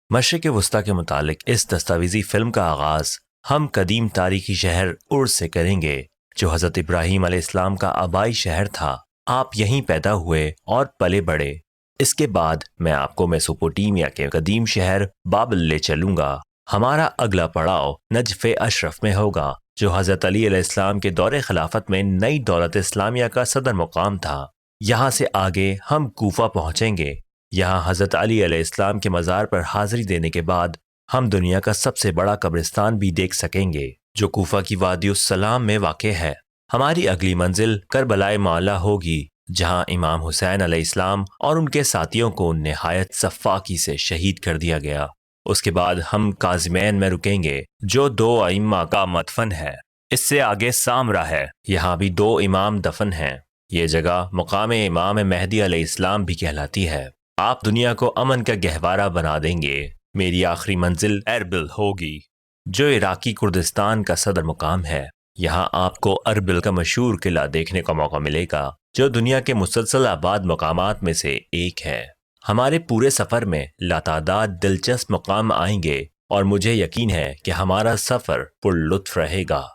مشرق وسطیٰ کے متعلق اس دستاویزی فلم کا آغاز ہم قدیم تاریخی شہر عرس سے کریں گے جو حضرت ابراہیم علیہ السلام کا آبائی شہر تھا۔ آپ یہیں پیدا ہوئے اور پلے بڑھے۔ اس کے بعد میں آپ کو میسوپوٹیمیا کے قدیم شہر بابل لے چلوں گا۔ ہمارا اگلا پڑاؤ نجف اشرف میں ہوگا جو حضرت علی علیہ السلام کے دور خلافت میں نئی دولت اسلامیہ کا صدر مقام تھا۔ یہاں سے آگے ہم کوفہ پہنچیں گے۔ یہاں حضرت علی علیہ السلام کے مزار پر حاضری دینے کے بعد ہم دنیا کا سب سے بڑا قبرستان بھی دیکھ سکیں گے جو کوفہ کی وادی السلام میں واقع ہے۔ ہماری اگلی منزل کربلائے معلیٰ ہوگی جہاں امام حسین علیہ السلام اور ان کے ساتھیوں کو نہایت سفاکی سے شہید کر دیا گیا۔ اس کے بعد ہم کاظمین میں رکیں گے جو 2 ائمہ کا مدفن ہے۔ اس سے آگے سامرا ہے، یہاں بھی 2 امام دفن ہیں۔ یہ جگہ مقام امام مہدی علیہ السلام بھی کہلاتی ہے۔ آپ دنیا کو امن کا گہوارہ بنا دیں گے۔ میری آخری منزل اربل ہوگی جو عراقی کردستان کا صدر مقام ہے۔ یہاں آپ کو اربل کا مشہور قلعہ دیکھنے کا موقع ملے گا جو دنیا کے مسلسل آباد مقامات میں سے ایک ہے۔ ہمارے پورے سفر میں لاتعداد دلچسپ مقام آئیں گے اور مجھے یقین ہے کہ ہمارا سفر پر لطف رہے گا۔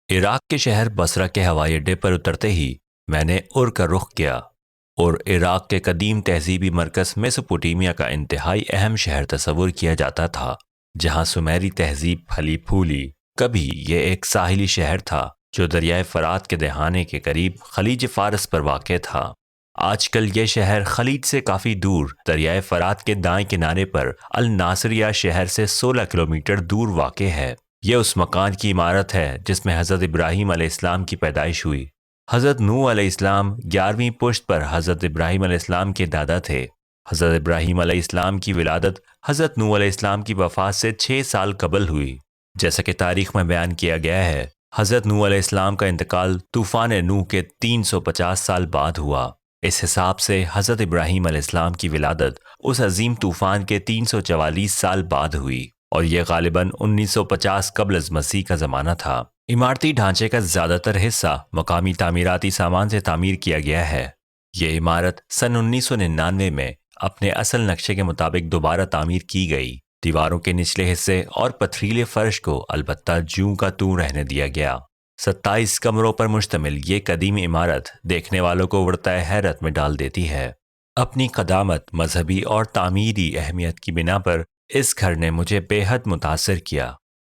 عراق کے شہر بصرہ کے ہوائی اڈے پر اترتے ہی میں نے ار کا رخ کیا اور عراق کے قدیم تہذیبی مرکز میسوپوٹیمیا کا انتہائی اہم شہر تصور کیا جاتا تھا جہاں سمیری تہذیب پھلی پھولی۔ کبھی یہ ایک ساحلی شہر تھا جو دریائے فرات کے دہانے کے قریب خلیج فارس پر واقع تھا۔ آج کل یہ شہر خلیج سے کافی دور دریائے فرات کے دائیں کنارے پر الناصریہ شہر سے 16 کلومیٹر دور واقع ہے۔ یہ اس مکان کی عمارت ہے جس میں حضرت ابراہیم علیہ السلام کی پیدائش ہوئی۔ حضرت نوح علیہ السلام 11ویں پشت پر حضرت ابراہیم علیہ السلام کے دادا تھے۔ حضرت ابراہیم علیہ السلام کی ولادت حضرت نوح علیہ السلام کی وفات سے 6 سال قبل ہوئی۔ جیسا کہ تاریخ میں بیان کیا گیا ہے، حضرت نوح علیہ السلام کا انتقال طوفان نوح کے 350 سال بعد ہوا۔ اس حساب سے حضرت ابراہیم علیہ السلام کی ولادت اس عظیم طوفان کے 344 سال بعد ہوئی اور یہ غالباً 1950 قبل از مسیح کا زمانہ تھا۔ عمارتی ڈھانچے کا زیادہ تر حصہ مقامی تعمیراتی سامان سے تعمیر کیا گیا ہے۔ یہ عمارت سن 1999 میں اپنے اصل نقشے کے مطابق دوبارہ تعمیر کی گئی۔ دیواروں کے نچلے حصے اور پتھریلے فرش کو البتہ جوں کا توں رہنے دیا گیا۔ 27 کمروں پر مشتمل یہ قدیم عمارت دیکھنے والوں کو ورطۂ حیرت میں ڈال دیتی ہے۔ اپنی قدامت، مذہبی اور تعمیری اہمیت کی بنا پر اس گھر نے مجھے بے حد متاثر کیا۔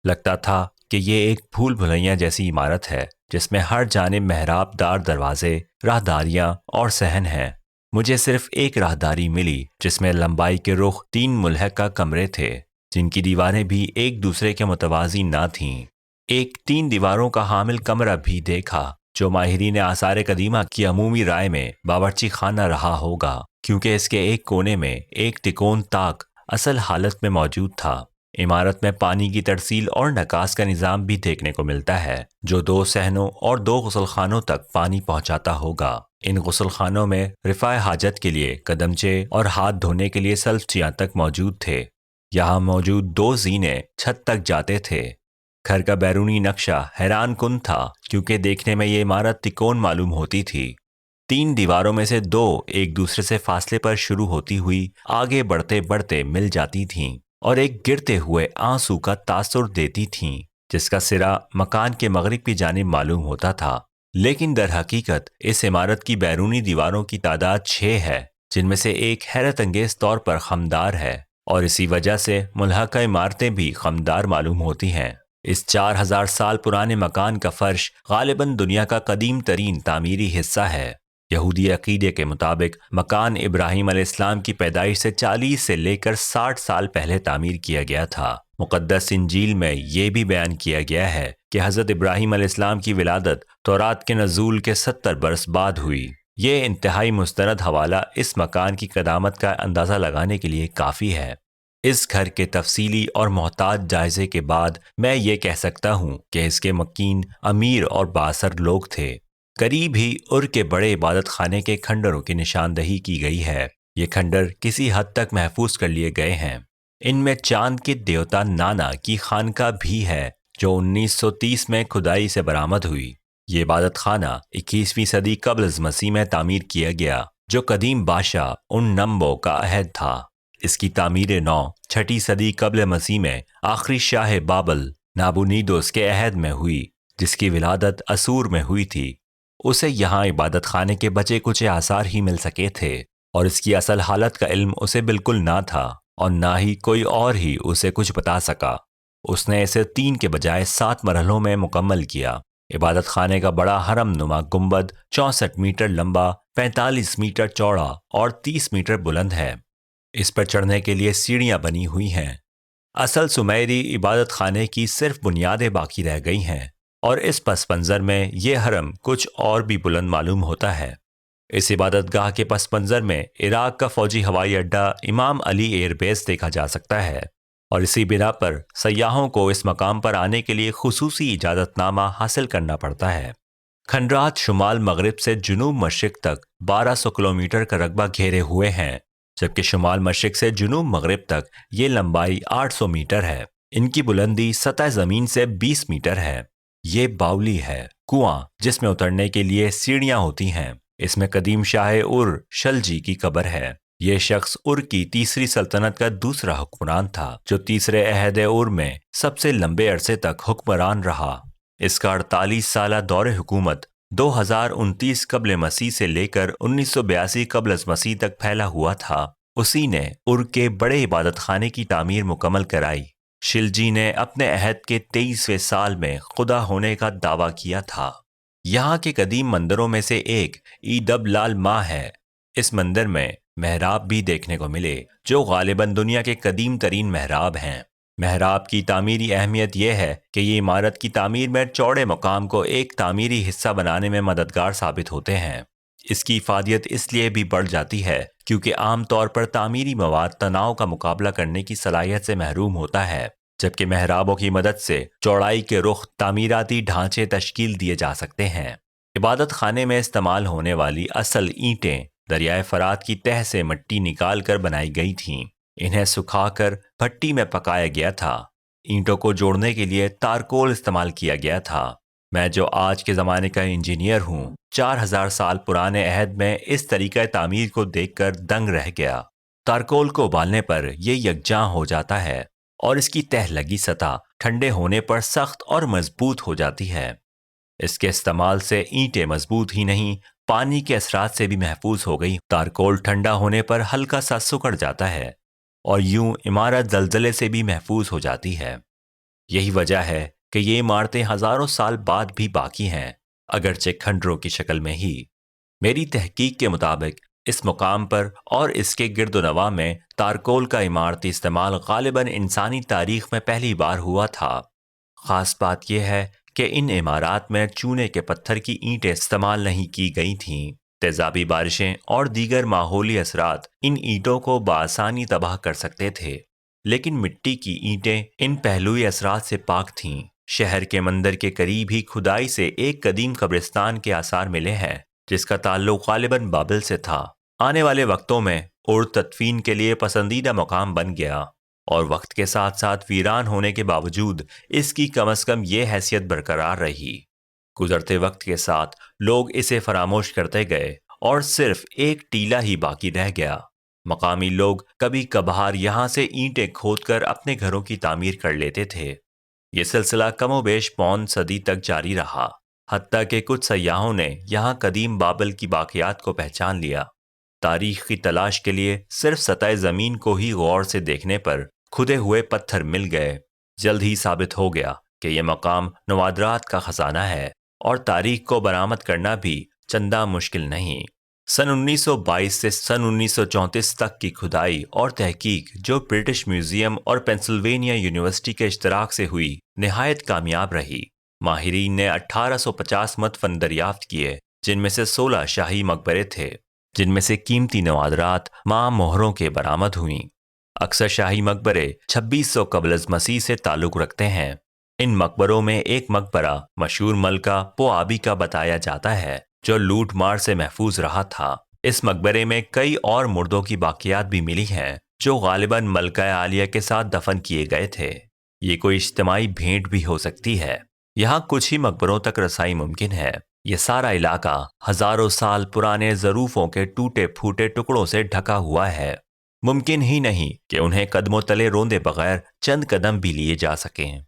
لگتا تھا کہ یہ ایک بھول بھلیاں جیسی عمارت ہے جس میں ہر جانب محراب دار دروازے، راہداریاں اور صحن ہیں۔ مجھے صرف ایک راہداری ملی جس میں لمبائی کے رخ 3 ملحقہ کمرے تھے جن کی دیواریں بھی ایک دوسرے کے متوازی نہ تھیں۔ ایک 3 دیواروں کا حامل کمرہ بھی دیکھا جو ماہرین آثار قدیمہ کی عمومی رائے میں باورچی خانہ رہا ہوگا کیونکہ اس کے ایک کونے میں ایک تکون طاق اصل حالت میں موجود تھا۔ عمارت میں پانی کی ترسیل اور نکاس کا نظام بھی دیکھنے کو ملتا ہے جو 2 صحنوں اور 2 غسل خانوں تک پانی پہنچاتا ہوگا۔ ان غسل خانوں میں رفع حاجت کے لیے قدمچے اور ہاتھ دھونے کے لیے سلفچیاں تک موجود تھے۔ یہاں موجود 2 زینے چھت تک جاتے تھے۔ گھر کا بیرونی نقشہ حیران کن تھا کیونکہ دیکھنے میں یہ عمارت تکون معلوم ہوتی تھی۔ 3 دیواروں میں سے 2 ایک دوسرے سے فاصلے پر شروع ہوتی ہوئی آگے بڑھتے بڑھتے مل جاتی تھیں اور ایک گرتے ہوئے آنسو کا تاثر دیتی تھیں جس کا سرا مکان کے مغرب کی جانب معلوم ہوتا تھا۔ لیکن در حقیقت اس عمارت کی بیرونی دیواروں کی تعداد 6 ہے جن میں سے ایک حیرت انگیز طور پر خمدار ہے اور اسی وجہ سے ملحقہ عمارتیں بھی خمدار معلوم ہوتی ہیں۔ اس 4000 سال پرانے مکان کا فرش غالباً دنیا کا قدیم ترین تعمیری حصہ ہے۔ یہودی عقیدے کے مطابق مکان ابراہیم علیہ السلام کی پیدائش سے 40 سے لے کر 60 سال پہلے تعمیر کیا گیا تھا۔ مقدس انجیل میں یہ بھی بیان کیا گیا ہے کہ حضرت ابراہیم علیہ السلام کی ولادت تورات کے نزول کے 70 برس بعد ہوئی۔ یہ انتہائی مستند حوالہ اس مکان کی قدامت کا اندازہ لگانے کے لیے کافی ہے۔ اس گھر کے تفصیلی اور محتاط جائزے کے بعد میں یہ کہہ سکتا ہوں کہ اس کے مکین امیر اور بااثر لوگ تھے۔ قریب ہی ار کے بڑے عبادت خانے کے کھنڈروں کی نشاندہی کی گئی ہے۔ یہ کھنڈر کسی حد تک محفوظ کر لیے گئے ہیں۔ ان میں چاند کے دیوتا نانا کی خانقاہ بھی ہے جو 1930 میں کھدائی سے برآمد ہوئی۔ یہ عبادت خانہ 21ویں صدی قبل از مسیح میں تعمیر کیا گیا، جو قدیم بادشاہ ان نمبو کا عہد تھا۔ اس کی تعمیر نو 6 صدی قبل مسیح میں آخری شاہ بابل نابونیدوس کے عہد میں ہوئی، جس کی ولادت اسور میں ہوئی تھی۔ اسے یہاں عبادت خانے کے بچے کچھ آثار ہی مل سکے تھے، اور اس کی اصل حالت کا علم اسے بالکل نہ تھا، اور نہ ہی کوئی اور ہی اسے کچھ بتا سکا۔ اس نے اسے 3 کے بجائے 7 مرحلوں میں مکمل کیا۔ عبادت خانے کا بڑا حرم نما گنبد 64 میٹر لمبا، 45 میٹر چوڑا اور 30 میٹر بلند ہے۔ اس پر چڑھنے کے لیے سیڑھیاں بنی ہوئی ہیں۔ اصل سمیری عبادت خانے کی صرف بنیادیں باقی رہ گئی ہیں، اور اس پس منظر میں یہ حرم کچھ اور بھی بلند معلوم ہوتا ہے۔ اس عبادت گاہ کے پس منظر میں عراق کا فوجی ہوائی اڈہ امام علی ایئر بیس دیکھا جا سکتا ہے، اور اسی بنا پر سیاحوں کو اس مقام پر آنے کے لیے خصوصی اجازت نامہ حاصل کرنا پڑتا ہے۔ کھنڈرات شمال مغرب سے جنوب مشرق تک 1200 کلومیٹر کا رقبہ گھیرے ہوئے ہیں، جبکہ شمال مشرق سے جنوب مغرب تک یہ لمبائی 800 میٹر ہے۔ ان کی بلندی سطح زمین سے 20 میٹر ہے۔ یہ باولی ہے، کنواں جس میں اترنے کے لیے سیڑھیاں ہوتی ہیں۔ اس میں قدیم شاہ ار شلجی کی قبر ہے۔ یہ شخص ار کی تیسری سلطنت کا دوسرا حکمران تھا، جو تیسرے عہد ار میں سب سے لمبے عرصے تک حکمران رہا۔ اس کا 48 سالہ دور حکومت 2029 قبل مسیح سے لے کر 1982 قبل از مسیح تک پھیلا ہوا تھا۔ اسی نے ار کے بڑے عبادت خانے کی تعمیر مکمل کرائی۔ شلجی نے اپنے عہد کے 23ویں سال میں خدا ہونے کا دعویٰ کیا تھا۔ یہاں کے قدیم مندروں میں سے ایک ایدب لال ماہ ہے۔ اس مندر میں محراب بھی دیکھنے کو ملے، جو غالباً دنیا کے قدیم ترین محراب ہیں۔ محراب کی تعمیری اہمیت یہ ہے کہ یہ عمارت کی تعمیر میں چوڑے مقام کو ایک تعمیری حصہ بنانے میں مددگار ثابت ہوتے ہیں۔ اس کی افادیت اس لیے بھی بڑھ جاتی ہے کیونکہ عام طور پر تعمیری مواد تناؤ کا مقابلہ کرنے کی صلاحیت سے محروم ہوتا ہے، جبکہ محرابوں کی مدد سے چوڑائی کے رخ تعمیراتی ڈھانچے تشکیل دیے جا سکتے ہیں۔ عبادت خانے میں استعمال ہونے والی اصل اینٹیں دریائے فرات کی تہہ سے مٹی نکال کر بنائی گئی تھیں۔ انہیں سکھا کر بھٹی میں پکایا گیا تھا۔ اینٹوں کو جوڑنے کے لیے تارکول استعمال کیا گیا تھا۔ میں جو آج کے زمانے کا انجینئر ہوں، 4000 سال پرانے عہد میں اس طریقہ تعمیر کو دیکھ کر دنگ رہ گیا۔ تارکول کو ابالنے پر یہ یکجاں ہو جاتا ہے، اور اس کی تہہ لگی سطح ٹھنڈے ہونے پر سخت اور مضبوط ہو جاتی ہے۔ اس کے استعمال سے اینٹیں مضبوط ہی نہیں، پانی کے اثرات سے بھی محفوظ ہو گئی۔ تارکول ٹھنڈا ہونے پر ہلکا سا سکڑ جاتا ہے، اور یوں عمارت زلزلے سے بھی محفوظ ہو جاتی ہے۔ یہی وجہ ہے کہ یہ عمارتیں ہزاروں سال بعد بھی باقی ہیں، اگرچہ کھنڈروں کی شکل میں ہی۔ میری تحقیق کے مطابق اس مقام پر اور اس کے گرد و نواح میں تارکول کا عمارتی استعمال غالباً انسانی تاریخ میں پہلی بار ہوا تھا۔ خاص بات یہ ہے کہ ان عمارات میں چونے کے پتھر کی اینٹیں استعمال نہیں کی گئی تھیں۔ تیزابی بارشیں اور دیگر ماحولی اثرات ان اینٹوں کو بآسانی تباہ کر سکتے تھے، لیکن مٹی کی اینٹیں ان پہلوئی اثرات سے پاک تھیں۔ شہر کے مندر کے قریب ہی کھدائی سے ایک قدیم قبرستان کے آثار ملے ہیں، جس کا تعلق غالباً بابل سے تھا۔ آنے والے وقتوں میں ار تدفین کے لیے پسندیدہ مقام بن گیا، اور وقت کے ساتھ ساتھ ویران ہونے کے باوجود اس کی کم از کم یہ حیثیت برقرار رہی۔ گزرتے وقت کے ساتھ لوگ اسے فراموش کرتے گئے، اور صرف ایک ٹیلہ ہی باقی رہ گیا۔ مقامی لوگ کبھی کبھار یہاں سے اینٹیں کھود کر اپنے گھروں کی تعمیر کر لیتے تھے۔ یہ سلسلہ کم و بیش پون صدی تک جاری رہا، حتیٰ کہ کچھ سیاحوں نے یہاں قدیم بابل کی باقیات کو پہچان لیا۔ تاریخ کی تلاش کے لیے صرف سطح زمین کو ہی غور سے دیکھنے پر کھدے ہوئے پتھر مل گئے۔ جلد ہی ثابت ہو گیا کہ یہ مقام نوادرات کا خزانہ ہے، اور تاریخ کو برآمد کرنا بھی چندہ مشکل نہیں۔ سن 1922 سے سن 1934 تک کی کھدائی اور تحقیق، جو برٹش میوزیم اور پینسلوینیا یونیورسٹی کے اشتراک سے ہوئی، نہایت کامیاب رہی۔ ماہرین نے 1850 مدفن دریافت کیے، جن میں سے 16 شاہی مقبرے تھے، جن میں سے قیمتی نوادرات ماں مہروں کے برآمد ہوئیں۔ اکثر شاہی مقبرے 2600 قبل از مسیح سے تعلق رکھتے ہیں۔ ان مقبروں میں ایک مقبرہ مشہور ملکہ پوآبی کا بتایا جاتا ہے، جو لوٹ مار سے محفوظ رہا تھا۔ اس مقبرے میں کئی اور مردوں کی باقیات بھی ملی ہیں، جو غالباً ملکہ عالیہ کے ساتھ دفن کیے گئے تھے۔ یہ کوئی اجتماعی بھیٹ بھی ہو سکتی ہے، یہاں کچھ ہی مقبروں تک رسائی ممکن ہے۔ یہ سارا علاقہ ہزاروں سال پرانے ظروفوں کے ٹوٹے پھوٹے ٹکڑوں سے ڈھکا ہوا ہے۔ ممکن ہی نہیں کہ انہیں قدموں تلے روندے بغیر چند قدم بھی لیے جا سکیں۔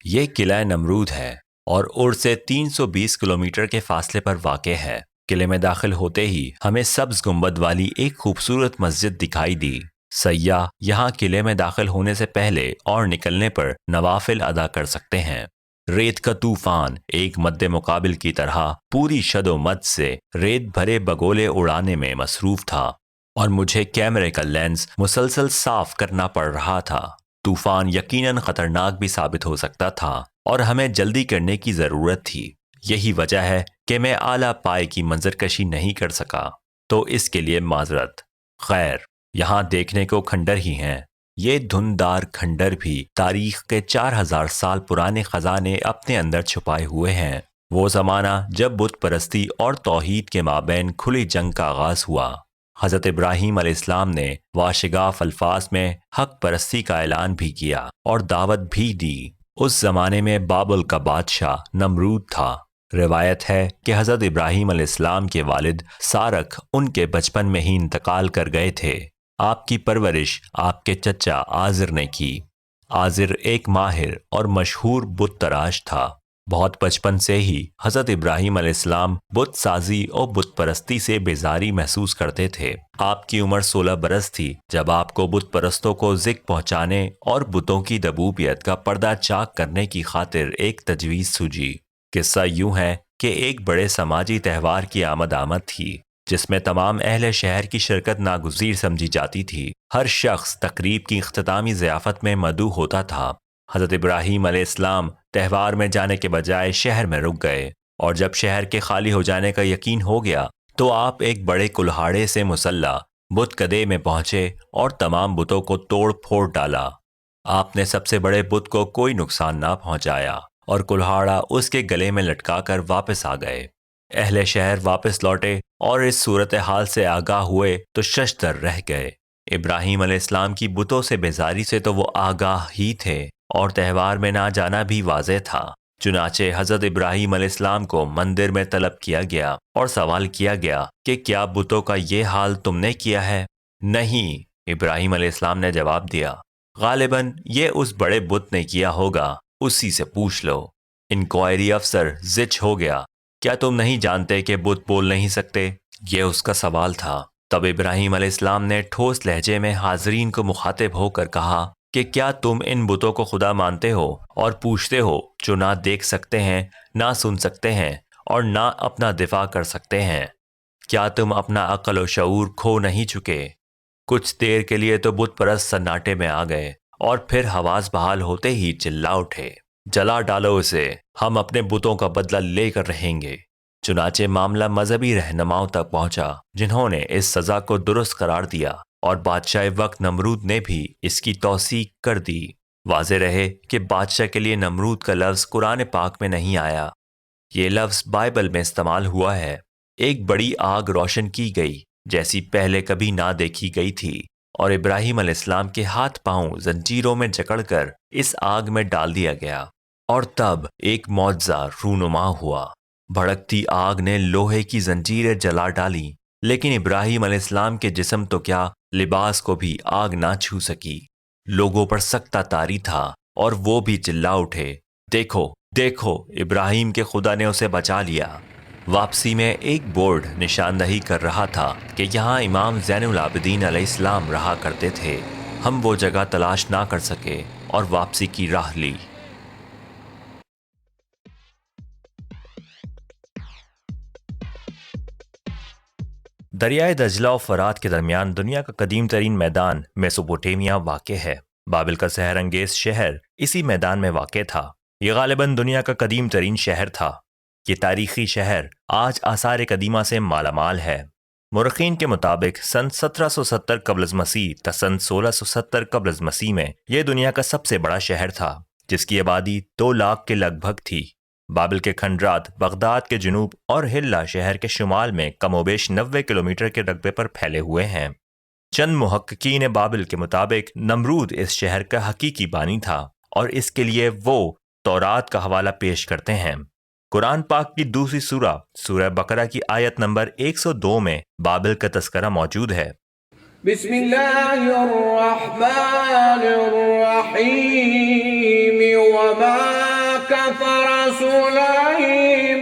یہ قلعہ نمرود ہے اور اور سے 320 کلومیٹر کے فاصلے پر واقع ہے۔ قلعے میں داخل ہوتے ہی ہمیں سبز گنبد والی ایک خوبصورت مسجد دکھائی دی۔ سیاح یہاں قلعے میں داخل ہونے سے پہلے اور نکلنے پر نوافل ادا کر سکتے ہیں۔ ریت کا طوفان ایک مد مقابل کی طرح پوری شد و مد سے ریت بھرے بگولے اڑانے میں مصروف تھا اور مجھے کیمرے کا لینس مسلسل صاف کرنا پڑ رہا تھا۔ طوفان یقیناً خطرناک بھی ثابت ہو سکتا تھا اور ہمیں جلدی کرنے کی ضرورت تھی۔ یہی وجہ ہے کہ میں اعلیٰ پائے کی منظر کشی نہیں کر سکا، تو اس کے لیے معذرت۔ خیر، یہاں دیکھنے کو کھنڈر ہی ہیں۔ یہ دھندار کھنڈر بھی تاریخ کے 4000 سال پرانے خزانے اپنے اندر چھپائے ہوئے ہیں۔ وہ زمانہ جب بت پرستی اور توحید کے مابین کھلی جنگ کا آغاز ہوا۔ حضرت ابراہیم علیہ السلام نے واشگاف الفاظ میں حق پرستی کا اعلان بھی کیا اور دعوت بھی دی۔ اس زمانے میں بابل کا بادشاہ نمرود تھا۔ روایت ہے کہ حضرت ابراہیم علیہ السلام کے والد سارخ ان کے بچپن میں ہی انتقال کر گئے تھے۔ آپ کی پرورش آپ کے چچا آزر نے کی۔ آزر ایک ماہر اور مشہور بت تراش تھا۔ بہت بچپن سے ہی حضرت ابراہیم علیہ السلام بت سازی اور بت پرستی سے بیزاری محسوس کرتے تھے۔ آپ کی عمر 16 برس تھی جب آپ کو بت پرستوں کو ذکر پہنچانے اور بتوں کی ربوبیت کا پردہ چاک کرنے کی خاطر ایک تجویز سوجی۔ قصہ یوں ہے کہ ایک بڑے سماجی تہوار کی آمد تھی جس میں تمام اہل شہر کی شرکت ناگزیر سمجھی جاتی تھی۔ ہر شخص تقریب کی اختتامی ضیافت میں مدعو ہوتا تھا۔ حضرت ابراہیم علیہ السلام تہوار میں جانے کے بجائے شہر میں رک گئے، اور جب شہر کے خالی ہو جانے کا یقین ہو گیا تو آپ ایک بڑے کلہاڑے سے مسلح بت کدے میں پہنچے اور تمام بتوں کو توڑ پھوڑ ڈالا۔ آپ نے سب سے بڑے بت کو کوئی نقصان نہ پہنچایا اور کلہاڑا اس کے گلے میں لٹکا کر واپس آ گئے۔ اہل شہر واپس لوٹے اور اس صورتحال سے آگاہ ہوئے تو ششدر رہ گئے۔ ابراہیم علیہ السلام کی بتوں سے بیزاری سے تو وہ آگاہ ہی تھے اور تہوار میں نہ جانا بھی واضح تھا۔ چنانچہ حضرت ابراہیم علیہ السلام کو مندر میں طلب کیا گیا اور سوال کیا گیا کہ کیا بتوں کا یہ حال تم نے کیا ہے؟ نہیں، ابراہیم علیہ السلام نے جواب دیا، غالباً یہ اس بڑے بت نے کیا ہوگا، اسی سے پوچھ لو۔ انکوائری افسر زچ ہو گیا، کیا تم نہیں جانتے کہ بت بول نہیں سکتے؟ یہ اس کا سوال تھا۔ تب ابراہیم علیہ السلام نے ٹھوس لہجے میں حاضرین کو مخاطب ہو کر کہا کہ کیا تم ان بتوں کو خدا مانتے ہو اور پوچھتے ہو جو نہ دیکھ سکتے ہیں، نہ سن سکتے ہیں اور نہ اپنا دفاع کر سکتے ہیں؟ کیا تم اپنا عقل و شعور کھو نہیں چکے؟ کچھ دیر کے لیے تو بت پرست سناٹے میں آ گئے اور پھر حواس بحال ہوتے ہی چلا اٹھے، جلا ڈالو اسے، ہم اپنے بتوں کا بدلہ لے کر رہیں گے۔ چنانچہ معاملہ مذہبی رہنماؤں تک پہنچا جنہوں نے اس سزا کو درست قرار دیا اور بادشاہ وقت نمرود نے بھی اس کی توثیق کر دی۔ واضح رہے کہ بادشاہ کے لیے نمرود کا لفظ قرآن پاک میں نہیں آیا، یہ لفظ بائبل میں استعمال ہوا ہے۔ ایک بڑی آگ روشن کی گئی جیسی پہلے کبھی نہ دیکھی گئی تھی اور ابراہیم علیہ السلام کے ہاتھ پاؤں زنجیروں میں جکڑ کر اس آگ میں ڈال دیا گیا، اور تب ایک معجزہ رونما ہوا۔ بھڑکتی آگ نے لوہے کی زنجیریں جلا ڈالی، لیکن ابراہیم علیہ السلام کے جسم تو کیا، لباس کو بھی آگ نہ چھو سکی۔ لوگوں پر سکتہ طاری تھا اور وہ بھی چلا اٹھے، دیکھو دیکھو، ابراہیم کے خدا نے اسے بچا لیا۔ واپسی میں ایک بورڈ نشاندہی کر رہا تھا کہ یہاں امام زین العابدین علیہ السلام رہا کرتے تھے۔ ہم وہ جگہ تلاش نہ کر سکے اور واپسی کی راہ لی۔ دریائے دجلہ و فرات کے درمیان دنیا کا قدیم ترین میدان میسوپوٹیمیا واقع ہے۔ بابل کا سحر انگیز شہر اسی میدان میں واقع تھا۔ یہ غالباً دنیا کا قدیم ترین شہر تھا۔ یہ تاریخی شہر آج آثار قدیمہ سے مالا مال ہے۔ مورخین کے مطابق سن 1770 قبل از مسیح تا سن 1670 قبل از مسیح میں یہ دنیا کا سب سے بڑا شہر تھا، جس کی آبادی 2 لاکھ کے لگ بھگ تھی۔ بابل کے کھنڈرات بغداد کے جنوب اور ہلا شہر کے شمال میں کم و بیش 90 کلومیٹر کے رقبے پر پھیلے ہوئے ہیں۔ چند محققین بابل کے مطابق نمرود اس شہر کا حقیقی بانی تھا اور اس کے لیے وہ تورات کا حوالہ پیش کرتے ہیں۔ قرآن پاک کی دوسری سورہ بقرہ کی آیت نمبر 102 میں بابل کا تذکرہ موجود ہے۔ بسم اللہ الرحمن الرحیم وما کفر سلیمان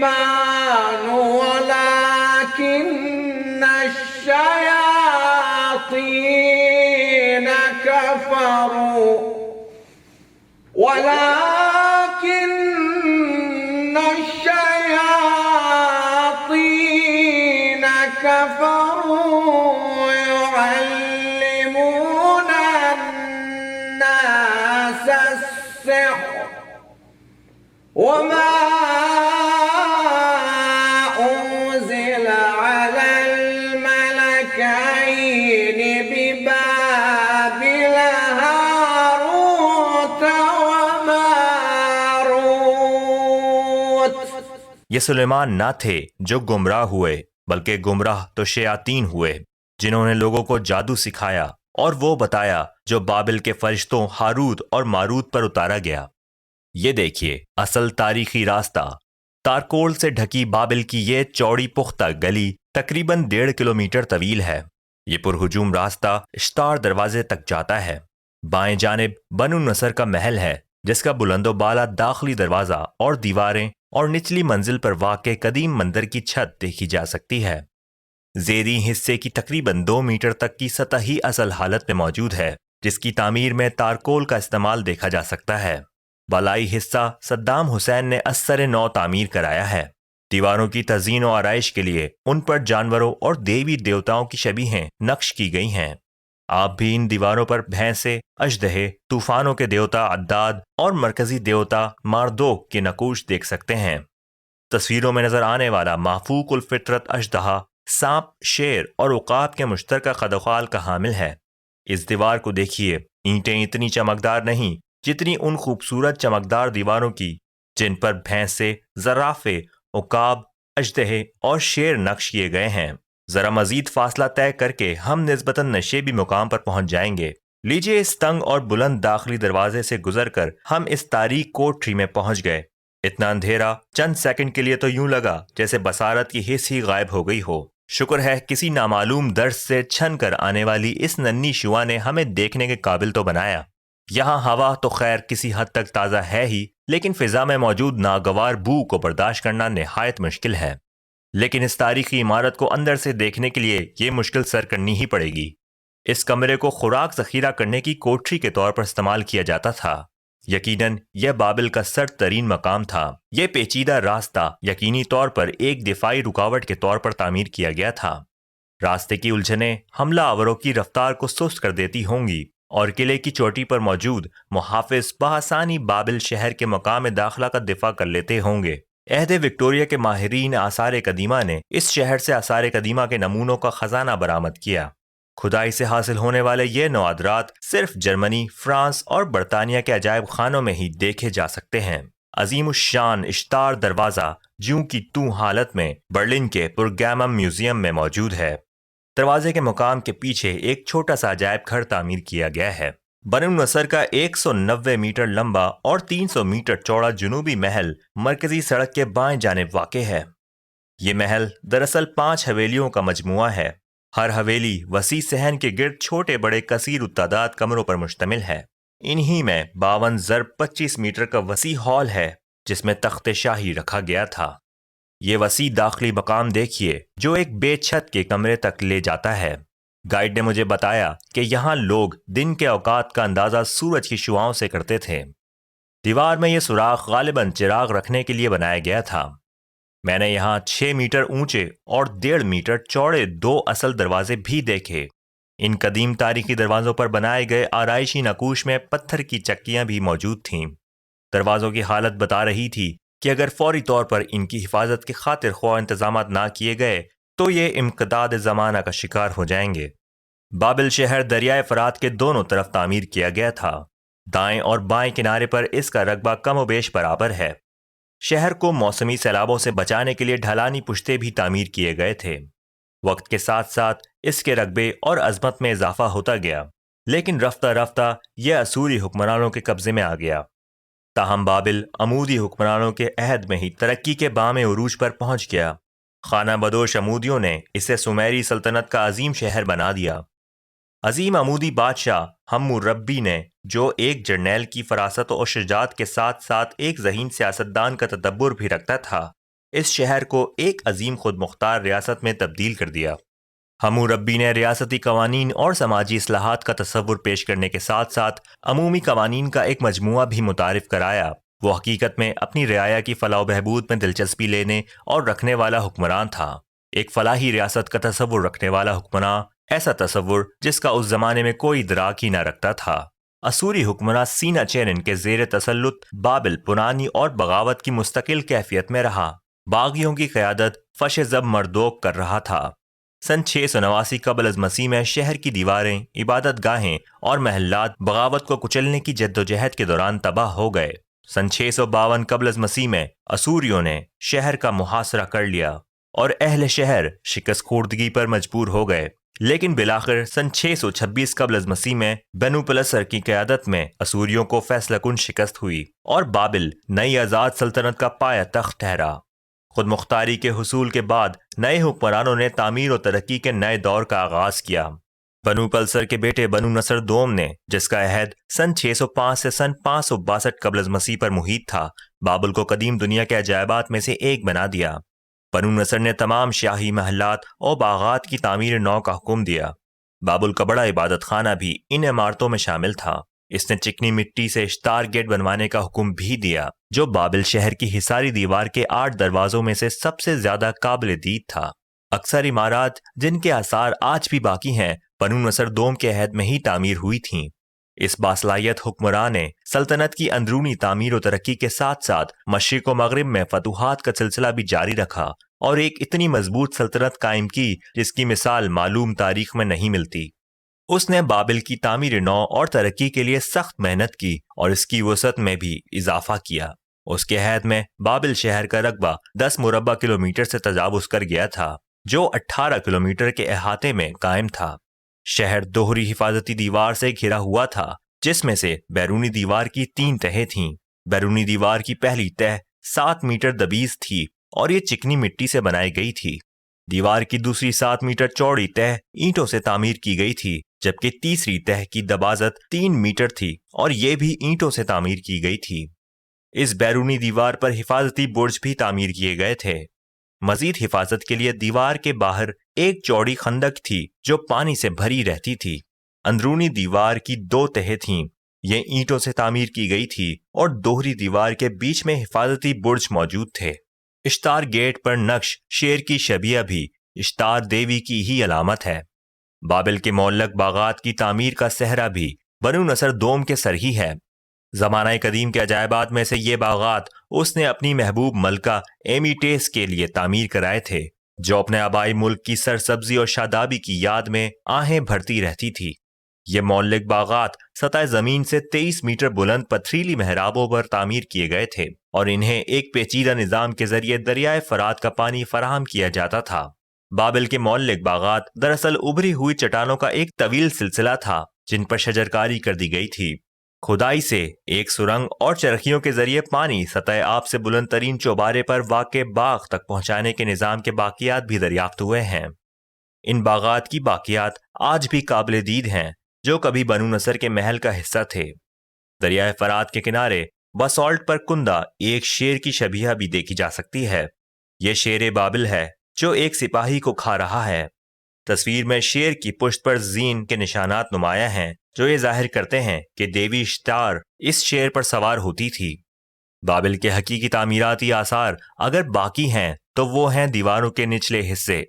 ولكن الشیاطین کفروا يعلمون الناس السحر وما أنزل على الملكين ببابل هاروت وماروت۔ یہ سلیمان نہ تھے جو گمراہ ہوئے، بلکہ گمراہ تو شیاطین ہوئے جنہوں نے لوگوں کو جادو سکھایا اور وہ بتایا جو بابل کے فرشتوں ہاروت اور ماروت پر اتارا گیا۔ یہ دیکھیے اصل تاریخی راستہ۔ تارکول سے ڈھکی بابل کی یہ چوڑی پختہ گلی تقریباً 1.5 کلومیٹر طویل ہے۔ یہ پرہجوم راستہ اشتار دروازے تک جاتا ہے۔ بائیں جانب بنو نصر کا محل ہے جس کا بلند و بالا داخلی دروازہ اور دیواریں اور نچلی منزل پر واقع قدیم مندر کی چھت دیکھی جا سکتی ہے۔ زیریں حصے کی تقریباً 2 میٹر تک کی سطح ہی اصل حالت میں موجود ہے جس کی تعمیر میں تارکول کا استعمال دیکھا جا سکتا ہے۔ بالائی حصہ صدام حسین نے اثر نو تعمیر کرایا ہے۔ دیواروں کی تزئین و آرائش کے لیے ان پر جانوروں اور دیوی دیوتاؤں کی شبیہیں نقش کی گئی ہیں۔ آپ بھی ان دیواروں پر بھینسے، اژدہے، طوفانوں کے دیوتا عداد اور مرکزی دیوتا ماردوک کے نقوش دیکھ سکتے ہیں۔ تصویروں میں نظر آنے والا محفوق الفطرت اژدہا سانپ، شیر اور عقاب کے مشترکہ خدوخال کا حامل ہے۔ اس دیوار کو دیکھیے، اینٹیں اتنی چمکدار نہیں جتنی ان خوبصورت چمکدار دیواروں کی جن پر بھینسے، زرافے، عقاب، اژدہے اور شیر نقش کیے گئے ہیں۔ ذرا مزید فاصلہ طے کر کے ہم نسبتاً نشیبی مقام پر پہنچ جائیں گے۔ لیجئے اس تنگ اور بلند داخلی دروازے سے گزر کر ہم اس تاریک کوٹری میں پہنچ گئے۔ اتنا اندھیرا چند سیکنڈ کے لیے تو یوں لگا جیسے بصارت کی حس ہی غائب ہو گئی ہو۔ شکر ہے کسی نامعلوم درس سے چھن کر آنے والی اس ننھی شعاع نے ہمیں دیکھنے کے قابل تو بنایا۔ یہاں ہوا تو خیر کسی حد تک تازہ ہے ہی، لیکن فضا میں موجود ناگوار بو کو برداشت کرنا نہایت مشکل ہے۔ لیکن اس تاریخی عمارت کو اندر سے دیکھنے کے لیے یہ مشکل سر کرنی ہی پڑے گی۔ اس کمرے کو خوراک ذخیرہ کرنے کی کوٹری کے طور پر استعمال کیا جاتا تھا۔ یقیناً یہ بابل کا سرد ترین مقام تھا۔ یہ پیچیدہ راستہ یقینی طور پر ایک دفاعی رکاوٹ کے طور پر تعمیر کیا گیا تھا۔ راستے کی الجھنیں حملہ آوروں کی رفتار کو سست کر دیتی ہوں گی اور قلعے کی چوٹی پر موجود محافظ بآسانی بابل شہر کے مقام داخلہ کا دفاع کر لیتے ہوں گے۔ عہد وکٹوریہ کے ماہرین آثار قدیمہ نے اس شہر سے آثار قدیمہ کے نمونوں کا خزانہ برآمد کیا۔ کھدائی سے حاصل ہونے والے یہ نوادرات صرف جرمنی، فرانس اور برطانیہ کے عجائب خانوں میں ہی دیکھے جا سکتے ہیں۔ عظیم الشان اشتار دروازہ جوں کی توں حالت میں برلن کے پرگامم میوزیم میں موجود ہے۔ دروازے کے مقام کے پیچھے ایک چھوٹا سا عجائب گھر تعمیر کیا گیا ہے۔ بنو نصر کا 190 میٹر لمبا اور 300 میٹر چوڑا جنوبی محل مرکزی سڑک کے بائیں جانب واقع ہے۔ یہ محل دراصل 5 حویلیوں کا مجموعہ ہے۔ ہر حویلی وسیع صحن کے گرد چھوٹے بڑے کثیر التعداد کمروں پر مشتمل ہے۔ انہی میں 52 ضرب 25 میٹر کا وسیع ہال ہے جس میں تخت شاہی رکھا گیا تھا۔ یہ وسیع داخلی مقام دیکھیے جو ایک بے چھت کے کمرے تک لے جاتا ہے۔ گائیڈ نے مجھے بتایا کہ یہاں لوگ دن کے اوقات کا اندازہ سورج کی شعاؤں سے کرتے تھے۔ دیوار میں یہ سوراخ غالباً چراغ رکھنے کے لیے بنایا گیا تھا۔ میں نے یہاں 6 میٹر اونچے اور 1.5 میٹر چوڑے 2 اصل دروازے بھی دیکھے۔ ان قدیم تاریخی دروازوں پر بنائے گئے آرائشی نقوش میں پتھر کی چکیاں بھی موجود تھیں۔ دروازوں کی حالت بتا رہی تھی کہ اگر فوری طور پر ان کی حفاظت کے خاطر خواہ انتظامات نہ کیے گئے تو یہ انقضاء زمانہ کا شکار ہو جائیں گے۔ بابل شہر دریائے فرات کے دونوں طرف تعمیر کیا گیا تھا۔ دائیں اور بائیں کنارے پر اس کا رقبہ کم و بیش برابر ہے۔ شہر کو موسمی سیلابوں سے بچانے کے لیے ڈھلانی پشتے بھی تعمیر کیے گئے تھے۔ وقت کے ساتھ ساتھ اس کے رقبے اور عظمت میں اضافہ ہوتا گیا، لیکن رفتہ رفتہ یہ اسوری حکمرانوں کے قبضے میں آ گیا۔ تاہم بابل عمودی حکمرانوں کے عہد میں ہی ترقی کے بام عروج پر پہنچ گیا۔ خانہ بدوش عمودیوں نے اسے سمیری سلطنت کا عظیم شہر بنا دیا۔ عظیم عمودی بادشاہ حموربی نے، جو ایک جرنیل کی فراست و شجاعت کے ساتھ ساتھ ایک ذہین سیاستدان کا تدبر بھی رکھتا تھا، اس شہر کو ایک عظیم خود مختار ریاست میں تبدیل کر دیا۔ حموربی نے ریاستی قوانین اور سماجی اصلاحات کا تصور پیش کرنے کے ساتھ ساتھ عمومی قوانین کا ایک مجموعہ بھی متعارف کرایا۔ وہ حقیقت میں اپنی رعایا کی فلاح و بہبود میں دلچسپی لینے اور رکھنے والا حکمران تھا۔ ایک فلاحی ریاست کا تصور رکھنے والا حکمراں، ایسا تصور جس کا اس زمانے میں کوئی ادراک ہی نہ رکھتا تھا۔ اسوری حکمراں سینا چیرن کے زیر تسلط بابل پرانی اور بغاوت کی مستقل کیفیت میں رہا۔ باغیوں کی قیادت فش زب مردوک کر رہا تھا۔ سن 689 قبل از مسیح میں شہر کی دیواریں، عبادت گاہیں اور محلات بغاوت کو کچلنے کی جدوجہد کے دوران تباہ ہو گئے۔ سن 652 قبل از مسیح میں اسوریوں نے شہر کا محاصرہ کر لیا اور اہل شہر شکست خوردگی پر مجبور ہو گئے، لیکن بالآخر سن 626 قبل از مسیح میں بنو پلسر کی قیادت میں اسوریوں کو فیصلہ کن شکست ہوئی اور بابل نئی آزاد سلطنت کا پایہ تخت ٹھہرا۔ خود مختاری کے حصول کے بعد نئے حکمرانوں نے تعمیر و ترقی کے نئے دور کا آغاز کیا۔ بنو پلسر کے بیٹے بنو نصر دوم نے، جس کا عہد سن 605 سے سن 562 قبل از مسیح پر محیط تھا، بابل کو قدیم دنیا کے عجائبات میں سے ایک بنا دیا۔ بنو نصر نے تمام شاہی محلات اور باغات کی تعمیر نو کا حکم دیا۔ بابل کا بڑا عبادت خانہ بھی ان عمارتوں میں شامل تھا۔ اس نے چکنی مٹی سے اشتار گیٹ بنوانے کا حکم بھی دیا، جو بابل شہر کی حصاری دیوار کے 8 دروازوں میں سے سب سے زیادہ قابل دید تھا۔ اکثر عمارات جن کے آثار آج بھی باقی ہیں، بنو نصر دوم کے عہد میں ہی تعمیر ہوئی تھیں۔ اس باصلاحیت حکمراں نے سلطنت کی اندرونی تعمیر و ترقی کے ساتھ ساتھ مشرق و مغرب میں فتوحات کا سلسلہ بھی جاری رکھا اور ایک اتنی مضبوط سلطنت قائم کی جس کی مثال معلوم تاریخ میں نہیں ملتی۔ اس نے بابل کی تعمیر نو اور ترقی کے لیے سخت محنت کی اور اس کی وسعت میں بھی اضافہ کیا۔ اس کے عہد میں بابل شہر کا رقبہ 10 مربع کلومیٹر سے تجاوز کر گیا تھا، جو 18 کلومیٹر کے احاطے میں قائم تھا۔ شہر دوہری حفاظتی دیوار سے گھرا ہوا تھا، جس میں سے بیرونی دیوار کی 3 تہیں تھیں۔ بیرونی دیوار کی پہلی تہ 7 میٹر دبیز تھی اور یہ چکنی مٹی سے بنائی گئی تھی۔ دیوار کی دوسری 7 میٹر چوڑی تہ اینٹوں سے تعمیر کی گئی تھی، جبکہ تیسری تہ کی دبازت 3 میٹر تھی اور یہ بھی اینٹوں سے تعمیر کی گئی تھی۔ اس بیرونی دیوار پر حفاظتی برج بھی تعمیر کیے گئے تھے۔ مزید حفاظت کے لیے دیوار کے باہر ایک چوڑی خندق تھی جو پانی سے بھری رہتی تھی۔ اندرونی دیوار کی 2 تہیں تھیں، یہ اینٹوں سے تعمیر کی گئی تھی اور دوہری دیوار کے بیچ میں حفاظتی برج موجود تھے۔ اشتار گیٹ پر نقش شیر کی شبیہ بھی اشتار دیوی کی ہی علامت ہے۔ بابل کے معلق باغات کی تعمیر کا صحرا بھی بنو نصر دوم کے سر ہی ہے۔ زمانہ قدیم کے عجائبات میں سے یہ باغات اس نے اپنی محبوب ملکہ ایمیٹیس کے لیے تعمیر کرائے تھے، جو اپنے آبائی ملک کی سرسبزی اور شادابی کی یاد میں آہیں بھرتی رہتی تھی۔ یہ معلق باغات سطح زمین سے 23 میٹر بلند پتھریلی محرابوں پر تعمیر کیے گئے تھے اور انہیں ایک پیچیدہ نظام کے ذریعے دریائے فرات کا پانی فراہم کیا جاتا تھا۔ بابل کے معلق باغات دراصل ابھری ہوئی چٹانوں کا ایک طویل سلسلہ تھا جن پر شجرکاری کر دی گئی تھی۔ کھدائی سے ایک سرنگ اور چرخیوں کے ذریعے پانی سطح آب سے بلند ترین چوبارے پر واقع باغ تک پہنچانے کے نظام کے باقیات بھی دریافت ہوئے ہیں۔ ان باغات کی باقیات آج بھی قابل دید ہیں، جو کبھی بنو نصر کے محل کا حصہ تھے۔ دریائے فرات کے کنارے باسالٹ پر کندہ ایک شیر کی شبیہ بھی دیکھی جا سکتی ہے۔ یہ شیر بابل ہے جو ایک سپاہی کو کھا رہا ہے۔ تصویر میں شیر کی پشت پر زین کے نشانات نمایاں ہیں جو یہ ظاہر کرتے ہیں کہ دیوی اشتار اس شیر پر سوار ہوتی تھی۔ بابل کے حقیقی تعمیراتی آثار اگر باقی ہیں تو وہ ہیں دیواروں کے نچلے حصے،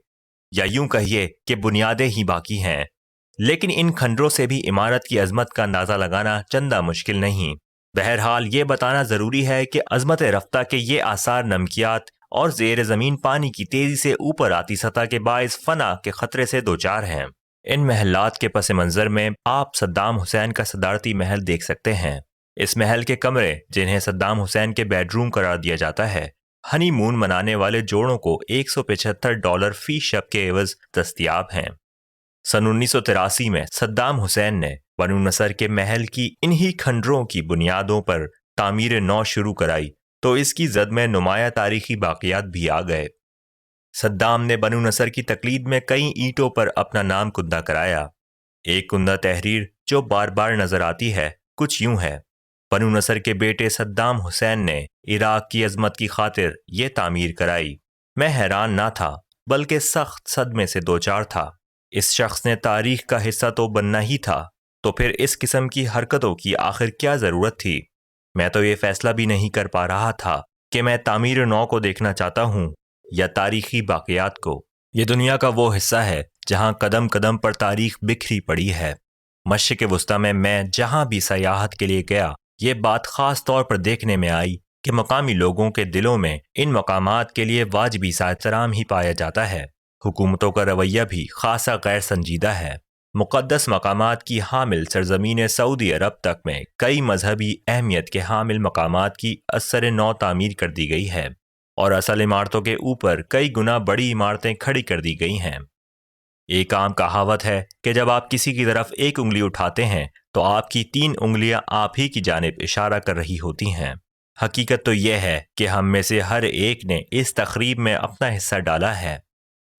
یا یوں کہیے کہ بنیادیں ہی باقی ہیں، لیکن ان کھنڈروں سے بھی عمارت کی عظمت کا اندازہ لگانا چندہ مشکل نہیں۔ بہرحال یہ بتانا ضروری ہے کہ عظمت رفتہ کے یہ آثار نمکیات اور زیر زمین پانی کی تیزی سے اوپر آتی سطح کے باعث فنا کے خطرے سے دوچار ہیں۔ ان محلات کے پس منظر میں آپ صدام حسین کا صدارتی محل دیکھ سکتے ہیں۔ اس محل کے کمرے، جنہیں صدام حسین کے بیڈ روم قرار دیا جاتا ہے، ہنی مون منانے والے جوڑوں کو $175 فی شب کے عوض دستیاب ہیں۔ سن 1983 میں صدام حسین نے بنو نصر کے محل کی انہی کھنڈروں کی بنیادوں پر تعمیر نو شروع کرائی تو اس کی زد میں نمایاں تاریخی باقیات بھی آ گئے۔ صدام نے بنو نصر کی تقلید میں کئی اینٹوں پر اپنا نام کندہ کرایا۔ ایک کندہ تحریر جو بار بار نظر آتی ہے کچھ یوں ہے: بنو نصر کے بیٹے صدام حسین نے عراق کی عظمت کی خاطر یہ تعمیر کرائی۔ میں حیران نہ تھا بلکہ سخت صدمے سے دوچار تھا۔ اس شخص نے تاریخ کا حصہ تو بننا ہی تھا، تو پھر اس قسم کی حرکتوں کی آخر کیا ضرورت تھی؟ میں تو یہ فیصلہ بھی نہیں کر پا رہا تھا کہ میں تعمیر نو کو دیکھنا چاہتا ہوں یا تاریخی باقیات کو۔ یہ دنیا کا وہ حصہ ہے جہاں قدم قدم پر تاریخ بکھری پڑی ہے۔ مشرق وسطیٰ میں جہاں بھی سیاحت کے لیے گیا، یہ بات خاص طور پر دیکھنے میں آئی کہ مقامی لوگوں کے دلوں میں ان مقامات کے لیے واجبی احترام ہی پایا جاتا ہے۔ حکومتوں کا رویہ بھی خاصا غیر سنجیدہ ہے۔ مقدس مقامات کی حامل سرزمین سعودی عرب تک میں کئی مذہبی اہمیت کے حامل مقامات کی اثر نو تعمیر کر دی گئی ہے اور اصل عمارتوں کے اوپر کئی گنا بڑی عمارتیں کھڑی کر دی گئی ہیں۔ ایک عام کہاوت ہے کہ جب آپ کسی کی طرف ایک انگلی اٹھاتے ہیں تو آپ کی 3 انگلیاں آپ ہی کی جانب اشارہ کر رہی ہوتی ہیں۔ حقیقت تو یہ ہے کہ ہم میں سے ہر ایک نے اس تخریب میں اپنا حصہ ڈالا ہے۔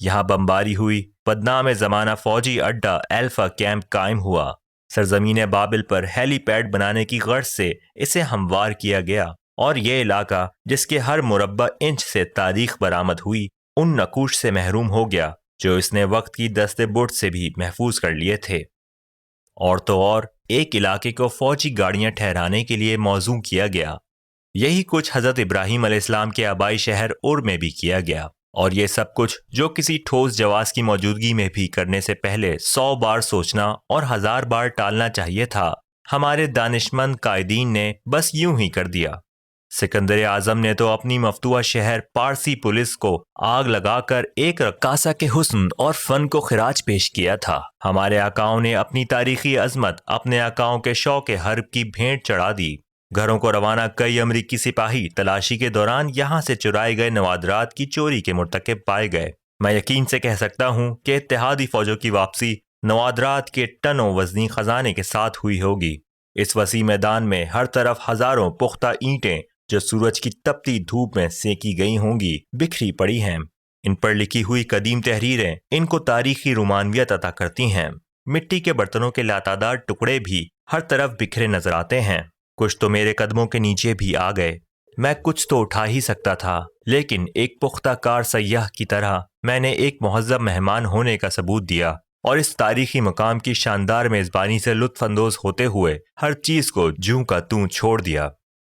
یہاں بمباری ہوئی، بدنام زمانہ فوجی اڈہ الفا کیمپ قائم ہوا، سرزمین بابل پر ہیلی پیڈ بنانے کی غرض سے اسے ہموار کیا گیا، اور یہ علاقہ جس کے ہر مربع انچ سے تاریخ برآمد ہوئی ان نقوش سے محروم ہو گیا جو اس نے وقت کی دست برد سے بھی محفوظ کر لیے تھے۔ اور تو اور ایک علاقے کو فوجی گاڑیاں ٹھہرانے کے لیے موزوں کیا گیا۔ یہی کچھ حضرت ابراہیم علیہ السلام کے آبائی شہر اور میں بھی کیا گیا، اور یہ سب کچھ جو کسی ٹھوس جواز کی موجودگی میں بھی کرنے سے پہلے 100 بار سوچنا اور 1000 بار ٹالنا چاہیے تھا، ہمارے دانشمند قائدین نے بس یوں ہی کر دیا۔ سکندر اعظم نے تو اپنی مفتوح شہر پارسی پولیس کو آگ لگا کر ایک رقاصہ کے حسن اور فن کو خراج پیش کیا تھا۔ ہمارے آقاؤں نے اپنی تاریخی عظمت اپنے آقاؤں کے شوق حرب کی بھینٹ چڑھا دی۔ گھروں کو روانہ کئی امریکی سپاہی تلاشی کے دوران یہاں سے چرائے گئے نوادرات کی چوری کے مرتکب پائے گئے۔ میں یقین سے کہہ سکتا ہوں کہ اتحادی فوجوں کی واپسی نوادرات کے ٹنوں وزنی خزانے کے ساتھ ہوئی ہوگی۔ اس وسیع میدان میں ہر طرف ہزاروں پختہ اینٹیں جو سورج کی تپتی دھوپ میں سینکی گئی ہوں گی بکھری پڑی ہیں۔ ان پر لکھی ہوئی قدیم تحریریں ان کو تاریخی رومانویت عطا کرتی ہیں۔ مٹی کے برتنوں کے لاتعداد ٹکڑے بھی ہر طرف بکھرے نظر آتے ہیں۔ کچھ تو میرے قدموں کے نیچے بھی آ گئے۔ میں کچھ تو اٹھا ہی سکتا تھا، لیکن ایک پختہ کار سیاح کی طرح میں نے ایک مہذب مہمان ہونے کا ثبوت دیا اور اس تاریخی مقام کی شاندار میزبانی سے لطف اندوز ہوتے ہوئے ہر چیز کو جوں کا توں چھوڑ دیا۔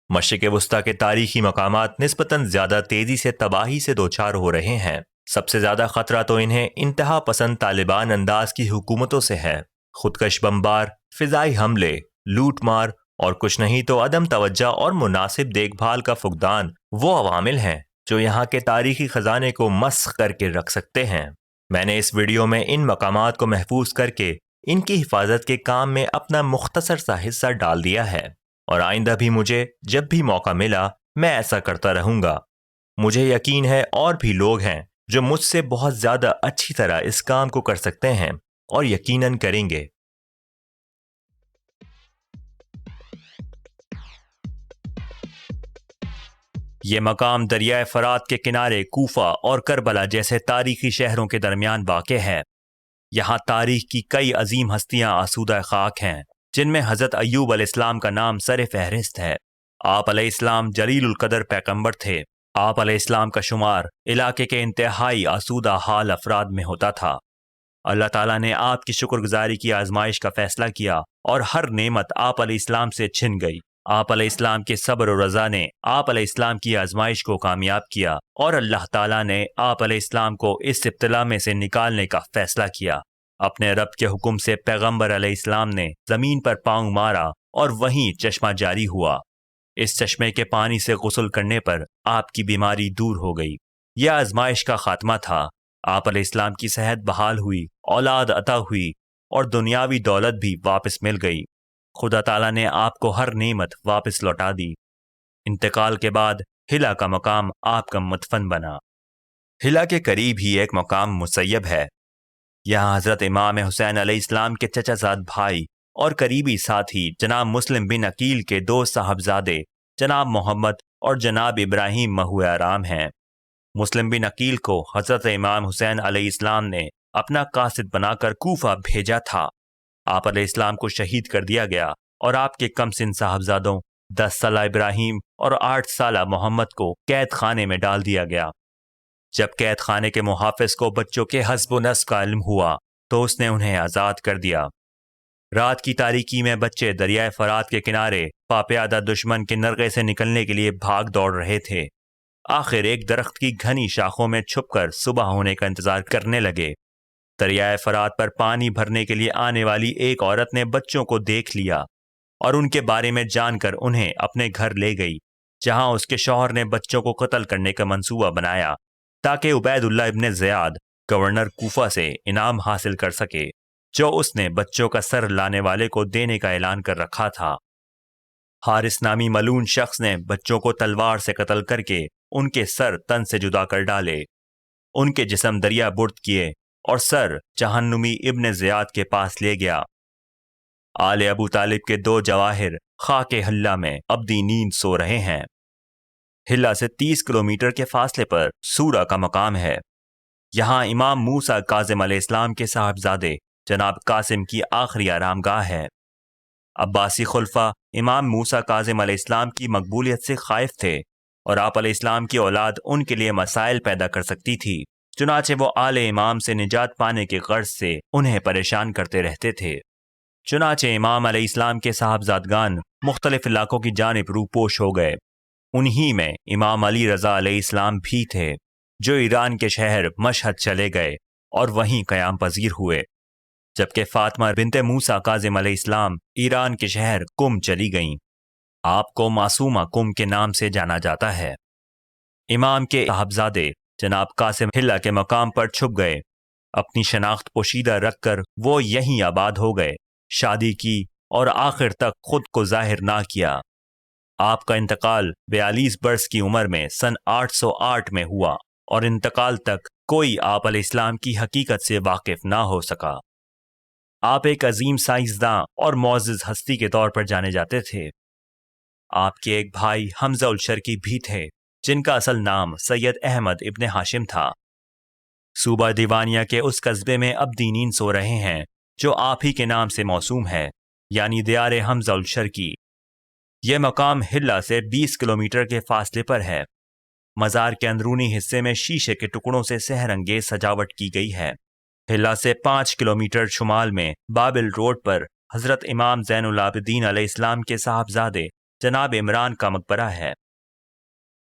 مشرق وسطیٰ کے تاریخی مقامات نسبتاً زیادہ تیزی سے تباہی سے دوچار ہو رہے ہیں۔ سب سے زیادہ خطرہ تو انہیں انتہا پسند طالبان انداز کی حکومتوں سے ہے۔ خودکش بمبار، فضائی حملے، لوٹ مار اور کچھ نہیں تو عدم توجہ اور مناسب دیکھ بھال کا فقدان وہ عوامل ہیں جو یہاں کے تاریخی خزانے کو مسخ کر کے رکھ سکتے ہیں۔ میں نے اس ویڈیو میں ان مقامات کو محفوظ کر کے ان کی حفاظت کے کام میں اپنا مختصر سا حصہ ڈال دیا ہے، اور آئندہ بھی مجھے جب بھی موقع ملا میں ایسا کرتا رہوں گا۔ مجھے یقین ہے اور بھی لوگ ہیں جو مجھ سے بہت زیادہ اچھی طرح اس کام کو کر سکتے ہیں اور یقیناً کریں گے۔ یہ مقام دریائے فرات کے کنارے کوفہ اور کربلا جیسے تاریخی شہروں کے درمیان واقع ہے۔ یہاں تاریخ کی کئی عظیم ہستیاں آسودہ خاک ہیں، جن میں حضرت ایوب علیہ السلام کا نام سر فہرست ہے۔ آپ علیہ السلام جلیل القدر پیغمبر تھے۔ آپ علیہ السلام کا شمار علاقے کے انتہائی آسودہ حال افراد میں ہوتا تھا۔ اللہ تعالیٰ نے آپ کی شکر گزاری کی آزمائش کا فیصلہ کیا اور ہر نعمت آپ علیہ السلام سے چھن گئی۔ آپ علیہ السلام کے صبر و رضا نے آپ علیہ السلام کی آزمائش کو کامیاب کیا اور اللہ تعالیٰ نے آپ علیہ السلام کو اس ابتلا میں سے نکالنے کا فیصلہ کیا۔ اپنے رب کے حکم سے پیغمبر علیہ السلام نے زمین پر پاؤں مارا اور وہیں چشمہ جاری ہوا۔ اس چشمے کے پانی سے غسل کرنے پر آپ کی بیماری دور ہو گئی۔ یہ آزمائش کا خاتمہ تھا۔ آپ علیہ السلام کی صحت بحال ہوئی، اولاد عطا ہوئی اور دنیاوی دولت بھی واپس مل گئی۔ خدا تعالیٰ نے آپ کو ہر نعمت واپس لوٹا دی۔ انتقال کے بعد ہلا کا مقام آپ کا مدفن بنا۔ ہلا کے قریب ہی ایک مقام مسیب ہے۔ یہاں حضرت امام حسین علیہ السلام کے چچا زاد بھائی اور قریبی ساتھی جناب مسلم بن عقیل کے دو صاحبزادے جناب محمد اور جناب ابراہیم محو آرام ہیں۔ مسلم بن عقیل کو حضرت امام حسین علیہ السلام نے اپنا قاصد بنا کر کوفہ بھیجا تھا۔ آپ علیہ السلام کو شہید کر دیا گیا اور آپ کے کم سن صاحبزادوں 10 سالہ ابراہیم اور 8 سالہ محمد کو قید خانے میں ڈال دیا گیا۔ جب قید خانے کے محافظ کو بچوں کے حسب و نسب کا علم ہوا تو اس نے انہیں آزاد کر دیا۔ رات کی تاریکی میں بچے دریائے فرات کے کنارے پاپیادہ دشمن کے نرغے سے نکلنے کے لیے بھاگ دوڑ رہے تھے۔ آخر ایک درخت کی گھنی شاخوں میں چھپ کر صبح ہونے کا انتظار کرنے لگے۔ دریائے فرات پر پانی بھرنے کے لیے آنے والی ایک عورت نے بچوں کو دیکھ لیا اور ان کے بارے میں جان کر انہیں اپنے گھر لے گئی، جہاں اس کے شوہر نے بچوں کو قتل کرنے کا منصوبہ بنایا تاکہ عبید اللہ ابن زیاد گورنر کوفہ سے انعام حاصل کر سکے، جو اس نے بچوں کا سر لانے والے کو دینے کا اعلان کر رکھا تھا۔ حارث نامی ملعون شخص نے بچوں کو تلوار سے قتل کر کے ان کے سر تن سے جدا کر ڈالے، ان کے جسم دریا برد کیے اور سر جہنمی ابن زیاد کے پاس لے گیا۔ آل ابو طالب کے 2 جواہر خاک ہلا میں ابدی نیند سو رہے ہیں۔ ہلا سے 30 کلومیٹر کے فاصلے پر سورہ کا مقام ہے۔ یہاں امام موسیٰ کاظم علیہ السلام کے صاحبزادے جناب قاسم کی آخری آرام گاہ ہے۔ عباسی خلفاء امام موسیٰ کاظم علیہ السلام کی مقبولیت سے خائف تھے اور آپ علیہ السلام کی اولاد ان کے لیے مسائل پیدا کر سکتی تھی، چنانچہ وہ آل امام سے نجات پانے کے غرض سے انہیں پریشان کرتے رہتے تھے۔ چنانچہ امام علیہ السلام کے صاحبزادگان مختلف علاقوں کی جانب روپوش ہو گئے۔ انہی میں امام علی رضا علیہ السلام بھی تھے، جو ایران کے شہر مشہد چلے گئے اور وہیں قیام پذیر ہوئے، جبکہ فاطمہ بنت موسیٰ کاظم علیہ السلام ایران کے شہر قم چلی گئیں۔ آپ کو معصومہ قم کے نام سے جانا جاتا ہے۔ امام کے صاحبزادے جناب قاسم ہلا کے مقام پر چھپ گئے۔ اپنی شناخت پوشیدہ رکھ کر وہ یہیں آباد ہو گئے، شادی کی اور آخر تک خود کو ظاہر نہ کیا۔ آپ کا انتقال 42 برس کی عمر میں سن 808 میں ہوا اور انتقال تک کوئی آپ علیہ السلام کی حقیقت سے واقف نہ ہو سکا۔ آپ ایک عظیم سائنسداں اور معزز ہستی کے طور پر جانے جاتے تھے۔ آپ کے ایک بھائی حمزہ الشرقی بھی تھے، جن کا اصل نام سید احمد ابن ہاشم تھا۔ صوبہ دیوانیہ کے اس قصبے میں اب دینین سو رہے ہیں جو آپ ہی کے نام سے موسوم ہے، یعنی دیار حمزہ الشرقی۔ یہ مقام ہلا سے 20 کلومیٹر کے فاصلے پر ہے۔ مزار کے اندرونی حصے میں شیشے کے ٹکڑوں سے سحر انگیز سجاوٹ کی گئی ہے۔ ہلا سے 5 کلومیٹر شمال میں بابل روڈ پر حضرت امام زین العابدین علیہ السلام کے صاحبزادے جناب عمران کا مقبرہ ہے۔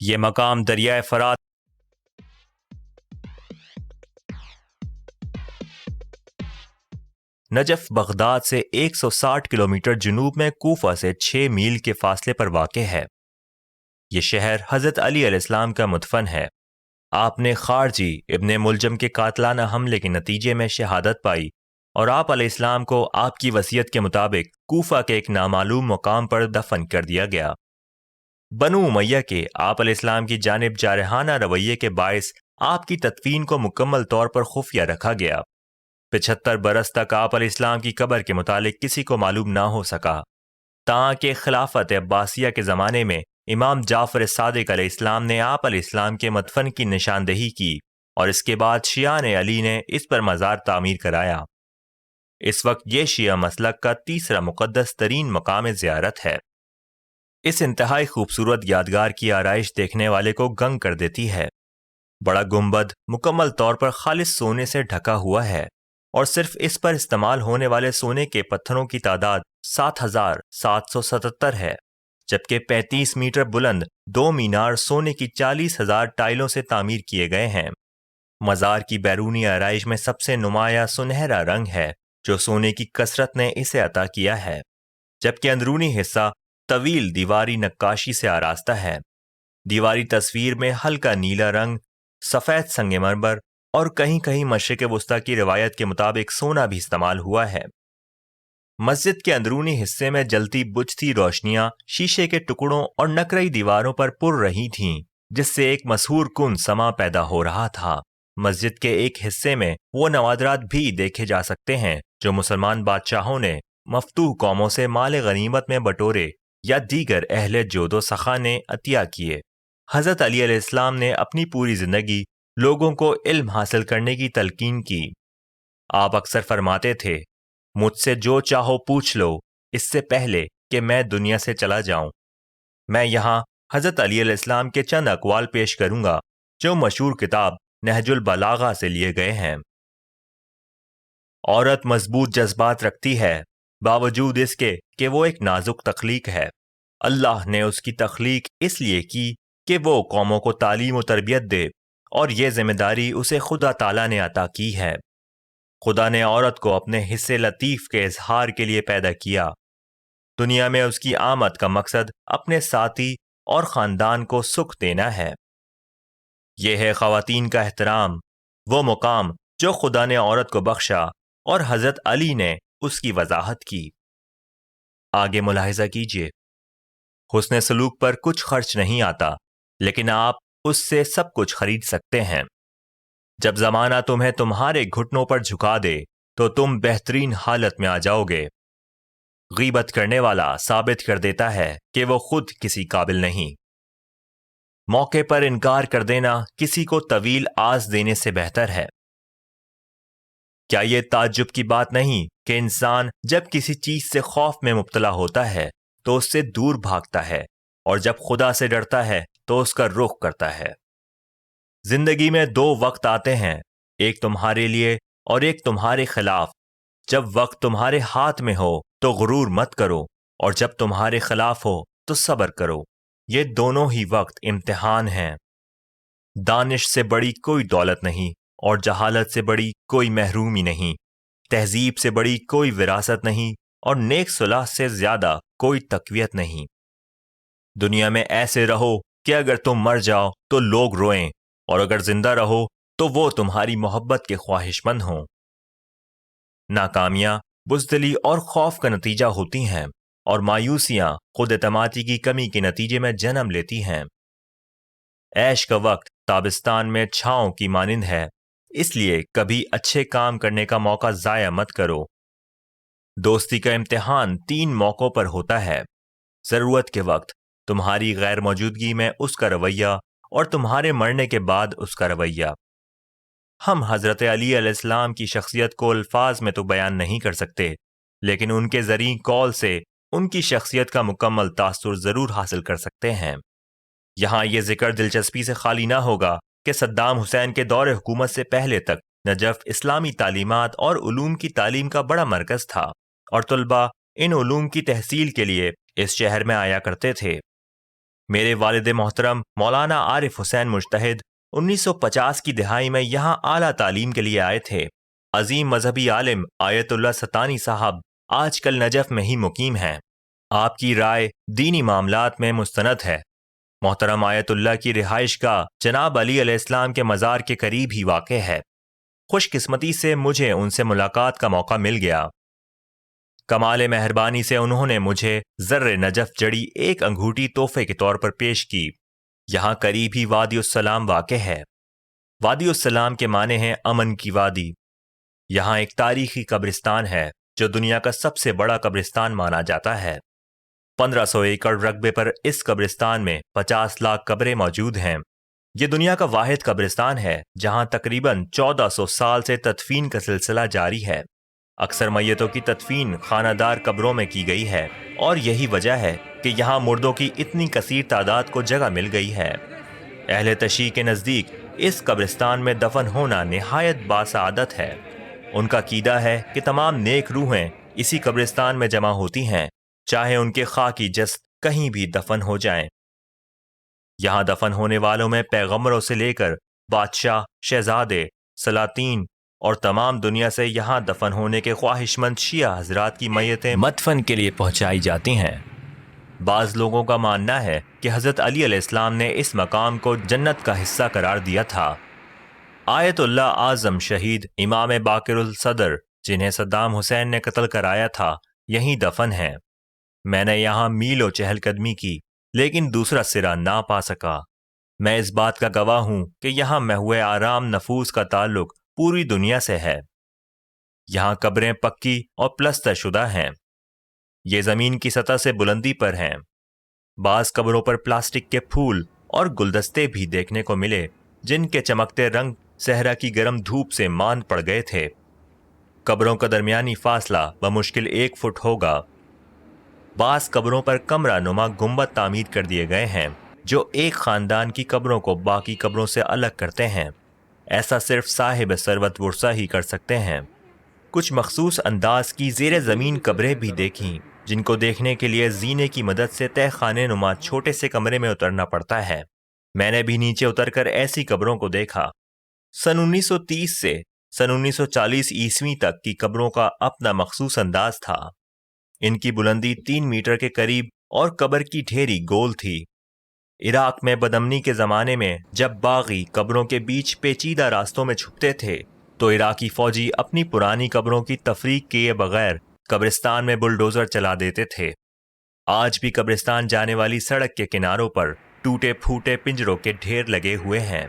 یہ مقام دریائے فرات نجف بغداد سے 160 کلومیٹر جنوب میں کوفہ سے 6 میل کے فاصلے پر واقع ہے۔ یہ شہر حضرت علی علیہ السلام کا مدفن ہے۔ آپ نے خارجی ابن ملجم کے قاتلانہ حملے کے نتیجے میں شہادت پائی اور آپ علیہ السلام کو آپ کی وصیت کے مطابق کوفہ کے ایک نامعلوم مقام پر دفن کر دیا گیا۔ بنو امیہ کے آپ علیہ السلام کی جانب جارحانہ رویے کے باعث آپ کی تدفین کو مکمل طور پر خفیہ رکھا گیا۔ 75 برس تک آپ علیہ السلام کی قبر کے متعلق کسی کو معلوم نہ ہو سکا، تاکہ خلافت عباسیہ کے زمانے میں امام جعفر صادق علیہ السلام نے آپ علیہ السلام کے مدفن کی نشاندہی کی اور اس کے بعد شیعان علی نے اس پر مزار تعمیر کرایا۔ اس وقت یہ شیعہ مسلک کا تیسرا مقدس ترین مقام زیارت ہے۔ اس انتہائی خوبصورت یادگار کی آرائش دیکھنے والے کو گنگ کر دیتی ہے۔ بڑا گنبد مکمل طور پر خالص سونے سے ڈھکا ہوا ہے اور صرف اس پر استعمال ہونے والے سونے کے پتھروں کی تعداد 7,777 ہے، جبکہ 35 میٹر بلند 2 مینار سونے کی 40,000 ٹائلوں سے تعمیر کیے گئے ہیں۔ مزار کی بیرونی آرائش میں سب سے نمایاں سنہرا رنگ ہے جو سونے کی کثرت نے اسے عطا کیا ہے، جبکہ اندرونی حصہ طویل دیواری نقاشی سے آراستہ ہے۔ دیواری تصویر میں ہلکا نیلا رنگ، سفید سنگ مرمر اور کہیں کہیں مشرق وسطیٰ کی روایت کے مطابق سونا بھی استعمال ہوا ہے۔ مسجد کے اندرونی حصے میں جلتی بجھتی روشنیاں شیشے کے ٹکڑوں اور نقرئی دیواروں پر پڑ رہی تھیں جس سے ایک مسحور کن سما پیدا ہو رہا تھا۔ مسجد کے ایک حصے میں وہ نوادرات بھی دیکھے جا سکتے ہیں جو مسلمان بادشاہوں نے مفتوح قوموں سے مال غنیمت میں بٹورے یا دیگر اہل جود و سخا نے عطیہ کیے۔ حضرت علی علیہ السلام نے اپنی پوری زندگی لوگوں کو علم حاصل کرنے کی تلقین کی۔ آپ اکثر فرماتے تھے، مجھ سے جو چاہو پوچھ لو اس سے پہلے کہ میں دنیا سے چلا جاؤں۔ میں یہاں حضرت علی علیہ السلام کے چند اقوال پیش کروں گا جو مشہور کتاب نہج البلاغہ سے لیے گئے ہیں۔ عورت مضبوط جذبات رکھتی ہے باوجود اس کے کہ وہ ایک نازک تخلیق ہے۔ اللہ نے اس کی تخلیق اس لیے کی کہ وہ قوموں کو تعلیم و تربیت دے، اور یہ ذمہ داری اسے خدا تعالیٰ نے عطا کی ہے۔ خدا نے عورت کو اپنے حصے لطیف کے اظہار کے لیے پیدا کیا۔ دنیا میں اس کی آمد کا مقصد اپنے ساتھی اور خاندان کو سکھ دینا ہے۔ یہ ہے خواتین کا احترام، وہ مقام جو خدا نے عورت کو بخشا اور حضرت علی نے اس کی وضاحت کی۔ آگے ملاحظہ کیجیے، حسن سلوک پر کچھ خرچ نہیں آتا، لیکن آپ اس سے سب کچھ خرید سکتے ہیں۔ جب زمانہ تمہیں تمہارے گھٹنوں پر جھکا دے تو تم بہترین حالت میں آ جاؤ گے۔ غیبت کرنے والا ثابت کر دیتا ہے کہ وہ خود کسی قابل نہیں۔ موقع پر انکار کر دینا کسی کو طویل آس دینے سے بہتر ہے۔ کیا یہ تعجب کی بات نہیں کہ انسان جب کسی چیز سے خوف میں مبتلا ہوتا ہے تو اس سے دور بھاگتا ہے، اور جب خدا سے ڈرتا ہے تو اس کا رخ کرتا ہے۔ زندگی میں دو وقت آتے ہیں، ایک تمہارے لیے اور ایک تمہارے خلاف۔ جب وقت تمہارے ہاتھ میں ہو تو غرور مت کرو، اور جب تمہارے خلاف ہو تو صبر کرو۔ یہ دونوں ہی وقت امتحان ہیں۔ دانش سے بڑی کوئی دولت نہیں، اور جہالت سے بڑی کوئی محرومی نہیں۔ تہذیب سے بڑی کوئی وراثت نہیں، اور نیک صلاح سے زیادہ کوئی تقویت نہیں۔ دنیا میں ایسے رہو کہ اگر تم مر جاؤ تو لوگ روئیں، اور اگر زندہ رہو تو وہ تمہاری محبت کے خواہش مند ہوں۔ ناکامیاں بزدلی اور خوف کا نتیجہ ہوتی ہیں، اور مایوسیاں خود اعتمادی کی کمی کے نتیجے میں جنم لیتی ہیں۔ عیش کا وقت تابستان میں چھاؤں کی مانند ہے، اس لیے کبھی اچھے کام کرنے کا موقع ضائع مت کرو۔ دوستی کا امتحان 3 موقعوں پر ہوتا ہے: ضرورت کے وقت، تمہاری غیر موجودگی میں اس کا رویہ، اور تمہارے مرنے کے بعد اس کا رویہ۔ ہم حضرت علی علیہ السلام کی شخصیت کو الفاظ میں تو بیان نہیں کر سکتے، لیکن ان کے ذریع قول سے ان کی شخصیت کا مکمل تاثر ضرور حاصل کر سکتے ہیں۔ یہاں یہ ذکر دلچسپی سے خالی نہ ہوگا کہ صدام حسین کے دور حکومت سے پہلے تک نجف اسلامی تعلیمات اور علوم کی تعلیم کا بڑا مرکز تھا، اور طلباء ان علوم کی تحصیل کے لیے اس شہر میں آیا کرتے تھے۔ میرے والد محترم مولانا عارف حسین مجتہد 1950 کی دہائی میں یہاں اعلیٰ تعلیم کے لیے آئے تھے۔ عظیم مذہبی عالم آیت اللہ ستانی صاحب آج کل نجف میں ہی مقیم ہیں۔ آپ کی رائے دینی معاملات میں مستند ہے۔ محترم آیت اللہ کی رہائش گاہ جناب علی علیہ السلام کے مزار کے قریب ہی واقع ہے۔ خوش قسمتی سے مجھے ان سے ملاقات کا موقع مل گیا۔ کمال مہربانی سے انہوں نے مجھے زر نجف جڑی ایک انگوٹھی تحفے کے طور پر پیش کی۔ یہاں قریب ہی وادی السلام واقع ہے۔ وادی السلام کے معنی ہیں امن کی وادی۔ یہاں ایک تاریخی قبرستان ہے جو دنیا کا سب سے بڑا قبرستان مانا جاتا ہے۔ 1500 ایکڑ رقبے پر اس قبرستان میں 50 لاکھ قبریں موجود ہیں۔ یہ دنیا کا واحد قبرستان ہے جہاں تقریباً 1400 سال سے تدفین کا سلسلہ جاری ہے۔ اکثر میتوں کی تدفین خانہ دار قبروں میں کی گئی ہے، اور یہی وجہ ہے کہ یہاں مردوں کی اتنی کثیر تعداد کو جگہ مل گئی ہے۔ اہل تشیع کے نزدیک اس قبرستان میں دفن ہونا نہایت باسعادت ہے۔ ان کا عقیدہ ہے کہ تمام نیک روحیں اسی قبرستان میں جمع ہوتی ہیں، چاہے ان کے خاکی جسد کہیں بھی دفن ہو جائیں۔ یہاں دفن ہونے والوں میں پیغمبروں سے لے کر بادشاہ، شہزادے، سلاطین اور تمام دنیا سے یہاں دفن ہونے کے خواہش مند شیعہ حضرات کی میتیں مدفن کے لیے پہنچائی جاتی ہیں۔ بعض لوگوں کا ماننا ہے کہ حضرت علی علیہ السلام نے اس مقام کو جنت کا حصہ قرار دیا تھا۔ آیت اللہ اعظم شہید امام باقر الصدر، جنہیں صدام حسین نے قتل کرایا تھا، یہیں دفن ہیں۔ میں نے یہاں میل و چہل قدمی کی، لیکن دوسرا سرا نہ پا سکا۔ میں اس بات کا گواہ ہوں کہ یہاں محو آرام نفوس کا تعلق پوری دنیا سے ہے۔ یہاں قبریں پکی اور پلستر شدہ ہیں۔ یہ زمین کی سطح سے بلندی پر ہیں۔ بعض قبروں پر پلاسٹک کے پھول اور گلدستے بھی دیکھنے کو ملے جن کے چمکتے رنگ صحرا کی گرم دھوپ سے ماند پڑ گئے تھے۔ قبروں کا درمیانی فاصلہ بمشکل 1 فٹ ہوگا۔ بعض قبروں پر کمرہ نما گنبد تعمیر کر دیے گئے ہیں جو ایک خاندان کی قبروں کو باقی قبروں سے الگ کرتے ہیں۔ ایسا صرف صاحب ثروت ورثہ ہی کر سکتے ہیں۔ کچھ مخصوص انداز کی زیر زمین قبریں بھی دیکھیں جن کو دیکھنے کے لیے زینے کی مدد سے تہ خانے نما چھوٹے سے کمرے میں اترنا پڑتا ہے۔ میں نے بھی نیچے اتر کر ایسی قبروں کو دیکھا۔ سن 1930 سے سن 1940 عیسوی تک کی قبروں کا اپنا مخصوص انداز تھا۔ ان کی بلندی 3 میٹر کے قریب اور قبر کی ڈھیری گول تھی۔ عراق میں بدامنی کے زمانے میں جب باغی قبروں کے بیچ پیچیدہ راستوں میں چھپتے تھے تو عراقی فوجی اپنی پرانی قبروں کی تفریق کیے بغیر قبرستان میں بلڈوزر چلا دیتے تھے۔ آج بھی قبرستان جانے والی سڑک کے کناروں پر ٹوٹے پھوٹے پنجروں کے ڈھیر لگے ہوئے ہیں۔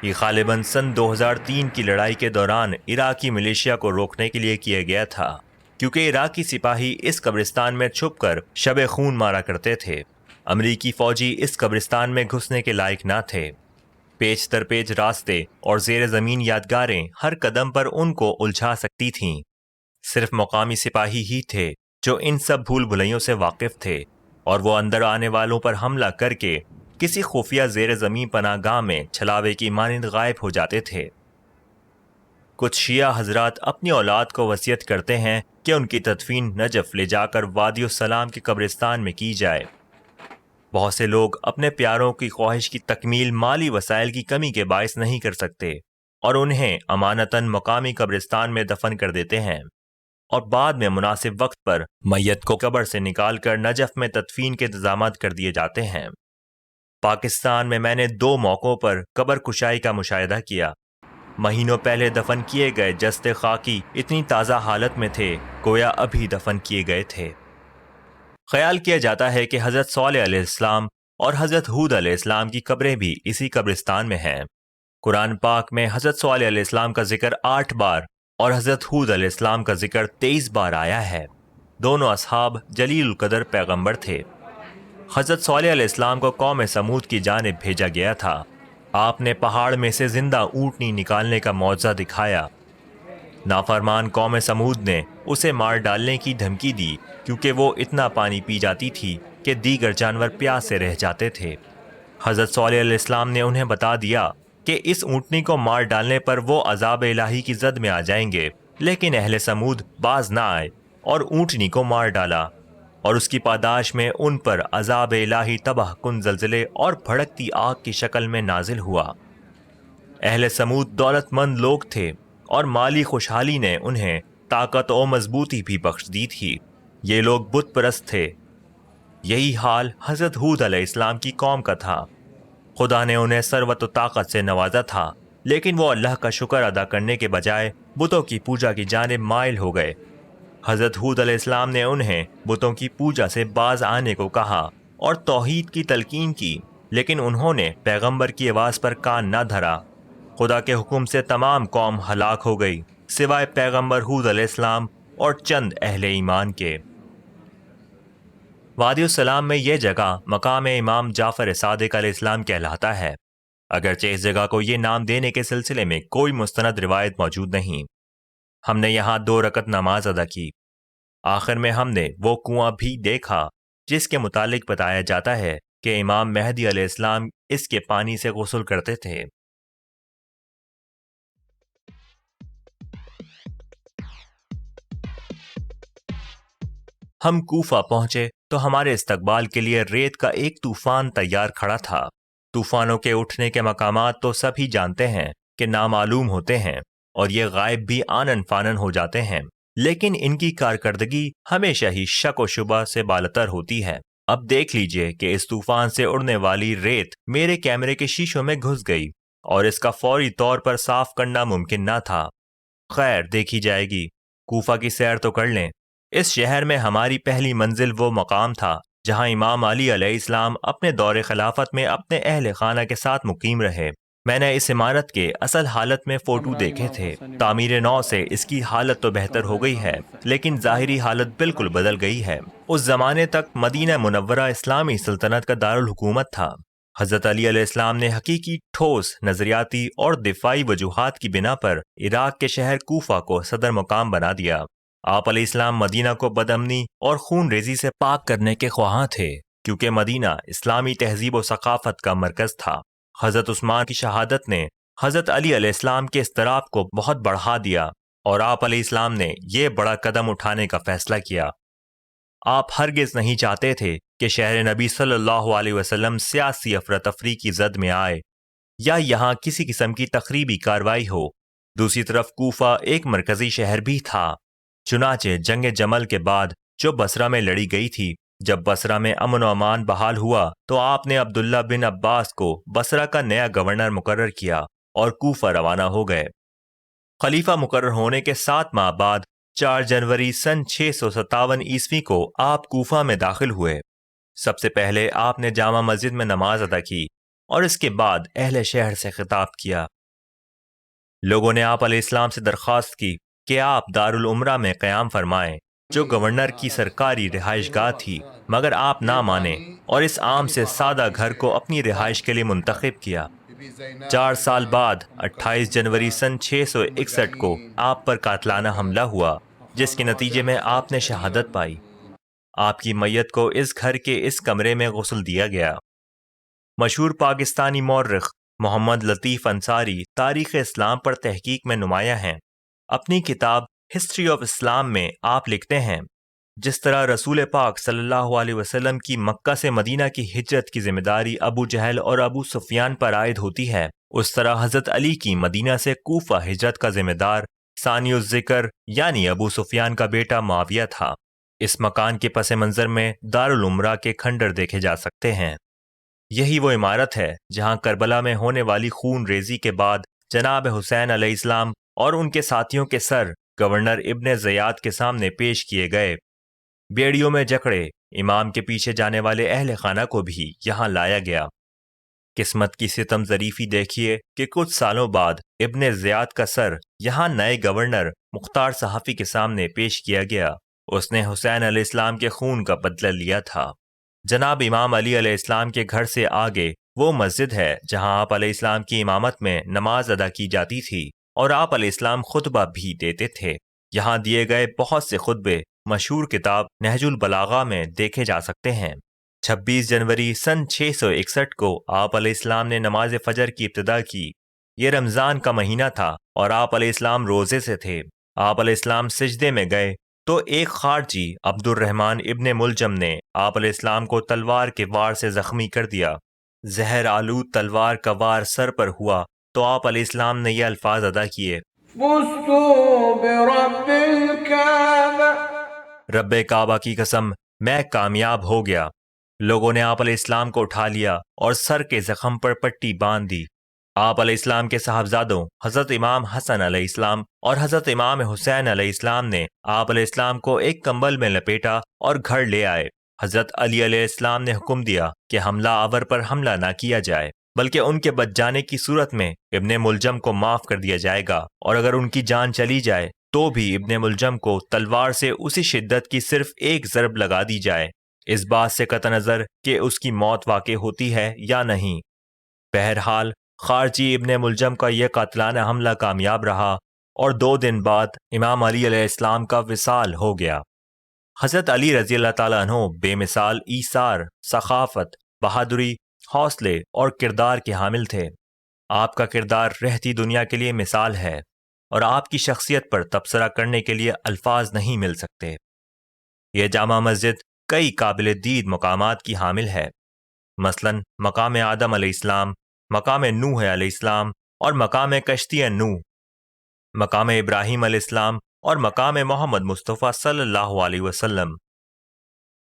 یہ غالباً سن 2003 کی لڑائی کے دوران عراقی ملیشیا کو روکنے کے لیے کیا گیا تھا، کیونکہ عراقی سپاہی اس قبرستان میں چھپ کر شب خون مارا کرتے تھے۔ امریکی فوجی اس قبرستان میں گھسنے کے لائق نہ تھے۔ پیچ در پیچ راستے اور زیر زمین یادگاریں ہر قدم پر ان کو الجھا سکتی تھیں۔ صرف مقامی سپاہی ہی تھے جو ان سب بھول بھلیوں سے واقف تھے، اور وہ اندر آنے والوں پر حملہ کر کے کسی خفیہ زیر زمین پناہ گاہ میں چھلاوے کی مانند غائب ہو جاتے تھے۔ کچھ شیعہ حضرات اپنی اولاد کو وصیت کرتے ہیں کہ ان کی تدفین نجف لے جا کر وادی السلام کے قبرستان میں کی جائے۔ بہت سے لوگ اپنے پیاروں کی خواہش کی تکمیل مالی وسائل کی کمی کے باعث نہیں کر سکتے اور انہیں امانتاً مقامی قبرستان میں دفن کر دیتے ہیں، اور بعد میں مناسب وقت پر میت کو قبر سے نکال کر نجف میں تدفین کے انتظامات کر دیے جاتے ہیں۔ پاکستان میں نے 2 موقعوں پر قبر کشائی کا مشاہدہ کیا۔ مہینوں پہلے دفن کیے گئے جسد خاکی اتنی تازہ حالت میں تھے گویا ابھی دفن کیے گئے تھے۔ خیال کیا جاتا ہے کہ حضرت صالح علیہ السلام اور حضرت ہود علیہ السلام کی قبریں بھی اسی قبرستان میں ہیں۔ قرآن پاک میں حضرت صالح علیہ السلام کا ذکر 8 بار اور حضرت ہود علیہ السلام کا ذکر 23 بار آیا ہے۔ دونوں اصحاب جلیل القدر پیغمبر تھے۔ حضرت صالح علیہ السلام کو قوم سمود کی جانب بھیجا گیا تھا۔ آپ نے پہاڑ میں سے زندہ اونٹنی نکالنے کا معجزہ دکھایا۔ نافرمان قوم سمود نے اسے مار ڈالنے کی دھمکی دی کیونکہ وہ اتنا پانی پی جاتی تھی کہ دیگر جانور پیاس سے رہ جاتے تھے۔ حضرت صالح علیہ السلام نے انہیں بتا دیا کہ اس اونٹنی کو مار ڈالنے پر وہ عذاب الہی کی زد میں آ جائیں گے، لیکن اہل سمود باز نہ آئے اور اونٹنی کو مار ڈالا، اور اس کی پاداش میں ان پر عذاب الہی تباہ کن زلزلے اور بھڑکتی آگ کی شکل میں نازل ہوا۔ اہل سمود دولت مند لوگ تھے اور مالی خوشحالی نے انہیں طاقت و مضبوطی بھی بخش دی تھی۔ یہ لوگ بت پرست تھے۔ یہی حال حضرت ہود علیہ السلام کی قوم کا تھا۔ خدا نے انہیں ثروت و طاقت سے نوازا تھا، لیکن وہ اللہ کا شکر ادا کرنے کے بجائے بتوں کی پوجا کی جانب مائل ہو گئے۔ حضرت ہود علیہ السلام نے انہیں بتوں کی پوجا سے باز آنے کو کہا اور توحید کی تلقین کی، لیکن انہوں نے پیغمبر کی آواز پر کان نہ دھرا۔ خدا کے حکم سے تمام قوم ہلاک ہو گئی سوائے پیغمبر ہود علیہ السلام اور چند اہل ایمان کے۔ وادی السلام میں یہ جگہ مقام امام جعفر صادق علیہ السلام کہلاتا ہے، اگرچہ اس جگہ کو یہ نام دینے کے سلسلے میں کوئی مستند روایت موجود نہیں۔ ہم نے یہاں 2 رکعت نماز ادا کی۔ آخر میں ہم نے وہ کنواں بھی دیکھا جس کے متعلق بتایا جاتا ہے کہ امام مہدی علیہ السلام اس کے پانی سے غسل کرتے تھے۔ ہم کوفہ پہنچے تو ہمارے استقبال کے لیے ریت کا ایک طوفان تیار کھڑا تھا۔ طوفانوں کے اٹھنے کے مقامات تو سب ہی جانتے ہیں کہ نامعلوم ہوتے ہیں اور یہ غائب بھی آنن فانن ہو جاتے ہیں، لیکن ان کی کارکردگی ہمیشہ ہی شک و شبہ سے بالاتر ہوتی ہے۔ اب دیکھ لیجئے کہ اس طوفان سے اڑنے والی ریت میرے کیمرے کے شیشوں میں گھس گئی اور اس کا فوری طور پر صاف کرنا ممکن نہ تھا۔ خیر دیکھی جائے گی، کوفہ کی سیر تو کر لیں۔ اس شہر میں ہماری پہلی منزل وہ مقام تھا جہاں امام علی علیہ السلام اپنے دور خلافت میں اپنے اہل خانہ کے ساتھ مقیم رہے۔ میں نے اس عمارت کے اصل حالت میں فوٹو دیکھے تھے۔ تعمیر نو سے اس کی حالت تو بہتر ہو گئی ہے، لیکن ظاہری حالت بالکل بدل گئی ہے۔ اس زمانے تک مدینہ منورہ اسلامی سلطنت کا دارالحکومت تھا۔ حضرت علی علیہ السلام نے حقیقی ٹھوس نظریاتی اور دفاعی وجوہات کی بنا پر عراق کے شہر کوفہ کو صدر مقام بنا دیا۔ آپ علیہ السلام مدینہ کو بدامنی اور خون ریزی سے پاک کرنے کے خواہاں تھے، کیونکہ مدینہ اسلامی تہذیب و ثقافت کا مرکز تھا۔ حضرت عثمان کی شہادت نے حضرت علی علیہ السلام کے اضطراب کو بہت بڑھا دیا اور آپ علیہ السلام نے یہ بڑا قدم اٹھانے کا فیصلہ کیا۔ آپ ہرگز نہیں چاہتے تھے کہ شہر نبی صلی اللہ علیہ وسلم سیاسی افراتفری کی زد میں آئے یا یہاں کسی قسم کی تخریبی کارروائی ہو۔ دوسری طرف کوفہ ایک مرکزی شہر بھی تھا۔ چنانچہ جنگ جمل کے بعد جو بصرہ میں لڑی گئی تھی، جب بصرہ میں امن و امان بحال ہوا تو آپ نے عبداللہ بن عباس کو بصرہ کا نیا گورنر مقرر کیا اور کوفہ روانہ ہو گئے۔ خلیفہ مقرر ہونے کے 7 ماہ بعد 4 جنوری سن 657 عیسوی کو آپ کوفہ میں داخل ہوئے۔ سب سے پہلے آپ نے جامع مسجد میں نماز ادا کی اور اس کے بعد اہل شہر سے خطاب کیا۔ لوگوں نے آپ علیہ السلام سے درخواست کی کہ آپ دارالعمرہ میں قیام فرمائیں، جو گورنر کی سرکاری رہائش گاہ تھی، مگر آپ نہ مانے اور اس عام سے سادہ گھر کو اپنی رہائش کے لیے منتخب کیا۔ 4 سال بعد 28 جنوری سن 661 کو آپ پر قاتلانہ حملہ ہوا، جس کے نتیجے میں آپ نے شہادت پائی۔ آپ کی میت کو اس گھر کے اس کمرے میں غسل دیا گیا۔ مشہور پاکستانی مورخ محمد لطیف انصاری تاریخ اسلام پر تحقیق میں نمایاں ہیں۔ اپنی کتاب ہسٹری آف اسلام میں آپ لکھتے ہیں، جس طرح رسول پاک صلی اللہ علیہ وسلم کی مکہ سے مدینہ کی ہجرت کی ذمہ داری ابو جہل اور ابو سفیان پر عائد ہوتی ہے، اس طرح حضرت علی کی مدینہ سے کوفہ ہجرت کا ذمہ دار ثانی الذکر یعنی ابو سفیان کا بیٹا معاویہ تھا۔ اس مکان کے پس منظر میں دارالعمرہ کے کھنڈر دیکھے جا سکتے ہیں۔ یہی وہ عمارت ہے جہاں کربلا میں ہونے والی خون ریزی کے بعد جناب حسین علیہ السلام اور ان کے ساتھیوں کے سر گورنر ابن زیاد کے سامنے پیش کیے گئے۔ بیڑیوں میں جکڑے امام کے پیچھے جانے والے اہل خانہ کو بھی یہاں لایا گیا۔ قسمت کی ستم ظریفی دیکھیے کہ کچھ سالوں بعد ابن زیاد کا سر یہاں نئے گورنر مختار صحافی کے سامنے پیش کیا گیا۔ اس نے حسین علیہ السلام کے خون کا بدلہ لیا تھا۔ جناب امام علی علیہ السلام کے گھر سے آگے وہ مسجد ہے جہاں آپ علیہ السلام کی امامت میں نماز ادا کی جاتی تھی اور آپ علیہ السلام خطبہ بھی دیتے تھے۔ یہاں دیے گئے بہت سے خطبے مشہور کتاب نہج البلاغہ میں دیکھے جا سکتے ہیں۔ 26 جنوری سن 661 کو آپ علیہ السلام نے نماز فجر کی ابتدا کی۔ یہ رمضان کا مہینہ تھا اور آپ علیہ السلام روزے سے تھے۔ آپ علیہ السلام سجدے میں گئے تو ایک خارجی عبد الرحمن ابن ملجم نے آپ علیہ السلام کو تلوار کے وار سے زخمی کر دیا۔ زہر آلود تلوار کا وار سر پر ہوا تو آپ علیہ السلام نے یہ الفاظ ادا کیے، فزت برب الكعبة رب کعبہ کی قسم میں کامیاب ہو گیا۔ لوگوں نے آپ علیہ السلام کو اٹھا لیا اور سر کے زخم پر پٹی باندھ دی۔ آپ علیہ السلام کے صاحبزادوں حضرت امام حسن علیہ السلام اور حضرت امام حسین علیہ السلام نے آپ علیہ السلام کو ایک کمبل میں لپیٹا اور گھر لے آئے۔ حضرت علی علیہ السلام نے حکم دیا کہ حملہ آور پر حملہ نہ کیا جائے، بلکہ ان کے بچ جانے کی صورت میں ابن ملجم کو معاف کر دیا جائے گا، اور اگر ان کی جان چلی جائے تو بھی ابن ملجم کو تلوار سے اسی شدت کی صرف ایک ضرب لگا دی جائے، اس بات سے قطع نظر کہ اس کی موت واقع ہوتی ہے یا نہیں۔ بہرحال خارجی ابن ملجم کا یہ قاتلانہ حملہ کامیاب رہا اور 2 دن بعد امام علی علیہ السلام کا وصال ہو گیا۔ حضرت علی رضی اللہ تعالیٰ عنہ بے مثال ایثار، سخاوت، بہادری، حوصلے اور کردار کے حامل تھے۔ آپ کا کردار رہتی دنیا کے لیے مثال ہے اور آپ کی شخصیت پر تبصرہ کرنے کے لیے الفاظ نہیں مل سکتے۔ یہ جامع مسجد کئی قابل دید مقامات کی حامل ہے، مثلاً مقام آدم علیہ السلام، مقام نوح علیہ السلام اور مقام کشتی نوح، مقام ابراہیم علیہ السلام اور مقام محمد مصطفیٰ صلی اللہ علیہ وسلم۔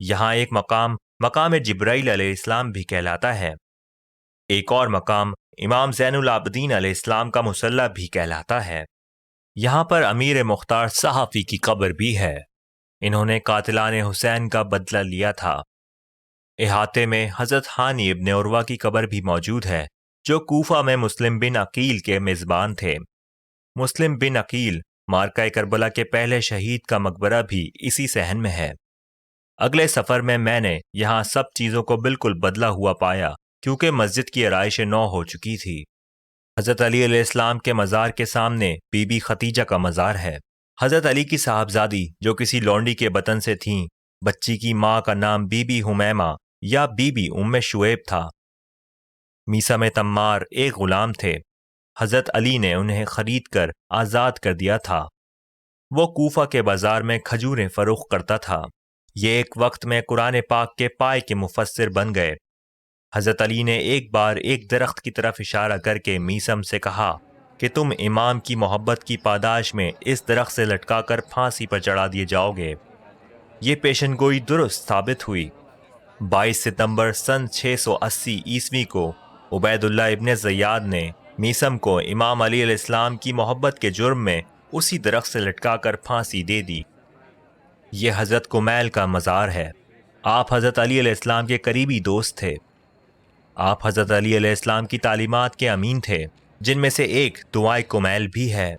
یہاں ایک مقام جبرائیل علیہ السلام بھی کہلاتا ہے۔ ایک اور مقام امام زین العابدین علیہ السلام کا مصلی بھی کہلاتا ہے۔ یہاں پر امیر مختار صحافی کی قبر بھی ہے۔ انہوں نے قاتلان حسین کا بدلہ لیا تھا۔ احاطے میں حضرت ہانی ابن عروہ کی قبر بھی موجود ہے، جو کوفہ میں مسلم بن عقیل کے میزبان تھے۔ مسلم بن عقیل مارکہ کربلا کے پہلے شہید کا مقبرہ بھی اسی صحن میں ہے۔ اگلے سفر میں نے یہاں سب چیزوں کو بالکل بدلا ہوا پایا، کیونکہ مسجد کی آرائش نو ہو چکی تھی۔ حضرت علی علیہ السلام کے مزار کے سامنے بی بی ختیجہ کا مزار ہے۔ حضرت علی کی صاحبزادی جو کسی لونڈی کے بطن سے تھیں، بچی کی ماں کا نام بی بی حمیمہ یا بی بی ام شعیب تھا۔ میثم تمار ایک غلام تھے، حضرت علی نے انہیں خرید کر آزاد کر دیا تھا۔ وہ کوفہ کے بازار میں کھجوریں فروخت کرتا تھا۔ یہ ایک وقت میں قرآن پاک کے پائے کے مفسر بن گئے۔ حضرت علی نے ایک بار ایک درخت کی طرف اشارہ کر کے میثم سے کہا کہ تم امام کی محبت کی پاداش میں اس درخت سے لٹکا کر پھانسی پر چڑھا دیے جاؤ گے۔ یہ پیشن گوئی درست ثابت ہوئی۔ 22 ستمبر سن 680 عیسوی کو عبید اللہ ابن زیاد نے میثم کو امام علی علیہ السلام کی محبت کے جرم میں اسی درخت سے لٹکا کر پھانسی دے دی۔ یہ حضرت کمیل کا مزار ہے۔ آپ حضرت علی علیہ السلام کے قریبی دوست تھے۔ آپ حضرت علی علیہ السلام کی تعلیمات کے امین تھے، جن میں سے ایک دعائے کمیل بھی ہے۔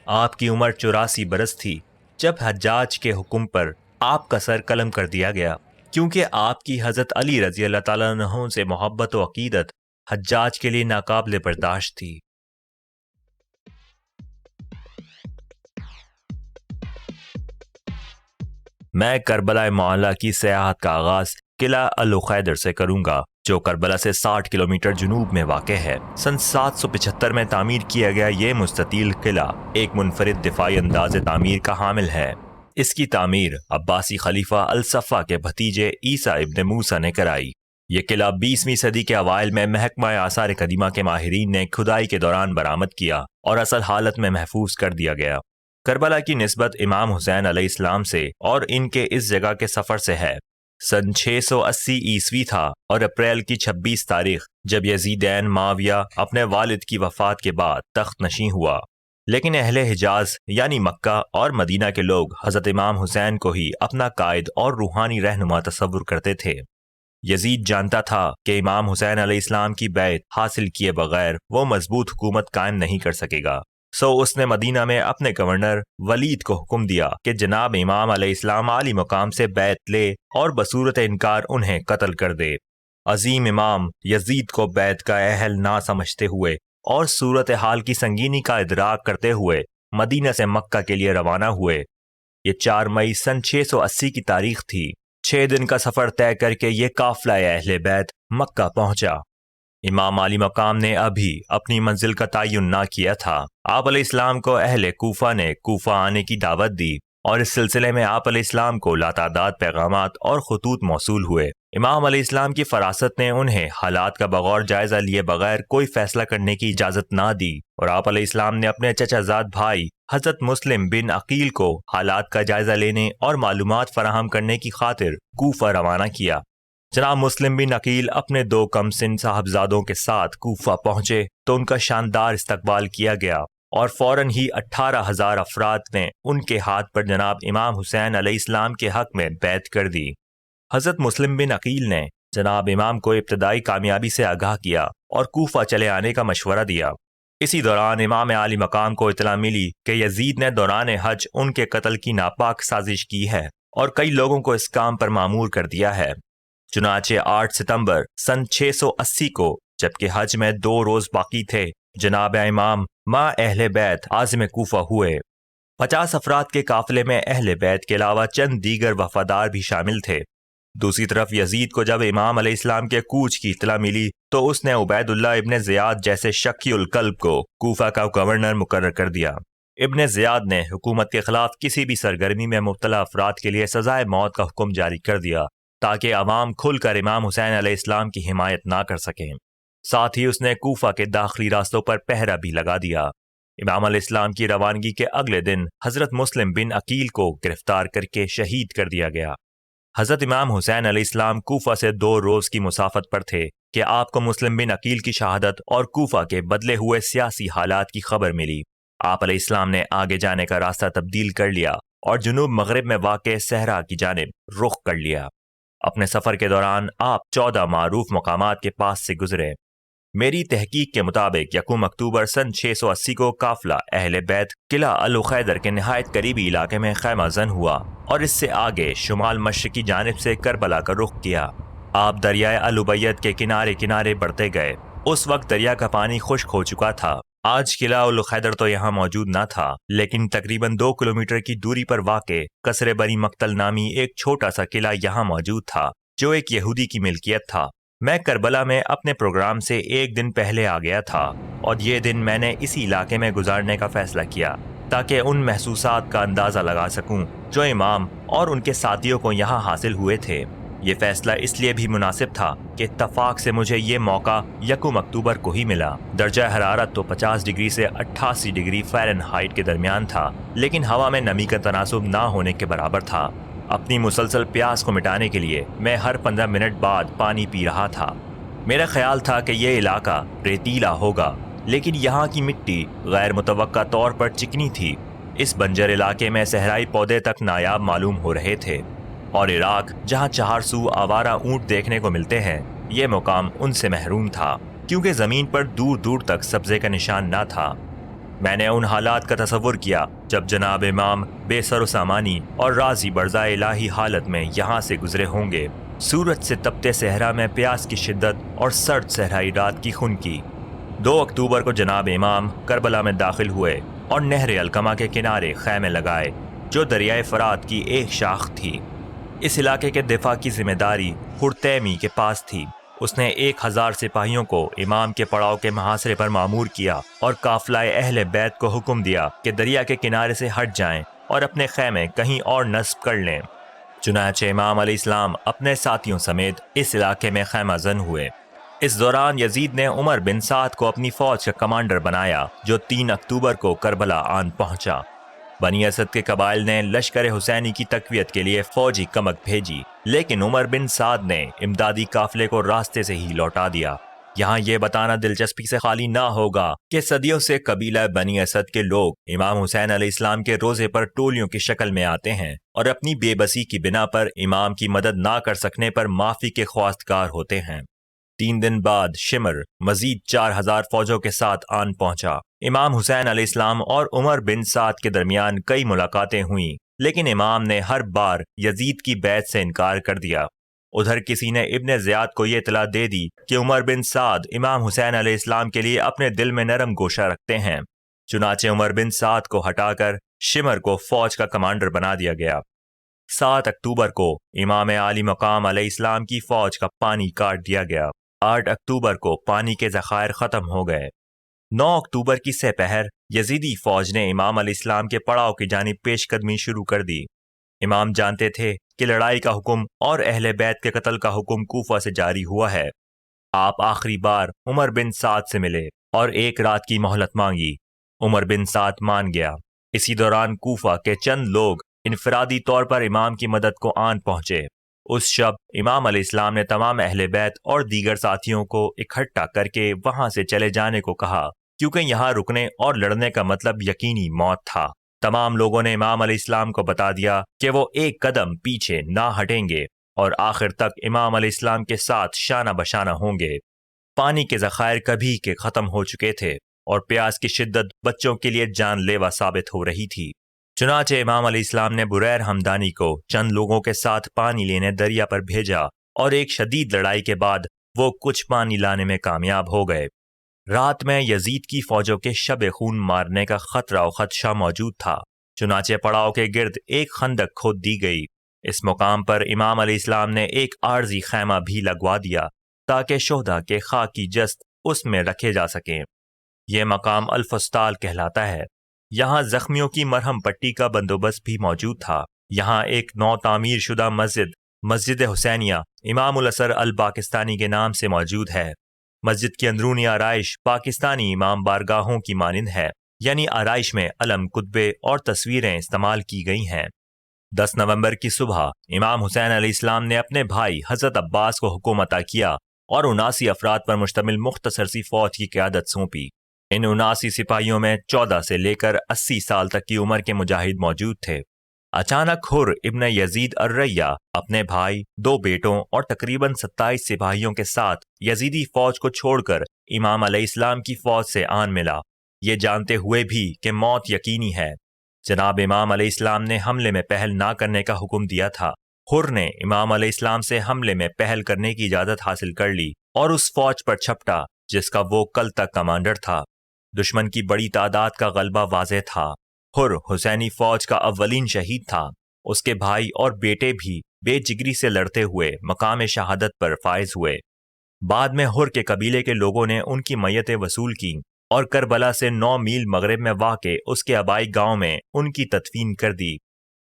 آپ کی عمر 84 برس تھی جب حجاج کے حکم پر آپ کا سر قلم کر دیا گیا، کیونکہ آپ کی حضرت علی رضی اللہ تعالیٰ عنہ سے محبت و عقیدت حجاج کے لیے ناقابل برداشت تھی۔ میں کربلا معلیٰ کی سیاحت کا آغاز قلعہ الخیدر سے کروں گا، جو کربلا سے 60 کلومیٹر جنوب میں واقع ہے۔ سن 775 میں تعمیر کیا گیا یہ مستطیل قلعہ ایک منفرد دفاعی انداز تعمیر کا حامل ہے۔ اس کی تعمیر عباسی خلیفہ الصفا کے بھتیجے عیسیٰ ابن موسیٰ نے کرائی۔ یہ قلعہ 20ویں صدی کے اوائل میں محکمہ آثار قدیمہ کے ماہرین نے کھدائی کے دوران برآمد کیا اور اصل حالت میں محفوظ کر دیا گیا۔ کربلا کی نسبت امام حسین علیہ السلام سے اور ان کے اس جگہ کے سفر سے ہے۔ سن 680 عیسوی تھا اور اپریل کی 26 تاریخ جب یزید عین معاویہ اپنے والد کی وفات کے بعد تخت نشین ہوا، لیکن اہل حجاز یعنی مکہ اور مدینہ کے لوگ حضرت امام حسین کو ہی اپنا قائد اور روحانی رہنما تصور کرتے تھے۔ یزید جانتا تھا کہ امام حسین علیہ السلام کی بیعت حاصل کیے بغیر وہ مضبوط حکومت قائم نہیں کر سکے گا، سو اس نے مدینہ میں اپنے گورنر ولید کو حکم دیا کہ جناب امام علیہ السلام عالی مقام سے بیعت لے اور بصورت انکار انہیں قتل کر دے۔ عظیم امام یزید کو بیعت کا اہل نہ سمجھتے ہوئے اور صورتحال کی سنگینی کا ادراک کرتے ہوئے مدینہ سے مکہ کے لیے روانہ ہوئے۔ یہ 4 مئی سن 680 کی تاریخ تھی۔ 6 دن کا سفر طے کر کے یہ قافلہ اہل بیت مکہ پہنچا۔ امام علی مقام نے ابھی اپنی منزل کا تعین نہ کیا تھا۔ آپ علیہ السلام کو اہل کوفہ نے کوفہ آنے کی دعوت دی اور اس سلسلے میں آپ علیہ السلام کو لاتعداد پیغامات اور خطوط موصول ہوئے۔ امام علیہ السلام کی فراست نے انہیں حالات کا بغور جائزہ لیے بغیر کوئی فیصلہ کرنے کی اجازت نہ دی، اور آپ علیہ السلام نے اپنے چچا زاد بھائی حضرت مسلم بن عقیل کو حالات کا جائزہ لینے اور معلومات فراہم کرنے کی خاطر کوفہ روانہ کیا۔ جناب مسلم بن عقیل اپنے 2 کم سن صاحبزادوں کے ساتھ کوفہ پہنچے تو ان کا شاندار استقبال کیا گیا اور فوراً ہی 18,000 افراد نے ان کے ہاتھ پر جناب امام حسین علیہ السلام کے حق میں بیعت کر دی۔ حضرت مسلم بن عقیل نے جناب امام کو ابتدائی کامیابی سے آگاہ کیا اور کوفہ چلے آنے کا مشورہ دیا۔ اسی دوران امام عالی مقام کو اطلاع ملی کہ یزید نے دوران حج ان کے قتل کی ناپاک سازش کی ہے اور کئی لوگوں کو اس کام پر مامور کر دیا ہے۔ چنانچہ 8 ستمبر سن 680 کو جبکہ حج میں 2 روز باقی تھے، جناب امام مع اہل بیت عازم کوفہ ہوئے۔ 50 افراد کے قافلے میں اہل بیت کے علاوہ چند دیگر وفادار بھی شامل تھے۔ دوسری طرف یزید کو جب امام علیہ السلام کے کوچ کی اطلاع ملی تو اس نے عبید اللہ ابن زیاد جیسے شکی القلب کو کوفہ کا گورنر مقرر کر دیا۔ ابن زیاد نے حکومت کے خلاف کسی بھی سرگرمی میں مبتلا افراد کے لیے سزائے موت کا حکم جاری کر دیا تاکہ عوام کھل کر امام حسین علیہ السلام کی حمایت نہ کر سکیں۔ ساتھ ہی اس نے کوفہ کے داخلی راستوں پر پہرا بھی لگا دیا۔ امام علیہ السلام کی روانگی کے اگلے دن حضرت مسلم بن عقیل کو گرفتار کر کے شہید کر دیا گیا۔ حضرت امام حسین علیہ السلام کوفہ سے 2 روز کی مسافت پر تھے کہ آپ کو مسلم بن عقیل کی شہادت اور کوفہ کے بدلے ہوئے سیاسی حالات کی خبر ملی۔ آپ علیہ السلام نے آگے جانے کا راستہ تبدیل کر لیا اور جنوب مغرب میں واقع صحرا کی جانب رخ کر لیا۔ اپنے سفر کے دوران آپ 14 معروف مقامات کے پاس سے گزرے۔ میری تحقیق کے مطابق 1 اکتوبر سن 680 کو قافلہ اہل بیت قلعہ الخیدر کے نہایت قریبی علاقے میں خیمہ زن ہوا اور اس سے آگے شمال مشرقی جانب سے کربلا کا رخ کیا۔ آپ دریائے الابید کے کنارے کنارے بڑھتے گئے۔ اس وقت دریا کا پانی خشک ہو چکا تھا۔ آج قلعہ الخیدر تو یہاں موجود نہ تھا، لیکن تقریباً 2 کلومیٹر کی دوری پر واقع قصر بنی مقتل نامی ایک چھوٹا سا قلعہ یہاں موجود تھا، جو ایک یہودی کی ملکیت تھا۔ میں کربلا میں اپنے پروگرام سے 1 دن پہلے آ گیا تھا، اور یہ دن میں نے اسی علاقے میں گزارنے کا فیصلہ کیا تاکہ ان محسوسات کا اندازہ لگا سکوں جو امام اور ان کے ساتھیوں کو یہاں حاصل ہوئے تھے۔ یہ فیصلہ اس لیے بھی مناسب تھا کہ اتفاق سے مجھے یہ موقع 1 اکتوبر کو ہی ملا۔ درجہ حرارت تو 50 ڈگری سے 88 ڈگری فارن ہائٹ کے درمیان تھا، لیکن ہوا میں نمی کا تناسب نہ ہونے کے برابر تھا۔ اپنی مسلسل پیاس کو مٹانے کے لیے میں ہر 15 منٹ بعد پانی پی رہا تھا۔ میرا خیال تھا کہ یہ علاقہ ریتیلا ہوگا، لیکن یہاں کی مٹی غیر متوقع طور پر چکنی تھی۔ اس بنجر علاقے میں صحرائی پودے تک نایاب معلوم ہو رہے تھے، اور عراق جہاں 4 سو آوارہ اونٹ دیکھنے کو ملتے ہیں، یہ مقام ان سے محروم تھا، کیونکہ زمین پر دور دور تک سبزے کا نشان نہ تھا۔ میں نے ان حالات کا تصور کیا جب جناب امام بے سر و سامانی اور راضی برضائے الہی حالت میں یہاں سے گزرے ہوں گے۔ سورج سے تپتے صحرا میں پیاس کی شدت اور سرد صحرائی رات کی خنکی۔ 2 اکتوبر کو جناب امام کربلا میں داخل ہوئے اور نہر القمہ کے کنارے خیمے لگائے، جو دریائے فرات کی ایک شاخ تھی۔ اس علاقے کے دفاع کی ذمہ داری خرطیمی کے پاس تھی۔ اس نے 1000 سپاہیوں کو امام کے پڑاؤ کے محاصرے پر مامور کیا اور قافلہ اہل بیت کو حکم دیا کہ دریا کے کنارے سے ہٹ جائیں اور اپنے خیمے کہیں اور نصب کر لیں۔ چنانچہ امام علیہ السلام اپنے ساتھیوں سمیت اس علاقے میں خیمہ زن ہوئے۔ اس دوران یزید نے عمر بن سعد کو اپنی فوج کا کمانڈر بنایا، جو 3 اکتوبر کو کربلا آن پہنچا۔ بنی اسد کے قبائل نے لشکر حسینی کی تقویت کے لیے فوجی کمک بھیجی، لیکن عمر بن سعد نے امدادی قافلے کو راستے سے ہی لوٹا دیا۔ یہاں یہ بتانا دلچسپی سے خالی نہ ہوگا کہ صدیوں سے قبیلہ بنی اسد کے لوگ امام حسین علیہ السلام کے روزے پر ٹولیوں کی شکل میں آتے ہیں اور اپنی بے بسی کی بنا پر امام کی مدد نہ کر سکنے پر معافی کے خواستگار ہوتے ہیں۔ 3 دن بعد شمر مزید 4000 فوجوں کے ساتھ آن پہنچا۔ امام حسین علیہ السلام اور عمر بن سعد کے درمیان کئی ملاقاتیں ہوئیں، لیکن امام نے ہر بار یزید کی بیعت سے انکار کر دیا۔ ادھر کسی نے ابن زیاد کو یہ اطلاع دے دی کہ عمر بن سعد امام حسین علیہ السلام کے لیے اپنے دل میں نرم گوشہ رکھتے ہیں۔ چنانچہ عمر بن سعد کو ہٹا کر شمر کو فوج کا کمانڈر بنا دیا گیا۔ 7 اکتوبر کو امام عالی مقام علیہ السلام کی فوج کا پانی کاٹ دیا گیا۔ 8 اکتوبر کو پانی کے ذخائر ختم ہو گئے۔ 9 اکتوبر کی سہ پہر یزیدی فوج نے امام علیہ السلام کے پڑاؤ کی جانب پیش قدمی شروع کر دی۔ امام جانتے تھے کہ لڑائی کا حکم اور اہل بیت کے قتل کا حکم کوفہ سے جاری ہوا ہے۔ آپ آخری بار عمر بن سعد سے ملے اور 1 رات کی مہلت مانگی۔ عمر بن سعد مان گیا۔ اسی دوران کوفہ کے چند لوگ انفرادی طور پر امام کی مدد کو آن پہنچے۔ اس شب امام علیہ السلام نے تمام اہل بیت اور دیگر ساتھیوں کو اکٹھا کر کے وہاں سے چلے جانے کو کہا، کیونکہ یہاں رکنے اور لڑنے کا مطلب یقینی موت تھا۔ تمام لوگوں نے امام علیہ السلام کو بتا دیا کہ وہ 1 قدم پیچھے نہ ہٹیں گے اور آخر تک امام علیہ السلام کے ساتھ شانہ بشانہ ہوں گے۔ پانی کے ذخائر کبھی کے ختم ہو چکے تھے اور پیاس کی شدت بچوں کے لیے جان لیوا ثابت ہو رہی تھی۔ چنانچہ امام علیہ السلام نے بریر ہمدانی کو چند لوگوں کے ساتھ پانی لینے دریا پر بھیجا، اور ایک شدید لڑائی کے بعد وہ کچھ پانی لانے میں کامیاب ہو گئے۔ رات میں یزید کی فوجوں کے شب خون مارنے کا خطرہ و خدشہ موجود تھا، چنانچہ پڑاؤ کے گرد ایک خندق کھود دی گئی۔ اس مقام پر امام علیہ السلام نے ایک عارضی خیمہ بھی لگوا دیا تاکہ شہداء کے خاکی جسد اس میں رکھے جا سکیں۔ یہ مقام الفستال کہلاتا ہے۔ یہاں زخمیوں کی مرہم پٹی کا بندوبست بھی موجود تھا۔ یہاں ایک نو تعمیر شدہ مسجد حسینیہ امام الاسر الپاکستانی کے نام سے موجود ہے۔ مسجد کی اندرونی آرائش پاکستانی امام بارگاہوں کی مانند ہے، یعنی آرائش میں علم، کتبے اور تصویریں استعمال کی گئی ہیں۔ 10 نومبر کی صبح امام حسین علیہ السلام نے اپنے بھائی حضرت عباس کو حکم عطا کیا اور 79 افراد پر مشتمل مختصر سی فوج کی قیادت سونپی۔ ان 79 سپاہیوں میں 14 سے لے کر 80 سال تک کی عمر کے مجاہد موجود تھے۔ اچانک حر ابن یزید الریہ اپنے بھائی، 2 بیٹوں اور تقریباً 27 سپاہیوں کے ساتھ یزیدی فوج کو چھوڑ کر امام علیہ السلام کی فوج سے آن ملا، یہ جانتے ہوئے بھی کہ موت یقینی ہے۔ جناب امام علیہ السلام نے حملے میں پہل نہ کرنے کا حکم دیا تھا۔ حر نے امام علیہ السلام سے حملے میں پہل کرنے کی اجازت حاصل کر لی اور اس فوج پر چھپٹا جس کا وہ کل تک کمانڈر تھا۔ دشمن کی بڑی تعداد کا غلبہ واضح تھا۔ حر حسینی فوج کا اولین شہید تھا۔ اس کے بھائی اور بیٹے بھی بے جگری سے لڑتے ہوئے مقام شہادت پر فائز ہوئے۔ بعد میں حر کے قبیلے کے لوگوں نے ان کی میتیں وصول کی اور کربلا سے 9 میل مغرب میں واقع اس کے آبائی گاؤں میں ان کی تدفین کر دی۔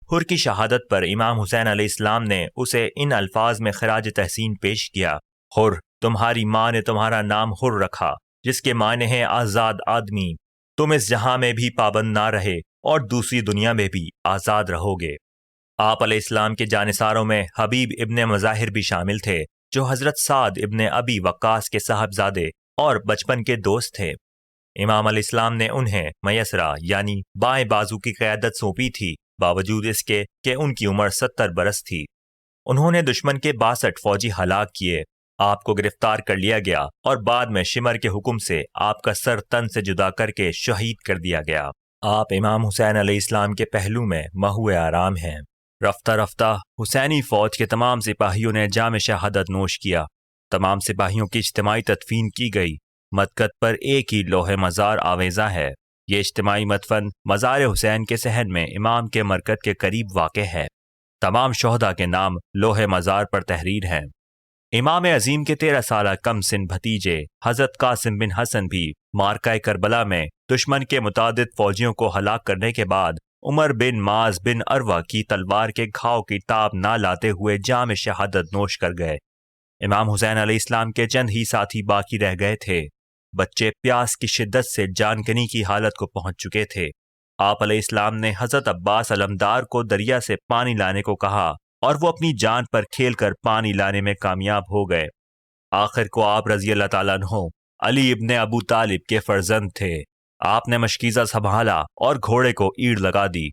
حر کی شہادت پر امام حسین علیہ السلام نے اسے ان الفاظ میں خراج تحسین پیش کیا: حر، تمہاری ماں نے تمہارا نام حر رکھا، جس کے معنی ہے آزاد آدمی۔ تم اس جہاں میں بھی پابند نہ رہے اور دوسری دنیا میں بھی آزاد رہو گے۔ آپ علیہ السلام کے جانثاروں میں حبیب ابن مظاہر بھی شامل تھے، جو حضرت سعد ابن ابی وقاص کے صاحبزادے اور بچپن کے دوست تھے۔ امام علیہ السلام نے انہیں میسرہ یعنی بائیں بازو کی قیادت سونپی تھی، باوجود اس کے کہ ان کی عمر 70 برس تھی۔ انہوں نے دشمن کے 62 فوجی ہلاک کیے، آپ کو گرفتار کر لیا گیا اور بعد میں شمر کے حکم سے آپ کا سر تن سے جدا کر کے شہید کر دیا گیا۔ آپ امام حسین علیہ السلام کے پہلو میں محو آرام ہیں۔ رفتہ رفتہ حسینی فوج کے تمام سپاہیوں نے جام شہادت نوش کیا۔ تمام سپاہیوں کی اجتماعی تدفین کی گئی۔ مدقت پر ایک ہی لوح مزار آویزاں ہے۔ یہ اجتماعی مدفن مزار حسین کے صحن میں امام کے مرکز کے قریب واقع ہے۔ تمام شہداء کے نام لوح مزار پر تحریر ہیں۔ امام عظیم کے 13 سالہ کم سن بھتیجے حضرت قاسم بن حسن بھی معرکہ کربلا میں دشمن کے متعدد فوجیوں کو ہلاک کرنے کے بعد عمر بن معاذ بن عروہ کی تلوار کے گھاؤ کی تاب نہ لاتے ہوئے جام شہادت نوش کر گئے۔ امام حسین علیہ السلام کے چند ہی ساتھی باقی رہ گئے تھے۔ بچے پیاس کی شدت سے جان کنی کی حالت کو پہنچ چکے تھے۔ آپ علیہ السلام نے حضرت عباس علمدار کو دریا سے پانی لانے کو کہا اور وہ اپنی جان پر کھیل کر پانی لانے میں کامیاب ہو گئے۔ آخر کو آپ رضی اللہ تعالیٰ عنہ علی ابن ابو طالب کے فرزند تھے۔ آپ نے مشکیزہ سنبھالا اور گھوڑے کو ایڑ لگا دی۔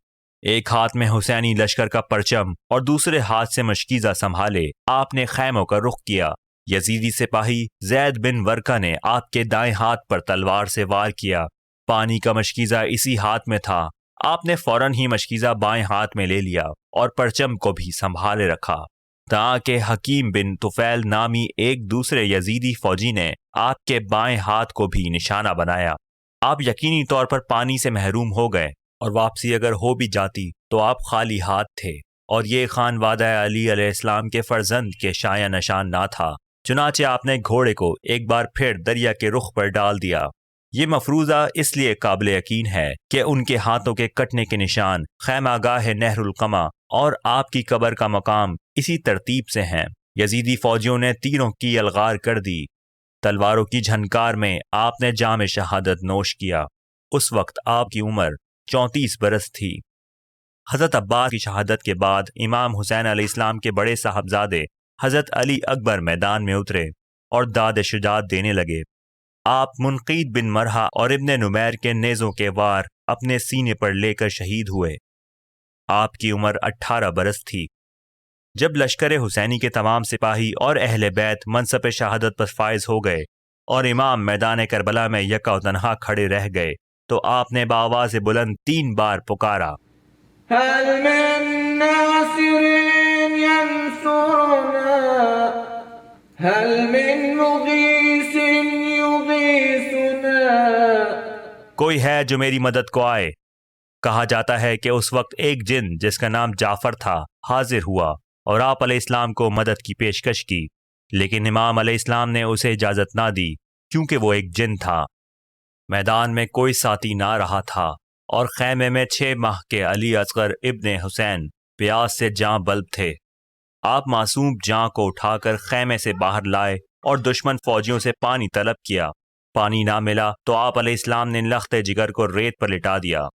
ایک ہاتھ میں حسینی لشکر کا پرچم اور دوسرے ہاتھ سے مشکیزہ سنبھالے آپ نے خیموں کا رخ کیا۔ یزیدی سپاہی زید بن ورقہ نے آپ کے دائیں ہاتھ پر تلوار سے وار کیا۔ پانی کا مشکیزہ اسی ہاتھ میں تھا۔ آپ نے فوراً ہی مشکیزہ بائیں ہاتھ میں لے لیا اور پرچم کو بھی سنبھالے رکھا، تاکہ حکیم بن طفیل نامی ایک دوسرے یزیدی فوجی نے آپ کے بائیں ہاتھ کو بھی نشانہ بنایا۔ آپ یقینی طور پر پانی سے محروم ہو گئے اور واپسی اگر ہو بھی جاتی تو آپ خالی ہاتھ تھے، اور یہ خان وعدہ علی علیہ السلام کے فرزند کے شایع نشان نہ تھا۔ چنانچہ آپ نے گھوڑے کو ایک بار پھر دریا کے رخ پر ڈال دیا۔ یہ مفروضہ اس لیے قابل یقین ہے کہ ان کے ہاتھوں کے کٹنے کے نشان خیمہ گاہ نہر القمہ اور آپ کی قبر کا مقام اسی ترتیب سے ہیں۔ یزیدی فوجیوں نے تیروں کی یلغار کر دی۔ تلواروں کی جھنکار میں آپ نے جام شہادت نوش کیا۔ اس وقت آپ کی عمر 34 برس تھی۔ حضرت عباس کی شہادت کے بعد امام حسین علیہ السلام کے بڑے صاحبزادے حضرت علی اکبر میدان میں اترے اور داد شجاعت دینے لگے۔ آپ منقید بن مرحا اور ابن نمیر کے نیزوں کے وار اپنے سینے پر لے کر شہید ہوئے۔ آپ کی عمر 18 برس تھی۔ جب لشکر حسینی کے تمام سپاہی اور اہل بیت منصب شہادت پر فائز ہو گئے اور امام میدان کربلا میں یکا و تنہا کھڑے رہ گئے تو آپ نے بآواز بلند 3 بار پکارا: هل من ناصر ينصرنا هل من مغيث يغيثنا۔ کوئی ہے جو میری مدد کو آئے۔ کہا جاتا ہے کہ اس وقت ایک جن جس کا نام جعفر تھا حاضر ہوا اور آپ علیہ السلام کو مدد کی پیشکش کی، لیکن امام علیہ السلام نے اسے اجازت نہ دی کیونکہ وہ ایک جن تھا۔ میدان میں کوئی ساتھی نہ رہا تھا اور خیمے میں 6 ماہ کے علی اصغر ابن حسین پیاس سے جاں بلب تھے۔ آپ معصوم جاں کو اٹھا کر خیمے سے باہر لائے اور دشمن فوجیوں سے پانی طلب کیا۔ پانی نہ ملا تو آپ علیہ السلام نے لخت جگر کو ریت پر لٹا دیا۔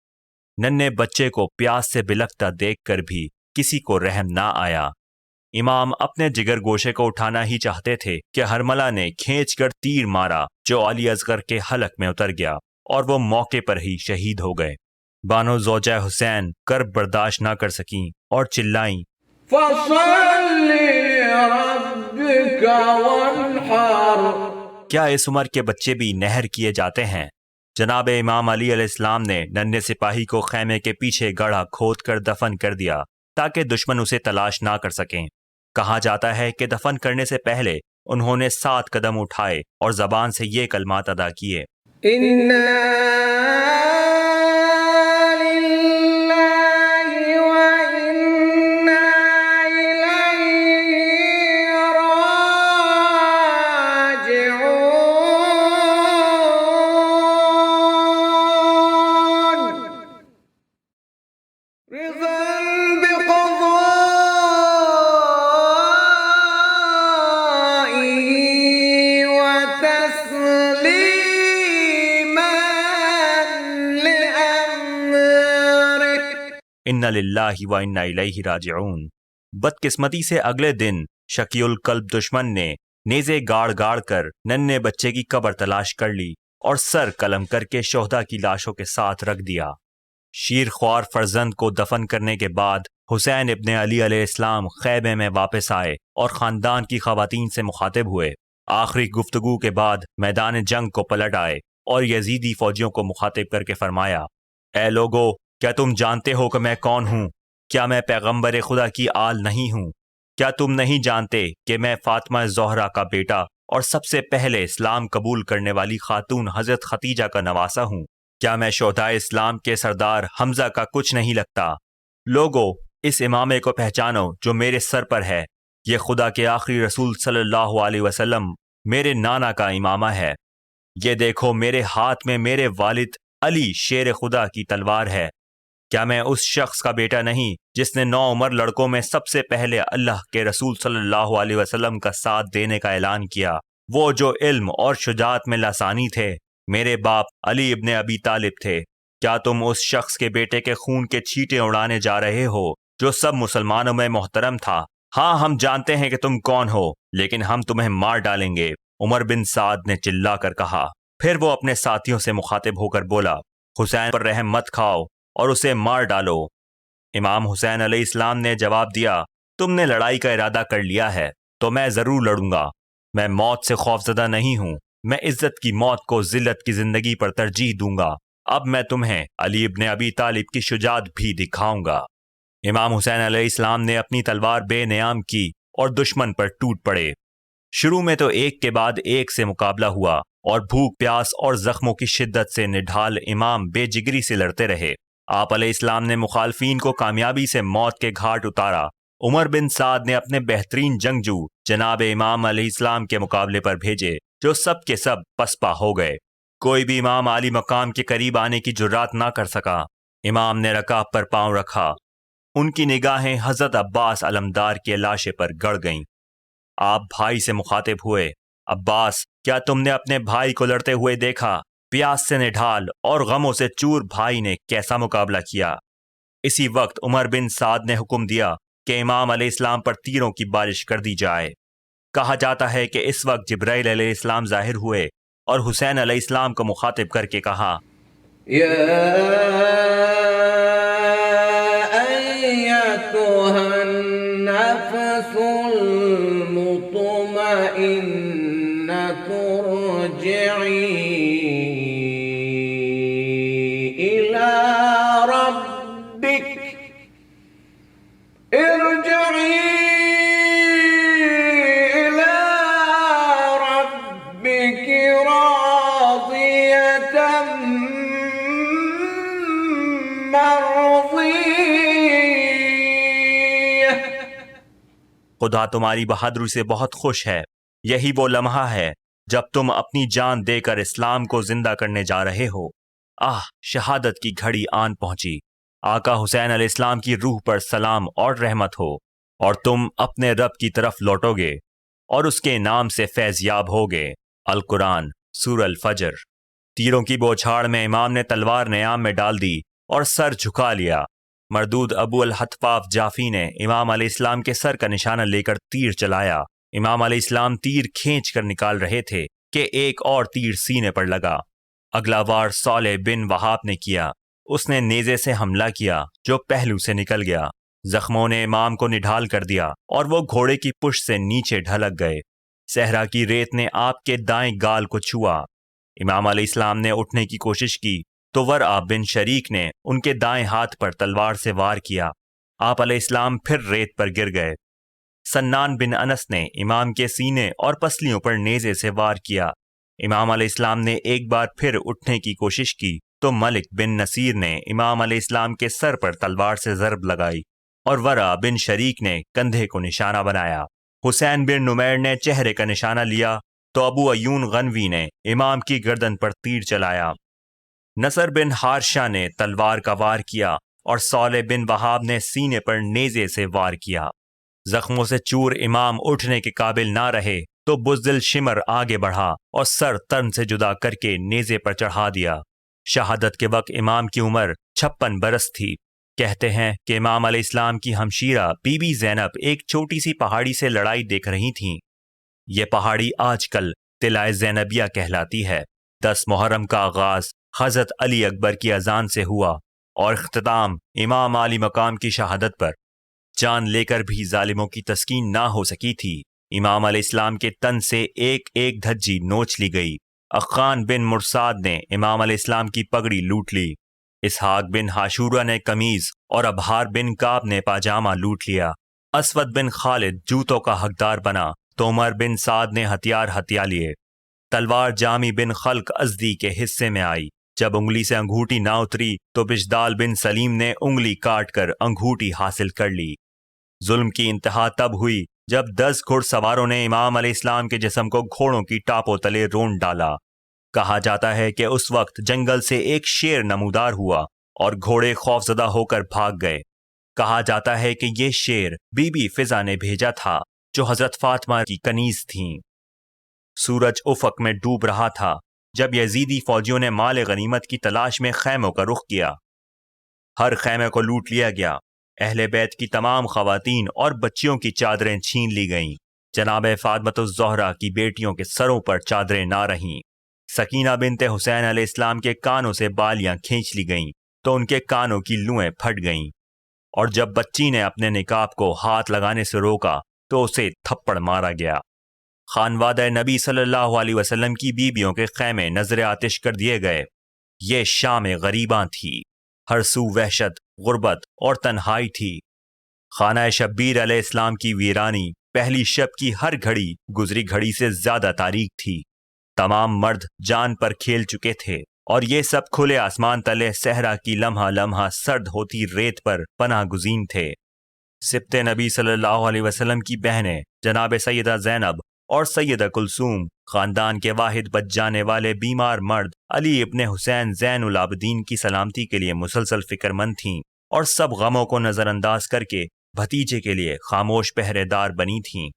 ننھے بچے کو پیاس سے بلکتا دیکھ کر بھی کسی کو رحم نہ آیا۔ امام اپنے جگر گوشے کو اٹھانا ہی چاہتے تھے کہ ہرملہ نے کھینچ کر تیر مارا جو علی اصغر کے حلق میں اتر گیا اور وہ موقع پر ہی شہید ہو گئے۔ بانو زوجہ حسین کرب برداشت نہ کر سکیں اور چلائیں، فصل لربك وانحر۔ کیا اس عمر کے بچے بھی نہر کیے جاتے ہیں؟ جناب امام علی علیہ السلام نے ننھے سپاہی کو خیمے کے پیچھے گڑھا کھود کر دفن کر دیا تاکہ دشمن اسے تلاش نہ کر سکیں۔ کہا جاتا ہے کہ دفن کرنے سے پہلے انہوں نے 7 قدم اٹھائے اور زبان سے یہ کلمات ادا کیے، اِنَّ لِلَّهِ وَإِنَّا إِلَيْهِ راجعون۔ بدقسمتی سے اگلے دن شقی القلب دشمن نے نیزے گاڑ گاڑ کر ننھے بچے کی قبر تلاش کر لی اور سر قلم کر کے شہداء کی لاشوں کے ساتھ رکھ دیا۔ شیر خوار فرزند کو دفن کرنے کے بعد حسین ابن علی علیہ السلام خیمے میں واپس آئے اور خاندان کی خواتین سے مخاطب ہوئے۔ آخری گفتگو کے بعد میدان جنگ کو پلٹ آئے اور یزیدی فوجیوں کو مخاطب کر کے فرمایا، اے لوگو، کیا تم جانتے ہو کہ میں کون ہوں؟ کیا میں پیغمبر خدا کی آل نہیں ہوں؟ کیا تم نہیں جانتے کہ میں فاطمہ زہرا کا بیٹا اور سب سے پہلے اسلام قبول کرنے والی خاتون حضرت ختیجہ کا نواسہ ہوں؟ کیا میں شہداء اسلام کے سردار حمزہ کا کچھ نہیں لگتا؟ لوگو، اس امامے کو پہچانو جو میرے سر پر ہے۔ یہ خدا کے آخری رسول صلی اللہ علیہ وسلم میرے نانا کا امامہ ہے۔ یہ دیکھو میرے ہاتھ میں میرے والد علی شیر خدا کی تلوار ہے۔ کیا میں اس شخص کا بیٹا نہیں جس نے 9 عمر لڑکوں میں سب سے پہلے اللہ کے رسول صلی اللہ علیہ وسلم کا ساتھ دینے کا اعلان کیا؟ وہ جو علم اور شجاعت میں لسانی تھے، میرے باپ علی ابن ابی طالب تھے۔ کیا تم اس شخص کے بیٹے کے خون کے چھینٹے اڑانے جا رہے ہو جو سب مسلمانوں میں محترم تھا؟ ہاں، ہم جانتے ہیں کہ تم کون ہو، لیکن ہم تمہیں مار ڈالیں گے، عمر بن سعد نے چلا کر کہا۔ پھر وہ اپنے ساتھیوں سے مخاطب ہو کر بولا، حسین پر رحم مت کھاؤ اور اسے مار ڈالو۔ امام حسین علیہ السلام نے جواب دیا، تم نے لڑائی کا ارادہ کر لیا ہے تو میں ضرور لڑوں گا۔ میں موت سے خوفزدہ نہیں ہوں، میں عزت کی موت کو ذلت کی زندگی پر ترجیح دوں گا۔ اب میں تمہیں علی ابن ابی طالب کی شجاعت بھی دکھاؤں گا۔ امام حسین علیہ السلام نے اپنی تلوار بے نیام کی اور دشمن پر ٹوٹ پڑے۔ شروع میں تو ایک کے بعد ایک سے مقابلہ ہوا اور بھوک پیاس اور زخموں کی شدت سے نڈھال امام بے جگری سے لڑتے رہے۔ آپ علیہ السلام نے مخالفین کو کامیابی سے موت کے گھاٹ اتارا۔ عمر بن سعد نے اپنے بہترین جنگجو جناب امام علیہ السلام کے مقابلے پر بھیجے جو سب کے سب پسپا ہو گئے۔ کوئی بھی امام عالی مقام کے قریب آنے کی جرات نہ کر سکا۔ امام نے رکاب پر پاؤں رکھا۔ ان کی نگاہیں حضرت عباس علمدار کی لاشے پر گڑ گئیں۔ آپ بھائی سے مخاطب ہوئے، عباس، کیا تم نے اپنے بھائی کو لڑتے ہوئے دیکھا؟ پیاس سے نڈھال اور غموں سے چور بھائی نے کیسا مقابلہ کیا؟ اسی وقت عمر بن سعد نے حکم دیا کہ امام علیہ السلام پر تیروں کی بارش کر دی جائے۔ کہا جاتا ہے کہ اس وقت جبرائیل علیہ السلام ظاہر ہوئے اور حسین علیہ السلام کو مخاطب کر کے کہا، النفس المطمئنة ارجعي إلى ربك راضية مرضية۔ خدا تمہاری بہادری سے بہت خوش ہے۔ یہی وہ لمحہ ہے جب تم اپنی جان دے کر اسلام کو زندہ کرنے جا رہے ہو۔ شہادت کی گھڑی آن پہنچی۔ آقا حسین علیہ السلام کی روح پر سلام اور رحمت ہو، اور تم اپنے رب کی طرف لوٹو گے اور اس کے نام سے فیض یاب ہوگے۔ القرآن سورہ الفجر۔ تیروں کی بوچھاڑ میں امام نے تلوار نیام میں ڈال دی اور سر جھکا لیا۔ مردود ابو الحطفاف جافی نے امام علیہ السلام کے سر کا نشانہ لے کر تیر چلایا۔ امام علیہ السلام تیر کھینچ کر نکال رہے تھے کہ ایک اور تیر سینے پر لگا۔ اگلا وار صالح بن وہاب نے کیا۔ اس نے نیزے سے حملہ کیا جو پہلو سے نکل گیا۔ زخموں نے امام کو نڈھال کر دیا اور وہ گھوڑے کی پشت سے نیچے ڈھلک گئے۔ صحرا کی ریت نے آپ کے دائیں گال کو چھوا۔ امام علیہ السلام نے اٹھنے کی کوشش کی تو ورعا بن شریک نے ان کے دائیں ہاتھ پر تلوار سے وار کیا۔ آپ علیہ السلام پھر ریت پر گر گئے۔ سنان بن انس نے امام کے سینے اور پسلیوں پر نیزے سے وار کیا۔ امام علیہ السلام نے ایک بار پھر اٹھنے کی کوشش کی تو ملک بن نصیر نے امام علیہ السلام کے سر پر تلوار سے ضرب لگائی اور ورا بن شریک نے کندھے کو نشانہ بنایا۔ حسین بن نمیر نے چہرے کا نشانہ لیا تو ابو ایون غنوی نے امام کی گردن پر تیر چلایا۔ نصر بن حارشہ نے تلوار کا وار کیا اور صالح بن وہاب نے سینے پر نیزے سے وار کیا۔ زخموں سے چور امام اٹھنے کے قابل نہ رہے تو بزدل شمر آگے بڑھا اور سر تن سے جدا کر کے نیزے پر چڑھا دیا۔ شہادت کے وقت امام کی عمر 56 برس تھی۔ کہتے ہیں کہ امام علیہ السلام کی ہمشیرہ بی بی زینب ایک چھوٹی سی پہاڑی سے لڑائی دیکھ رہی تھیں۔ یہ پہاڑی آج کل طلائے زینبیہ کہلاتی ہے۔ 10 محرم کا آغاز حضرت علی اکبر کی اذان سے ہوا اور اختتام امام علی مقام کی شہادت پر۔ جان لے کر بھی ظالموں کی تسکین نہ ہو سکی تھی۔ امام علیہ السلام کے تن سے ایک ایک دھجی نوچ لی گئی۔ اخان بن مرصاد نے امام علیہ السلام کی پگڑی لوٹ لی۔ اسحاق بن حاشورہ نے قمیض اور ابہار بن کعب نے پاجامہ لوٹ لیا۔ اسود بن خالد جوتوں کا حقدار بنا تو عمر بن سعد نے ہتھیار ہتھیا لیے۔ تلوار جامی بن خلق ازدی کے حصے میں آئی۔ جب انگلی سے انگوٹھی نہ اتری تو بشدال بن سلیم نے انگلی کاٹ کر انگوٹھی حاصل کر لی۔ ظلم کی انتہا تب ہوئی جب 10 گھڑ سواروں نے امام علیہ السلام کے جسم کو گھوڑوں کی ٹاپوں تلے رونڈ ڈالا۔ کہا جاتا ہے کہ اس وقت جنگل سے ایک شیر نمودار ہوا اور گھوڑے خوفزدہ ہو کر بھاگ گئے۔ کہا جاتا ہے کہ یہ شیر بی بی فضا نے بھیجا تھا جو حضرت فاطمہ کی کنیز تھیں۔ سورج افق میں ڈوب رہا تھا جب یزیدی فوجیوں نے مال غنیمت کی تلاش میں خیموں کا رخ کیا۔ ہر خیمے کو لوٹ لیا گیا۔ اہل بیت کی تمام خواتین اور بچیوں کی چادریں چھین لی گئیں۔ جناب فاطمۃ الزہرا کی بیٹیوں کے سروں پر چادریں نہ رہیں۔ سکینہ بنت حسین علیہ السلام کے کانوں سے بالیاں کھینچ لی گئیں تو ان کے کانوں کی لوئیں پھٹ گئیں، اور جب بچی نے اپنے نقاب کو ہاتھ لگانے سے روکا تو اسے تھپڑ مارا گیا۔ خانوادہ نبی صلی اللہ علیہ وسلم کی بیویوں کے خیمے نظر آتش کر دیے گئے۔ یہ شام غریباں تھی۔ ہر سو وحشت، غربت اور تنہائی تھی۔ خانہ شبیر علیہ السلام کی ویرانی پہلی شب کی ہر گھڑی گزری گھڑی سے زیادہ تاریک تھی۔ تمام مرد جان پر کھیل چکے تھے اور یہ سب کھلے آسمان تلے صحرا کی لمحہ لمحہ سرد ہوتی ریت پر پناہ گزین تھے۔ سبط نبی صلی اللہ علیہ وسلم کی بہنیں جناب سیدہ زینب اور سیدہ کلثوم، خاندان کے واحد بچ جانے والے بیمار مرد علی ابن حسین زین العابدین کی سلامتی کے لیے مسلسل فکر مند تھیں اور سب غموں کو نظر انداز کر کے بھتیجے کے لیے خاموش پہرے دار بنی تھیں۔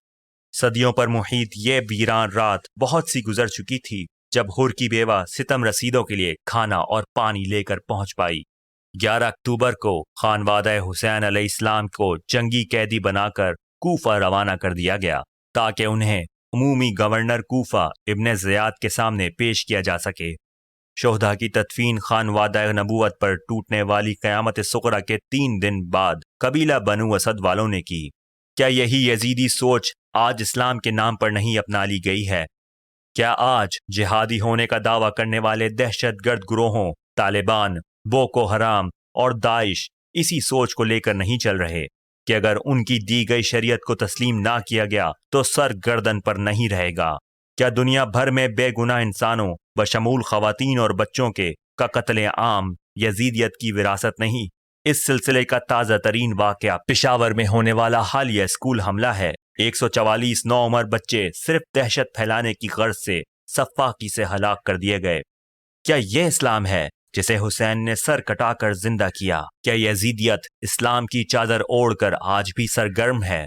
صدیوں پر محیط یہ ویران رات بہت سی گزر چکی تھی جب حور کی بیوہ ستم رسیدوں کے لیے کھانا اور پانی لے کر پہنچ پائی۔ 11 اکتوبر کو خانوادہ حسین علیہ السلام کو جنگی قیدی بنا کر کوفہ روانہ کر دیا گیا تاکہ انہیں عمومی گورنر کوفہ ابن زیاد کے سامنے پیش کیا جا سکے۔ شہداء کی تدفین خانوادہ نبوت پر ٹوٹنے والی قیامت صغریٰ کے 3 دن بعد قبیلہ بنو اسد والوں نے کی۔ کیا یہی یزیدی سوچ آج اسلام کے نام پر نہیں اپنا لی گئی ہے؟ کیا آج جہادی ہونے کا دعویٰ کرنے والے دہشت گرد گروہوں طالبان، بوکو حرام اور داعش اسی سوچ کو لے کر نہیں چل رہے کہ اگر ان کی دی گئی شریعت کو تسلیم نہ کیا گیا تو سر گردن پر نہیں رہے گا؟ کیا دنیا بھر میں بے گناہ انسانوں بشمول خواتین اور بچوں کے کا قتل عام یزیدیت کی وراثت نہیں؟ اس سلسلے کا تازہ ترین واقعہ پشاور میں ہونے والا حالیہ اسکول حملہ ہے۔ 144 نوعمر بچے صرف دہشت پھیلانے کی غرض سے سفاکی سے ہلاک کر دیے گئے۔ کیا یہ اسلام ہے جسے حسین نے سر کٹا کر زندہ کیا؟ کیا یزیدیت اسلام کی چادر اوڑھ کر آج بھی سرگرم ہے؟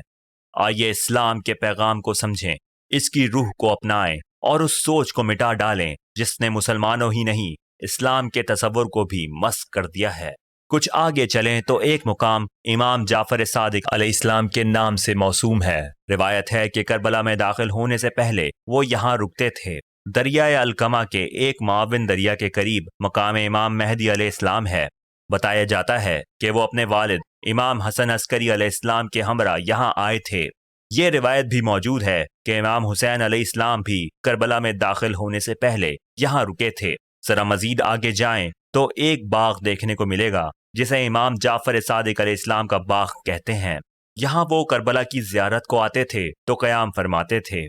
آئیے اسلام کے پیغام کو سمجھیں، اس کی روح کو اپنائیں اور اس سوچ کو مٹا ڈالیں جس نے مسلمانوں ہی نہیں اسلام کے تصور کو بھی مسخ کر دیا ہے۔ کچھ آگے چلیں تو ایک مقام امام جعفر صادق علیہ السلام کے نام سے موسوم ہے۔ روایت ہے کہ کربلا میں داخل ہونے سے پہلے وہ یہاں رکتے تھے۔ دریائے الکما کے ایک معاون دریا کے قریب مقام امام مہدی علیہ السلام ہے۔ بتایا جاتا ہے کہ وہ اپنے والد امام حسن عسکری علیہ السلام کے ہمراہ یہاں آئے تھے۔ یہ روایت بھی موجود ہے کہ امام حسین علیہ السلام بھی کربلا میں داخل ہونے سے پہلے یہاں رکے تھے۔ ذرا مزید آگے جائیں تو ایک باغ دیکھنے کو ملے گا جسے امام جعفر صادق علیہ السلام کا باغ کہتے ہیں۔ یہاں وہ کربلا کی زیارت کو آتے تھے تو قیام فرماتے تھے۔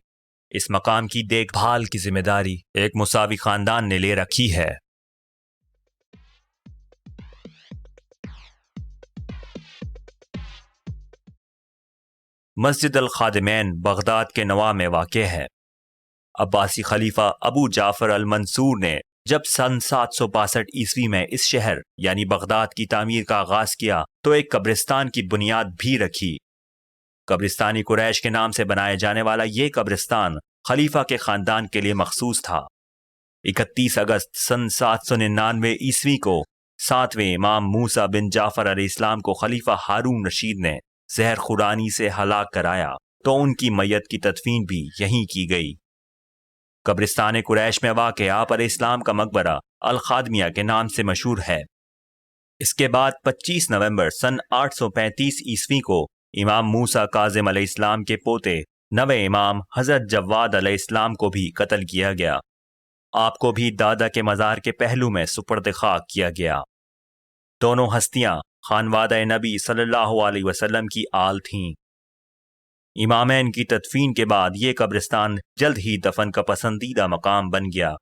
اس مقام کی دیکھ بھال کی ذمہ داری ایک مساوی خاندان نے لے رکھی ہے۔ مسجد الخادمین بغداد کے نواح میں واقع ہے۔ عباسی خلیفہ ابو جعفر المنصور نے جب سن 762 عیسوی میں اس شہر یعنی بغداد کی تعمیر کا آغاز کیا تو ایک قبرستان کی بنیاد بھی رکھی۔ قبرستانی قریش کے نام سے بنایا جانے والا یہ قبرستان خلیفہ کے خاندان کے لیے مخصوص تھا۔ 31 اگست سن 799 عیسوی کو 7ویں امام موسیٰ بن جعفر علیہ السلام کو خلیفہ ہارون رشید نے زہر خورانی سے ہلاک کرایا تو ان کی میت کی تدفین بھی یہیں کی گئی۔ قبرستان قریش میں واقع آپ علیہ السلام کا مقبرہ الخادمیہ کے نام سے مشہور ہے۔ اس کے بعد 25 نومبر سن 835 عیسوی کو امام موسیٰ کاظم علیہ السلام کے پوتے نویں امام حضرت جواد علیہ السلام کو بھی قتل کیا گیا۔ آپ کو بھی دادا کے مزار کے پہلو میں سپرد خاک کیا گیا۔ دونوں ہستیاں خانوادہ نبی صلی اللہ علیہ وسلم کی آل تھیں۔ امامین کی تدفین کے بعد یہ قبرستان جلد ہی دفن کا پسندیدہ مقام بن گیا۔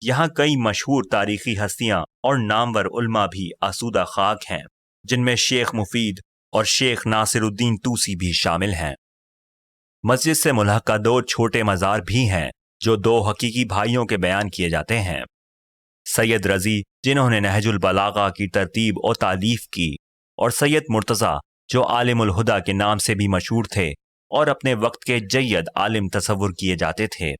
یہاں کئی مشہور تاریخی ہستیاں اور نامور علماء بھی آسودہ خاک ہیں، جن میں شیخ مفید اور شیخ ناصر الدین توسی بھی شامل ہیں۔ مسجد سے ملحقہ 2 چھوٹے مزار بھی ہیں جو 2 حقیقی بھائیوں کے بیان کیے جاتے ہیں۔ سید رضی جنہوں نے نہج البلاغہ کی ترتیب اور تالیف کی، اور سید مرتضیٰ جو عالم الہدا کے نام سے بھی مشہور تھے اور اپنے وقت کے جید عالم تصور کیے جاتے تھے۔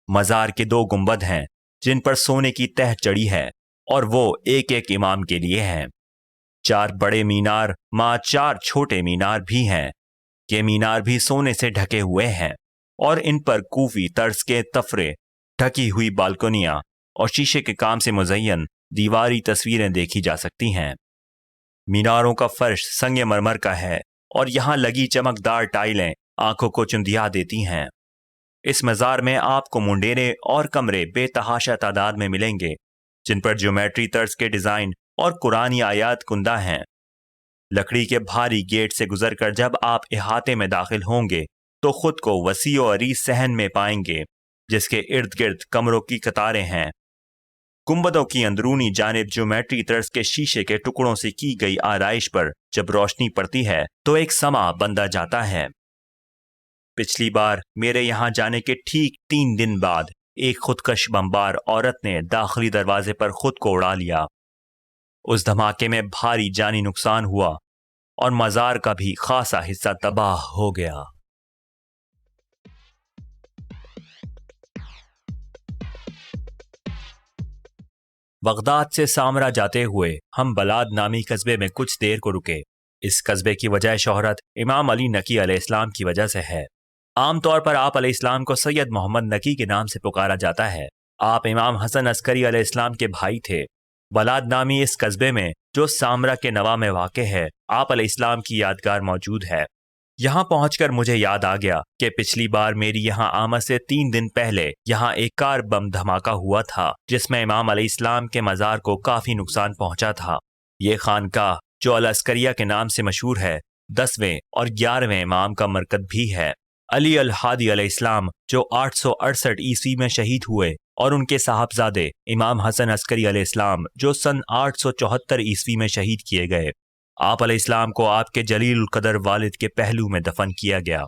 مزار کے 2 گنبد ہیں جن پر سونے کی تہ چڑھی ہے اور وہ ایک ایک امام کے لیے ہیں۔ 4 بڑے مینار مع 4 چھوٹے مینار بھی ہیں۔ یہ مینار بھی سونے سے ڈھکے ہوئے ہیں اور ان پر کوفی طرز کے تفرے، ڈھکی ہوئی بالکنیاں اور شیشے کے کام سے مزین دیواری تصویریں دیکھی جا سکتی ہیں۔ میناروں کا فرش سنگ مرمر کا ہے اور یہاں لگی چمکدار ٹائلیں آنکھوں کو چندیا دیتی ہیں۔ اس مزار میں آپ کو منڈیرے اور کمرے بے تحاشا تعداد میں ملیں گے جن پر جیومیٹری طرز کے ڈیزائن اور قرآنی آیات کندہ ہیں۔ لکڑی کے بھاری گیٹ سے گزر کر جب آپ احاطے میں داخل ہوں گے تو خود کو وسیع و عریض صحن میں پائیں گے جس کے ارد گرد کمروں کی قطاریں ہیں۔ گنبدوں کی اندرونی جانب جیومیٹری طرز کے شیشے کے ٹکڑوں سے کی گئی آرائش پر جب روشنی پڑتی ہے تو ایک سما بندہ جاتا ہے۔ پچھلی بار میرے یہاں جانے کے ٹھیک 3 دن بعد ایک خودکش بمبار عورت نے داخلی دروازے پر خود کو اڑا لیا۔ اس دھماکے میں بھاری جانی نقصان ہوا اور مزار کا بھی خاصا حصہ تباہ ہو گیا۔ بغداد سے سامرا جاتے ہوئے ہم بلاد نامی قصبے میں کچھ دیر کو رکے۔ اس قصبے کی وجہ شہرت امام علی نقی علیہ السلام کی وجہ سے ہے۔ عام طور پر آپ علیہ السلام کو سید محمد نقی کے نام سے پکارا جاتا ہے۔ آپ امام حسن عسکری علیہ السلام کے بھائی تھے۔ بلاد نامی اس قصبے میں جو سامرا کے نواح میں واقع ہے، آپ علیہ السلام کی یادگار موجود ہے۔ یہاں پہنچ کر مجھے یاد آ گیا کہ پچھلی بار میری یہاں آمد سے 3 دن پہلے یہاں ایک کار بم دھماکہ ہوا تھا جس میں امام علیہ السلام کے مزار کو کافی نقصان پہنچا تھا۔ یہ خانقاہ جو العسکریہ کے نام سے مشہور ہے، 10ویں اور 11ویں امام کا مرکز بھی ہے۔ علی الحادی علیہ السلام جو 868 عیسوی میں شہید ہوئے اور ان کے صاحبزادے امام حسن عسکری علیہ السلام جو سن 874 عیسوی میں شہید کیے گئے۔ آپ علیہ السلام کو آپ کے جلیل القدر والد کے پہلو میں دفن کیا گیا۔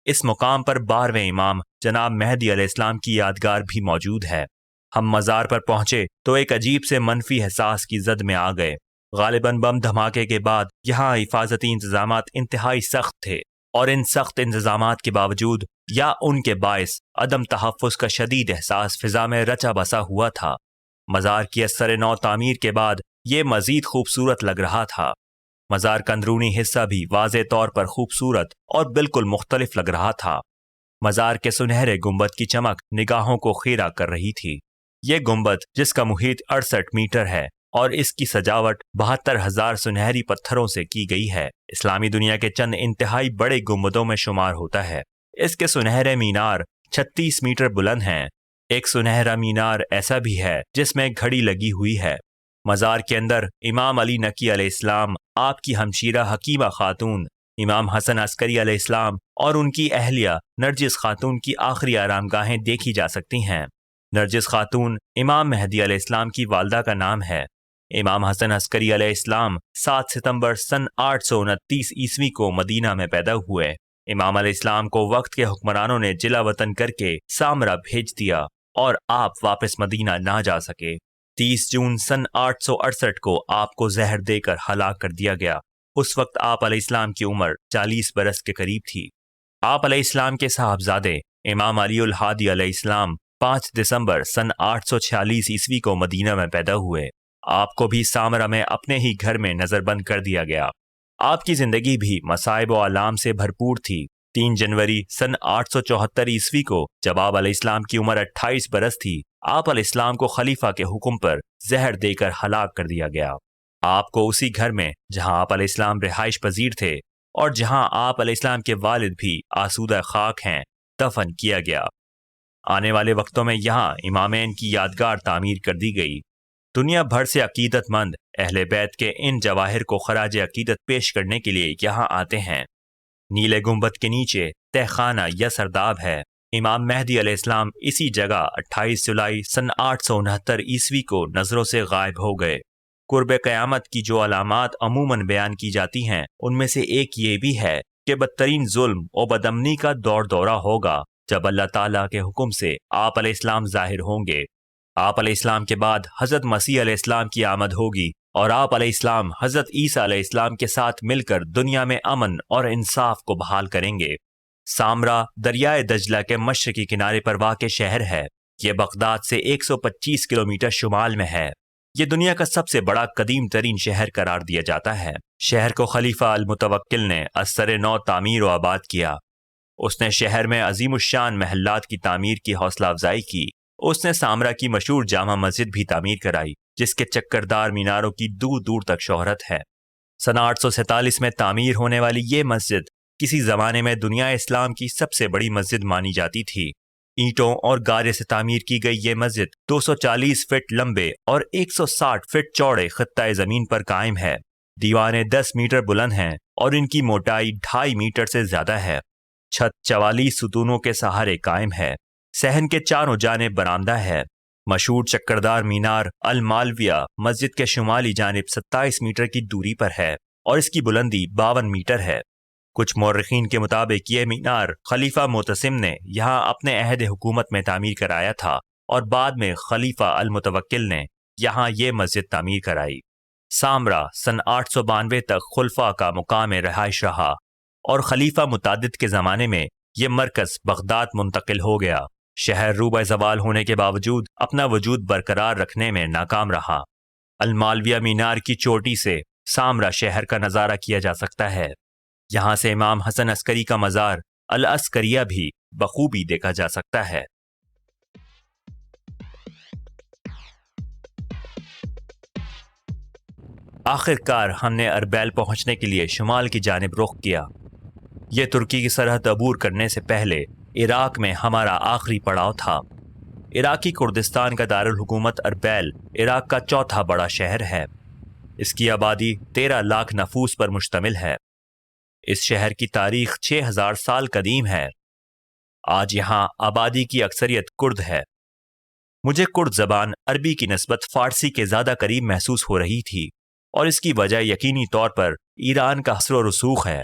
اس مقام پر 12ویں امام جناب مہدی علیہ السلام کی یادگار بھی موجود ہے۔ ہم مزار پر پہنچے تو ایک عجیب سے منفی احساس کی زد میں آ گئے۔ غالباً بم دھماکے کے بعد یہاں حفاظتی انتظامات انتہائی سخت تھے اور ان سخت انتظامات کے باوجود یا ان کے باعث عدم تحفظ کا شدید احساس فضا میں رچا بسا ہوا تھا۔ مزار کی اثر نو تعمیر کے بعد یہ مزید خوبصورت لگ رہا تھا۔ مزار کا اندرونی حصہ بھی واضح طور پر خوبصورت اور بالکل مختلف لگ رہا تھا۔ مزار کے سنہرے گنبد کی چمک نگاہوں کو خیرہ کر رہی تھی۔ یہ گنبد جس کا محیط 68 میٹر ہے، اور اس کی سجاوٹ 72,000 سنہری پتھروں سے کی گئی ہے۔ اسلامی دنیا کے چند انتہائی بڑے گنبدوں میں شمار ہوتا ہے۔ اس کے سنہرے مینار 36 میٹر بلند ہیں۔ ایک سنہرا مینار ایسا بھی ہے جس میں گھڑی لگی ہوئی ہے۔ مزار کے اندر امام علی نقی علیہ السلام، آپ کی ہمشیرہ حکیمہ خاتون، امام حسن عسکری علیہ السلام اور ان کی اہلیہ نرجس خاتون کی آخری آرام گاہیں دیکھی جا سکتی ہیں۔ نرجس خاتون امام مہدی علیہ السلام کی والدہ کا نام ہے۔ امام حسن عسکری علیہ السلام 7 ستمبر سن 829 عیسوی کو مدینہ میں پیدا ہوئے۔ امام علیہ السلام کو وقت کے حکمرانوں نے جلا وطن کر کے سامرا بھیج دیا اور آپ واپس مدینہ نہ جا سکے۔ 30 جون سن 868 کو آپ کو زہر دے کر ہلاک کر دیا گیا۔ اس وقت آپ علیہ السلام کی عمر 40 برس کے قریب تھی۔ آپ علیہ السلام کے صاحبزادے امام علی الہادی علیہ السلام 5 دسمبر سن 846 عیسوی کو مدینہ میں پیدا ہوئے۔ آپ کو بھی سامرا میں اپنے ہی گھر میں نظر بند کر دیا گیا۔ آپ کی زندگی بھی مصائب و آلام سے بھرپور تھی۔ 3 جنوری سن 874 عیسوی کو جب آپ علیہ السلام کی عمر 28 برس تھی، آپ علیہ السلام کو خلیفہ کے حکم پر زہر دے کر ہلاک کر دیا گیا۔ آپ کو اسی گھر میں جہاں آپ علیہ السلام رہائش پذیر تھے اور جہاں آپ علیہ السلام کے والد بھی آسودہ خاک ہیں، دفن کیا گیا۔ آنے والے وقتوں میں یہاں امامین کی یادگار تعمیر کر دی گئی۔ دنیا بھر سے عقیدت مند اہل بیت کے ان جواہر کو خراج عقیدت پیش کرنے کے لیے یہاں آتے ہیں۔ نیلے گنبد کے نیچے تہ خانہ یا سرداب ہے۔ امام مہدی علیہ السلام اسی جگہ 28 جولائی سن 869 عیسوی کو نظروں سے غائب ہو گئے۔ قرب قیامت کی جو علامات عموماً بیان کی جاتی ہیں، ان میں سے ایک یہ بھی ہے کہ بدترین ظلم و بدامنی کا دورہ ہوگا جب اللہ تعالیٰ کے حکم سے آپ علیہ السلام ظاہر ہوں گے۔ آپ علیہ السلام کے بعد حضرت مسیح علیہ السلام کی آمد ہوگی اور آپ علیہ السلام حضرت عیسیٰ علیہ السلام کے ساتھ مل کر دنیا میں امن اور انصاف کو بحال کریں گے۔ سامرا دریائے دجلہ کے مشرقی کنارے پر واقع شہر ہے۔ یہ بغداد سے 125 کلومیٹر شمال میں ہے۔ یہ دنیا کا سب سے بڑا قدیم ترین شہر قرار دیا جاتا ہے۔ شہر کو خلیفہ المتوکل نے ازسر نو تعمیر و آباد کیا۔ اس نے شہر میں عظیم الشان محلات کی تعمیر کی حوصلہ افزائی کی۔ اس نے سامرا کی مشہور جامع مسجد بھی تعمیر کرائی، جس کے چکردار میناروں کی دور دور تک شہرت ہے۔ سن 847 میں تعمیر ہونے والی یہ مسجد کسی زمانے میں دنیا اسلام کی سب سے بڑی مسجد مانی جاتی تھی۔ اینٹوں اور گارے سے تعمیر کی گئی یہ مسجد 240 فٹ لمبے اور 160 فٹ چوڑے خطہ زمین پر قائم ہے۔ دیواریں 10 میٹر بلند ہیں اور ان کی موٹائی 2.5 میٹر سے زیادہ ہے۔ چھت 44 ستونوں کے سہارے قائم ہے۔ صحن کے چاروں جانب برآمدہ ہے۔ مشہور چکردار مینار المالویہ مسجد کے شمالی جانب 27 میٹر کی دوری پر ہے اور اس کی بلندی 52 میٹر ہے۔ کچھ مورخین کے مطابق یہ مینار خلیفہ معتصم نے یہاں اپنے عہد حکومت میں تعمیر کرایا تھا اور بعد میں خلیفہ المتوکل نے یہاں یہ مسجد تعمیر کرائی۔ سامرا سن 892 تک خلفاء کا مقام رہائش رہا اور خلیفہ متعدد کے زمانے میں یہ مرکز بغداد منتقل ہو گیا۔ شہر روبہ زوال ہونے کے باوجود اپنا وجود برقرار رکھنے میں ناکام رہا۔ المالویہ مینار کی چوٹی سے سامرا شہر کا نظارہ کیا جا سکتا ہے۔ یہاں سے امام حسن عسکری کا مزار العسکریہ بھی بخوبی دیکھا جا سکتا ہے۔ آخر کار ہم نے اربیل پہنچنے کے لیے شمال کی جانب رخ کیا۔ یہ ترکی کی سرحد عبور کرنے سے پہلے عراق میں ہمارا آخری پڑاؤ تھا۔ عراقی کردستان کا دارالحکومت اربیل عراق کا چوتھا بڑا شہر ہے۔ اس کی آبادی 13 لاکھ نفوس پر مشتمل ہے۔ اس شہر کی تاریخ 6000 سال قدیم ہے۔ آج یہاں آبادی کی اکثریت کرد ہے۔ مجھے کرد زبان عربی کی نسبت فارسی کے زیادہ قریب محسوس ہو رہی تھی اور اس کی وجہ یقینی طور پر ایران کا اثر و رسوخ ہے۔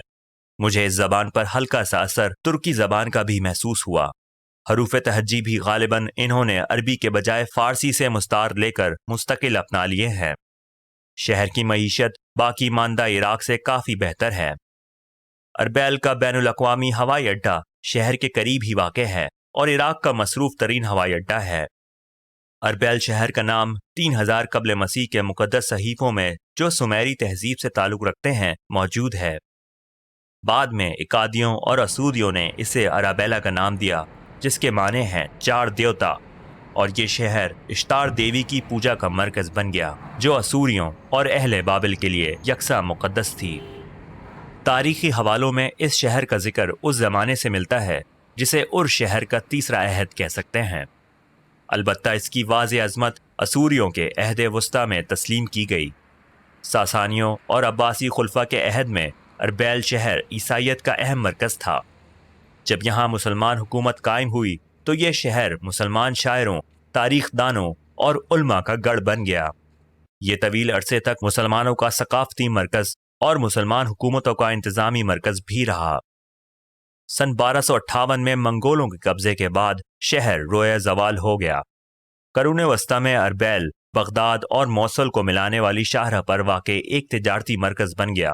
مجھے اس زبان پر ہلکا سا اثر ترکی زبان کا بھی محسوس ہوا۔ حروف تہجی بھی غالباً انہوں نے عربی کے بجائے فارسی سے مستعار لے کر مستقل اپنا لیے ہیں۔ شہر کی معیشت باقی ماندہ عراق سے کافی بہتر ہے۔ اربیل کا بین الاقوامی ہوائی اڈہ شہر کے قریب ہی واقع ہے اور عراق کا مصروف ترین ہوائی اڈہ ہے۔ اربیل شہر کا نام 3000 قبل مسیح کے مقدس صحیفوں میں جو سمیری تہذیب سے تعلق رکھتے ہیں موجود ہے۔ بعد میں اکادیوں اور اسودیوں نے اسے ارابیلا کا نام دیا، جس کے معنی ہیں 4 دیوتا۔ اور یہ شہر اشتار دیوی کی پوجا کا مرکز بن گیا جو اسوریوں اور اہل بابل کے لیے یکساں مقدس تھی۔ تاریخی حوالوں میں اس شہر کا ذکر اس زمانے سے ملتا ہے جسے ار شہر کا تیسرا عہد کہہ سکتے ہیں۔ البتہ اس کی واضح عظمت اسوریوں کے عہد وسطیٰ میں تسلیم کی گئی۔ ساسانیوں اور عباسی خلفاء کے عہد میں اربیل شہر عیسائیت کا اہم مرکز تھا۔ جب یہاں مسلمان حکومت قائم ہوئی تو یہ شہر مسلمان شاعروں، تاریخ دانوں اور علماء کا گڑھ بن گیا۔ یہ طویل عرصے تک مسلمانوں کا ثقافتی مرکز اور مسلمان حکومتوں کا انتظامی مرکز بھی رہا۔ سن 1258 میں منگولوں کے قبضے کے بعد شہر روئے زوال ہو گیا۔ قرون وسطیٰ میں اربیل بغداد اور موصل کو ملانے والی شاہراہ پر واقع ایک تجارتی مرکز بن گیا،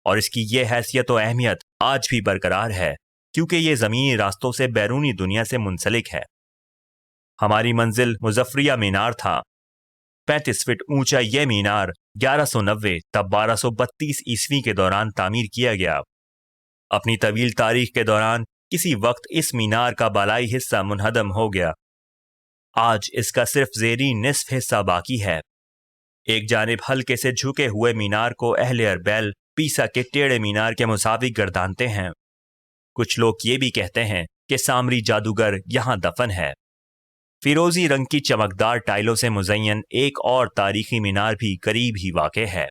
اور اس کی یہ حیثیت و اہمیت آج بھی برقرار ہے کیونکہ یہ زمینی راستوں سے بیرونی دنیا سے منسلک ہے۔ ہماری منزل مظفریہ مینار تھا۔ 35 فٹ اونچا یہ مینار 1190 تا 1232 عیسوی کے دوران تعمیر کیا گیا۔ اپنی طویل تاریخ کے دوران کسی وقت اس مینار کا بالائی حصہ منہدم ہو گیا۔ آج اس کا صرف زیریں نصف حصہ باقی ہے۔ ایک جانب ہلکے سے جھکے ہوئے مینار کو اہل اربیل پیسا کے ٹیڑھے مینار کے مطابق گردانتے ہیں۔ کچھ لوگ یہ بھی کہتے ہیں کہ سامری جادوگر یہاں دفن ہے۔ فیروزی رنگ کی چمکدار ٹائلوں سے مزین ایک اور تاریخی مینار بھی قریب ہی واقع ہے۔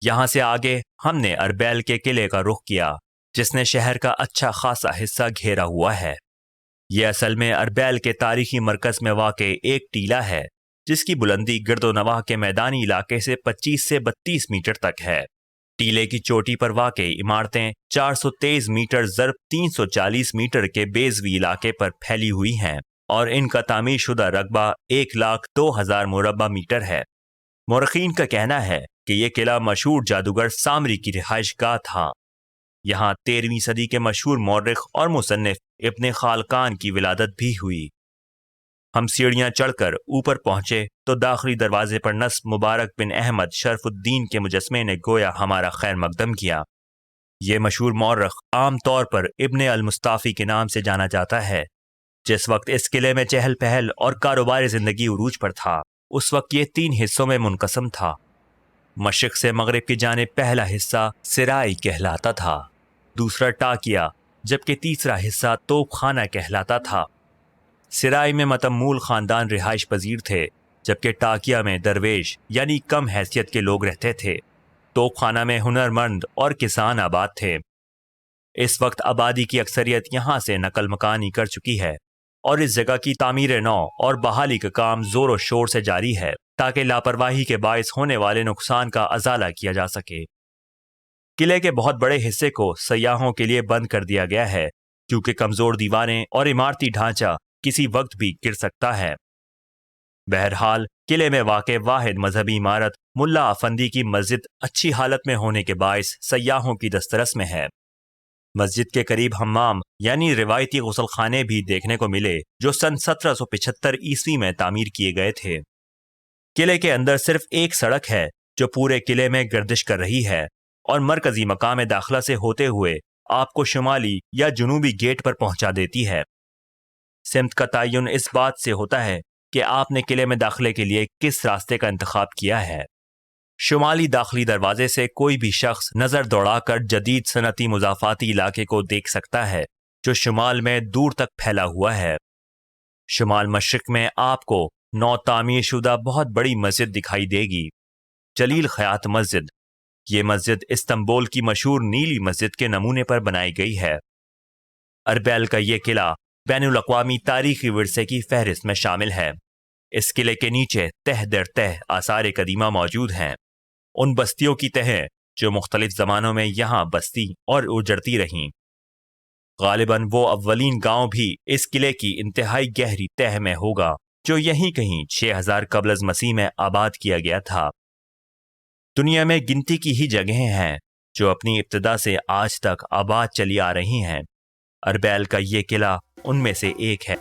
یہاں سے آگے ہم نے اربیل کے قلعے کا رخ کیا جس نے شہر کا اچھا خاصا حصہ گھیرا ہوا ہے۔ یہ اصل میں اربیل کے تاریخی مرکز میں واقع ایک ٹیلہ ہے جس کی بلندی گرد و نواح کے میدانی علاقے سے 25 سے 32 میٹر تک ہے۔ ٹیلے کی چوٹی پر واقع عمارتیں 423 میٹر ضرب 340 میٹر کے بیضوی علاقے پر پھیلی ہوئی ہیں اور ان کا تعمیر شدہ رقبہ 1,02,000 مربع میٹر ہے۔ مورخین کا کہنا ہے کہ یہ قلعہ مشہور جادوگر سامری کی رہائش گاہ تھا۔ یہاں 13ویں صدی کے مشہور مورخ اور مصنف ابن خالقان کی ولادت بھی ہوئی۔ ہم سیڑھیاں چڑھ کر اوپر پہنچے تو داخلی دروازے پر نصب مبارک بن احمد شرف الدین کے مجسمے نے گویا ہمارا خیر مقدم کیا۔ یہ مشہور مورخ عام طور پر ابن المستافی کے نام سے جانا جاتا ہے۔ جس وقت اس قلعے میں چہل پہل اور کاروبار زندگی عروج پر تھا اس وقت یہ 3 حصوں میں منقسم تھا۔ مشرق سے مغرب کی جانب پہلا حصہ سرائی کہلاتا تھا، دوسرا ٹاکیا، جبکہ تیسرا حصہ توپ خانہ کہلاتا تھا۔ سرائی میں متمول خاندان رہائش پذیر تھے جبکہ ٹاکیا میں درویش یعنی کم حیثیت کے لوگ رہتے تھے۔ توپ خانہ میں ہنرمند اور کسان آباد تھے۔ اس وقت آبادی کی اکثریت یہاں سے نقل مکانی کر چکی ہے اور اس جگہ کی تعمیر نو اور بحالی کا کام زور و شور سے جاری ہے تاکہ لاپرواہی کے باعث ہونے والے نقصان کا ازالہ کیا جا سکے۔ قلعے کے بہت بڑے حصے کو سیاحوں کے لیے بند کر دیا گیا ہے کیونکہ کمزور دیواریں اور عمارتی ڈھانچہ کسی وقت بھی گر سکتا ہے۔ بہرحال قلعے میں واقع واحد مذہبی عمارت ملا افندی کی مسجد اچھی حالت میں ہونے کے باعث سیاحوں کی دسترس میں ہے۔ مسجد کے قریب حمام یعنی روایتی غسل خانے بھی دیکھنے کو ملے جو سن 1775 عیسوی میں تعمیر کیے گئے تھے۔ قلعے کے اندر صرف ایک سڑک ہے جو پورے قلعے میں گردش کر رہی ہے اور مرکزی مقام داخلہ سے ہوتے ہوئے آپ کو شمالی یا جنوبی گیٹ پر پہنچا دیتی ہے۔ سمت کا تعین اس بات سے ہوتا ہے کہ آپ نے قلعے میں داخلے کے لیے کس راستے کا انتخاب کیا ہے۔ شمالی داخلی دروازے سے کوئی بھی شخص نظر دوڑا کر جدید صنعتی مضافاتی علاقے کو دیکھ سکتا ہے جو شمال میں دور تک پھیلا ہوا ہے۔ شمال مشرق میں آپ کو نو تعمیر شدہ بہت بڑی مسجد دکھائی دے گی، جلیل خیات مسجد۔ یہ مسجد استنبول کی مشہور نیلی مسجد کے نمونے پر بنائی گئی ہے۔ اربیل کا یہ قلعہ بین الاقوامی تاریخی ورثے کی فہرست میں شامل ہے۔ اس قلعے کے نیچے تہ در تہ آثار قدیمہ موجود ہیں، ان بستیوں کی تہیں جو مختلف زمانوں میں یہاں بستی اور اجڑتی رہیں۔ غالباً وہ اولین گاؤں بھی اس قلعے کی انتہائی گہری تہ میں ہوگا جو یہیں کہیں 6000 قبل از مسیح میں آباد کیا گیا تھا۔ دنیا میں گنتی کی ہی جگہیں ہیں جو اپنی ابتدا سے آج تک آباد چلی آ رہی ہیں۔ اربیل کا یہ قلعہ ان میں سے ایک ہے۔